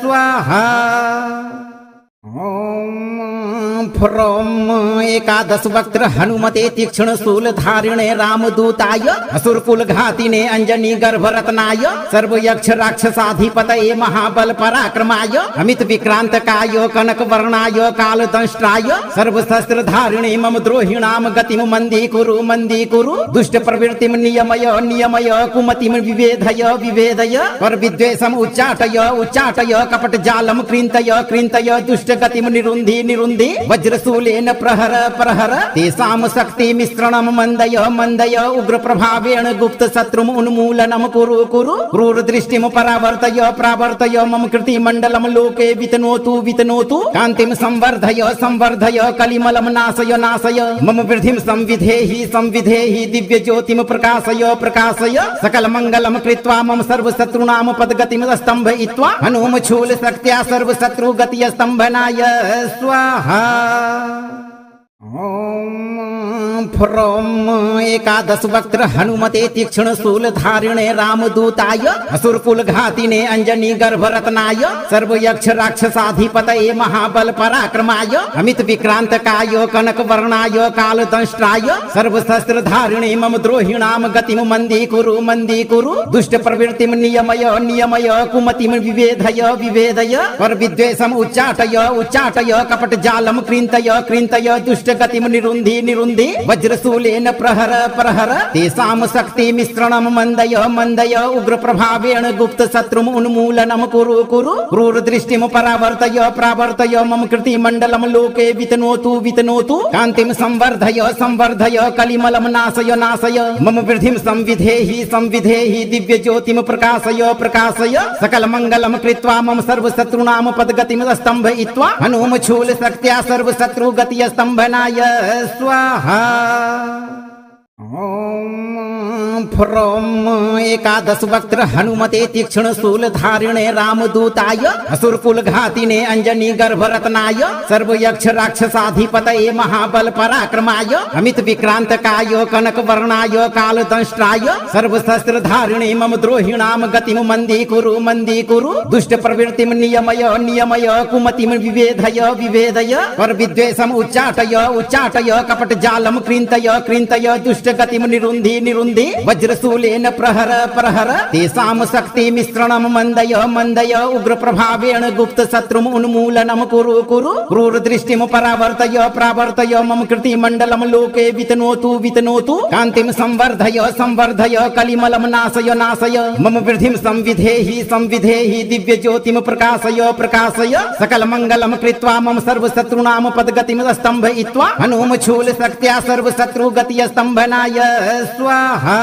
स्वाहा। ओम फ्रोम एकादश वक्त्र हनुमते तीक्ष्ण शूल धारिणे रामदूताय असुरकुल घातिने अंजनी गर्भरत्नाय सर्व यक्ष राक्षसाधिपतये महाबल पराक्रमाय अमित विक्रांतकाय कनक वर्णाय काल दंष्ट्राय सर्व शस्त्र धारिणे मम द्रोहिणाम गतिम मंदी कुरु दुष्ट प्रवृत्तिम नियमय नियमय कुमतिम विवेधय विवेदय पर विद्वेषम उच्चाटय उच्चाटय कपट जालम कृन्तय कृन्तय दुष्ट गतिम निरुन्धि निरुन्धि वज्रशूलेन प्रहर प्रहर तेषां शक्ति मिश्रणं मंदय मंदय उग्र प्रभावेण गुप्त शत्रुम् उन्मूलनं कुरु कुरु क्रूर दृष्टिं परावर्तय प्रावर्तय मम कृति मंडलं लोके वितनोतु वितनोतु कान्तिं संवर्धय संवर्धय कलिमलं नाशय नाशय मम वृद्धिं संविधेहि संविधेहि दिव्य ज्योतिं प्रकाशय प्रकाशय सकल मंगलं कृत्वा मम सर्व शत्रूणां पदगतिं स्तम्भयित्वा हनुम शूल शक्त्या सर्व शत्रु गति स्तम्भनाय स्वाहा। ओम फ्रोम एकादश वक्त्र हनुमते तीक्ष्ण शूल धारिणे रामदूताय असुरकुल घातिने अंजनी गर्भरत्नाय सर्व यक्ष राक्षसाधिपतये महाबल पराक्रमाय अमित विक्रांतकाय कनक वर्णाय काल दंष्ट्राय सर्व शस्त्र धारिणे मम द्रोहिणाम गतिम मंदी कुरु दुष्ट प्रवृत्तिम नियमय नियमय कुमतिम विवेधय विवेदय पर विद्वेषम उच्चाटय उच्चाटय कपट जालम कृन्तय कृन्तय दुष्ट गतिम निरुन्धि निरुन्धि वज्रशूलेन प्रहर प्रहर तेषां शक्ति मिश्रणं मंदय मंदय उग्र प्रभावेण गुप्त शत्रुम् उन्मूलनं कुरु कुरु क्रूर दृष्टिं परावर्तय प्रावर्तय मम कृति मंडलं लोके वितनोतु वितनोतु कान्तिं संवर्धय संवर्धय कलिमलं नाशय नाशय मम वृद्धिं संविधेहि संविधेहि दिव्य ज्योतिं प्रकाशय प्रकाशय सकल मंगलं कृत्वा मम सर्व शत्रूणां पदगतिं स्तम्भयित्वा हनुम शूल शक्त्या सर्व शत्रु गति स्तम्भनाय स्वाहा। ओम फ्रोम एकादश वक्त्र हनुमते तीक्ष्ण शूल धारिणे रामदूताय असुरकुल घातिने अंजनी गर्भरत्नाय सर्व यक्ष राक्षसाधिपतये महाबल पराक्रमाय अमित विक्रांतकाय कनक वर्णाय काल दंष्ट्राय सर्व शस्त्र धारिणे मम द्रोहिणाम गतिम मंदी कुरु दुष्ट प्रवृत्तिम नियमय नियमय कुमतिम विवेधय विवेदय पर विद्वेषम उच्चाटय उच्चाटय कपट जालम कृन्तय कृन्तय दुष्ट गतिम निरुन्धि निरुन्धि वज्रशूलेन प्रहर प्रहर तेषां शक्ति मिश्रणं मंदय मंदय उग्र प्रभावेण गुप्त शत्रुम् उन्मूलनं कुरु कुरु क्रूर दृष्टिं परावर्तय प्रावर्तय मम कृति मंडलं लोके वितनोतु वितनोतु कान्तिं संवर्धय संवर्धय कलिमलं नाशय नाशय मम वृद्धिं संविधेहि संविधेहि दिव्य ज्योतिं प्रकाशय प्रकाशय सकल मंगलं कृत्वा मम सर्व शत्रूणां पदगतिं स्तम्भयित्वा हनुम शूल शक्त्या सर्व शत्रु गति स्तम्भनाय स्वाहा।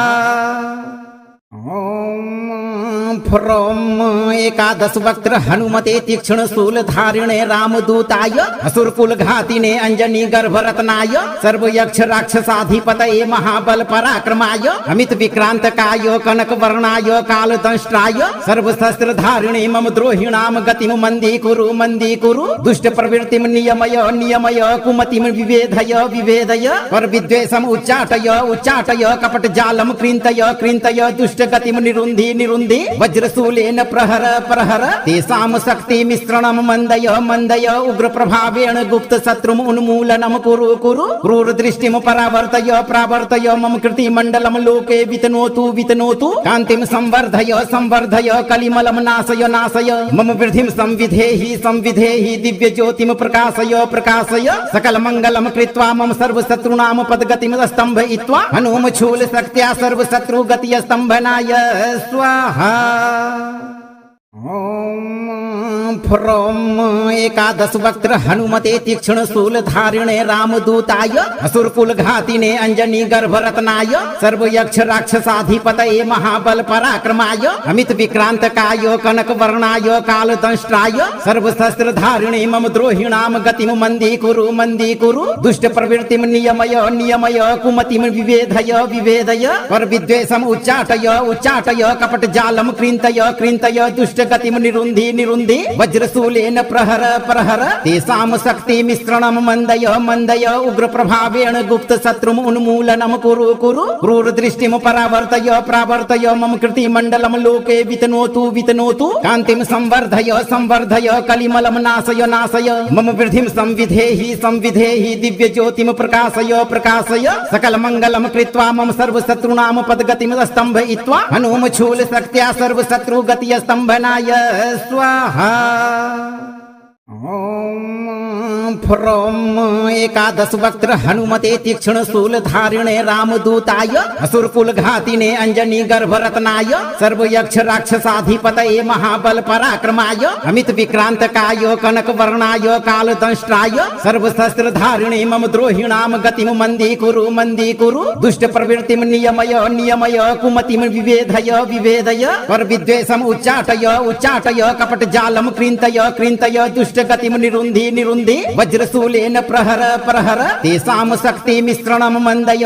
ॐ फ्रों एकादश वक्त्र हनुमते तीक्ष्ण शूल धारिणे रामदूताय असुरकुल घातिने अंजनी गर्भरत्नाय सर्व यक्ष राक्षसाधिपतये महाबल पराक्रमाय अमित विक्रांत काय कनक वर्णाय काल दंष्ट्राय सर्व शस्त्र धारिणे मम द्रोहिणाम गतिम मंदी कुरु दुष्ट प्रवृत्तिम नियमय नियमय कुमतिम विवेधय विवेदय पर विद्वेषम उच्चाटय कपट जालम कृन्तय दुष्ट गतिम निरुन्धि वज्रशूलेन प्रहर तेषां शक्ति मिश्रणम मंदय उग्र प्रभावेण गुप्त शत्रुम उन्मूलनम कुरु क्रूर दृष्टिम प्रावर्तय मम कृति मंडलम लोके वितनोतु कांतिम संवर्धय कलिमलम नाशय मम वृद्धिम संविधेहि दिव्य ज्योतिम प्रकाशय सकल मंगलम कृत्वा मम सर्व शत्रुनाम पदगतिम स्तंभयित्वा हनुम शूल शक्त्या सर्व शत्रु गति स्तंभनाय स्वाहा। ॐ फ्रों एकादश वक्त्र हनुमते तीक्ष्ण शूल धारिणे रामदूताय असुरकुल घातिने अंजनी गर्भरत्नाय सर्व यक्ष राक्षसाधिपतये महाबल पराक्रमाय अमित विक्रांत काय कनक वर्णाय काल दंष्ट्राय सर्व शस्त्र धारिणे मम द्रोहिणाम गतिम मंदी कुरु दुष्ट प्रवृत्तिम नियमय कुमतिम विवेधय पर विद्वेषम उच्चाटय कपट जालम कृन्तय दुष्ट गतिम निरुन्धि वज्रशूलेन प्रहर तेषां शक्ति मिश्रणम मंदय उग्र प्रभावेण गुप्त शत्रुम उन्मूलनम कुरु क्रूर दृष्टिम प्रावर्तय मम कृति मंडलम लोके वितनोतु कांतिम संवर्धय कलिमलम नाशय मम वृद्धिम संविधेहि दिव्य ज्योतिम प्रकाशय सकल मंगलम कृत्वा मम सर्व शत्रुनाम पदगतिम स्तंभयित्वा हनुम शूल शक्त्या सर्व शत्रु गति स्तंभनाय स्वाहा। ॐ फ्रों एकादश वक्त्र हनुमते तीक्ष्ण शूल धारिणे रामदूताय असुरकुल घातिने अंजनी गर्भरत्नाय सर्व यक्ष राक्षसाधिपतये महाबल पराक्रमाय अमित विक्रांत काय कनक वर्णाय काल दंष्ट्राय सर्व शस्त्र धारिणे मम द्रोहिणाम गतिम मंदी कुरु दुष्ट प्रवृत्तिम नियमय कुमतिम विवेधय पर विद्वेषम उच्चाटय कपट जालम कृन्तय दुष्ट गतिम निरुन्धि वज्रशूलेन प्रहर तेषां शक्ति मिश्रणम मंदय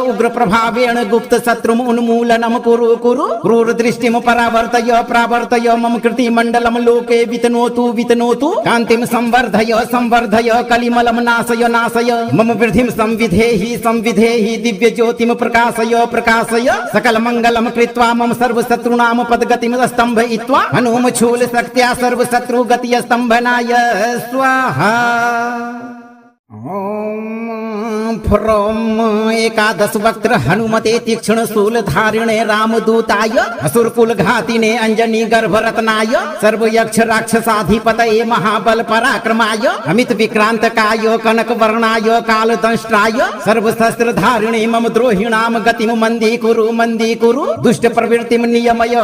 उग्र प्रभावेण गुप्त शत्रुम उन्मूलनम कुरु क्रूर दृष्टिम प्रावर्तय मम कृति मंडलम लोके वितनोतु कांतिम संवर्धय कलिमलम नाशय मम वृद्धिम संविधेहि दिव्य ज्योतिम प्रकाशय सकल मंगलम कृत्वा मम सर्व शत्रुनाम पदगतिम स्तंभयित्वा हनुम शूल शक्त्या सर्व शत्रु गति स्तंभनाय स्वाहा। ॐ फ्रों एकादश वक्त्र हनुमते तीक्ष्ण शूल धारिणे रामदूताय असुरकुल घातिने अंजनी गर्भरत्नाय सर्व यक्ष राक्षसाधिपतये महाबल पराक्रमाय अमित विक्रांत काय कनक वर्णाय काल दंष्ट्राय सर्व शस्त्र धारिणे मम द्रोहिणाम गतिम मंदी कुरु दुष्ट प्रवृत्तिम नियमय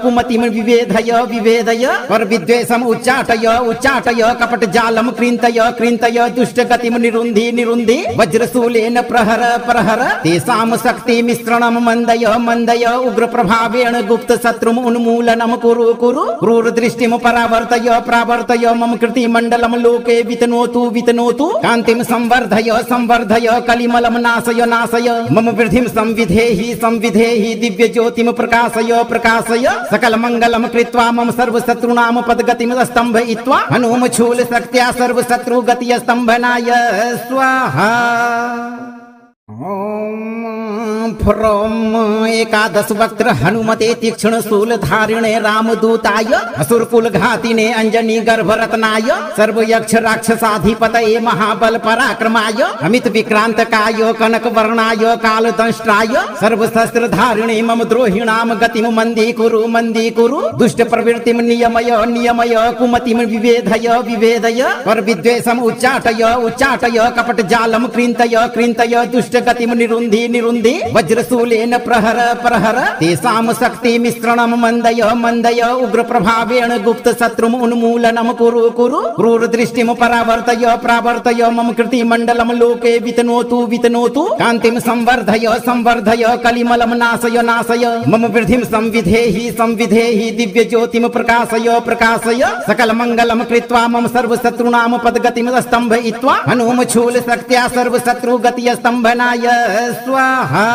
कुमतिम विवेधय पर विद्वेषम उच्चाटय कपट जालम कृन्तय दुष्ट गतिम निरुन्धि वज्रशूलेन प्रहर तेषां शक्ति मिश्रणम मंदय उग्र प्रभावेण गुप्त शत्रुम उन्मूलनम कुरु क्रूर दृष्टिम प्रावर्तय मम कृति मंडलम लोके वितनोतु कांतिम संवर्धय कलिमलम नाशय मम वृद्धिम संविधेहि दिव्य ज्योतिम प्रकाशय सकल मंगलम कृत्वा मम सर्व शत्रुनाम पदगतिम स्तंभयित्वा हनुम शूल शक्त्या सर्व शत्रु गति स्तंभनाय स्वाहा। ॐ फ्रों एकादश वक्त्र हनुमते तीक्ष्ण शूल धारिणे रामदूताय असुरकुल घातिने अंजनी गर्भरत्नाय सर्व यक्ष राक्षसाधिपतये महाबल पराक्रमाय अमित विक्रांत काय कनक वर्णाय काल दंष्ट्राय सर्व शस्त्र धारिणे मम द्रोहिणाम गतिम मंदी कुरु दुष्ट प्रवृत्तिम नियमय कुमतिम विवेधय पर विद्वेषम उच्चाटय कपट जालम कृन्तय दुष्ट गतिम निरुन्धि वज्रशूलेन प्रहर प्रहर तेषां शक्ति मिश्रणं मंदय मंदय उग्र प्रभावेण गुप्त शत्रुम उन्मूलनम कुरु कुरु क्रूर दृष्टिम परावर्तय प्रावर्तय मम कृति मंडलम लोके वितनोतु वितनोतु कांतिम संवर्धय संवर्धय कलिमलम नाशय नाशय मम वृद्धिम संविधेहि संविधेहि दिव्य ज्योतिम प्रकाशय प्रकाशय सकल मंगलम कृत्वा मम सर्व शत्रुनाम पदगतिम स्तंभयित्वा हनुम शूल शक्त्या सर्व शत्रु गति स्तंभनाय स्वाहा।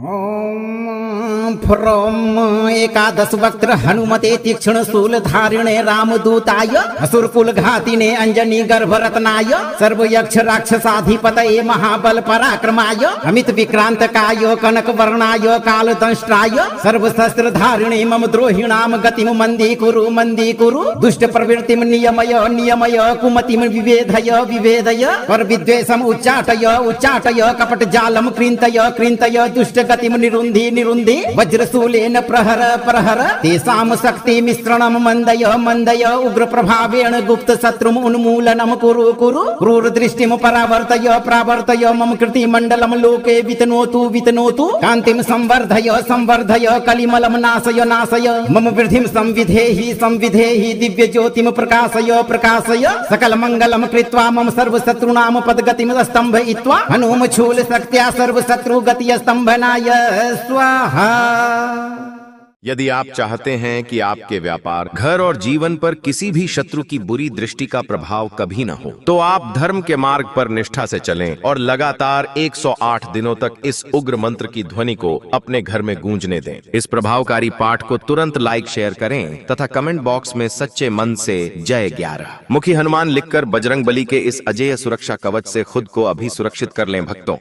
ओम फ्रोम एकादश वक्त्र हनुमते तीक्ष्ण शूल धारिणे रामदूताय असुर कुल घातिने अंजनी गर्भ रत्नाय सर्व यक्ष राक्षसाधिपतये महाबल पराक्रमाय अमित विक्रांत काय कनक वर्णाय काल दंष्ट्राय सर्व शस्त्र धारिणे मम द्रोहिणाम गतिम मंदी कुरु दुष्ट प्रवृत्तिम नियमय नियमय कुमतिम विवेधय विवेदय पर विद्वेषम उच्चाटय उच्चाटय कपट जालम कृन्तय कृन्तय दुष्ट गतिम निरुन्धि निरुन्धि वज्रशूलेन प्रहर प्रहर तेषां शक्ति मिश्रणं मंदय मंदय उग्र प्रभावेण गुप्त शत्रुम उन्मूलनम कुरु कुरु क्रूर दृष्टिम परावर्तय प्रावर्तय मम कृति मंडलम लोके वितनोतु वितनोतु कांतिम संवर्धय संवर्धय कलिमलम नाशय नाशय मम वृद्धिम संविधेहि संविधेहि दिव्य ज्योतिम प्रकाशय प्रकाशय सकल मंगलम कृत्वा मम सर्व शत्रुनाम पदगतिम स्तंभयित्वा हनुम शूल शक्त्या सर्व शत्रु गति स्तंभनाय स्वाहा। यदि आप चाहते हैं कि आपके व्यापार, घर और जीवन पर किसी भी शत्रु की बुरी दृष्टि का प्रभाव कभी न हो, तो आप धर्म के मार्ग पर निष्ठा से चलें और लगातार 108 दिनों तक इस उग्र मंत्र की ध्वनि को अपने घर में गूंजने दें। इस प्रभावकारी पाठ को तुरंत लाइक शेयर करें तथा कमेंट बॉक्स में सच्चे मन से जय 11 मुखी हनुमान लिखकर बजरंग बली के इस अजेय सुरक्षा कवच से खुद को अभी सुरक्षित कर लें भक्तों।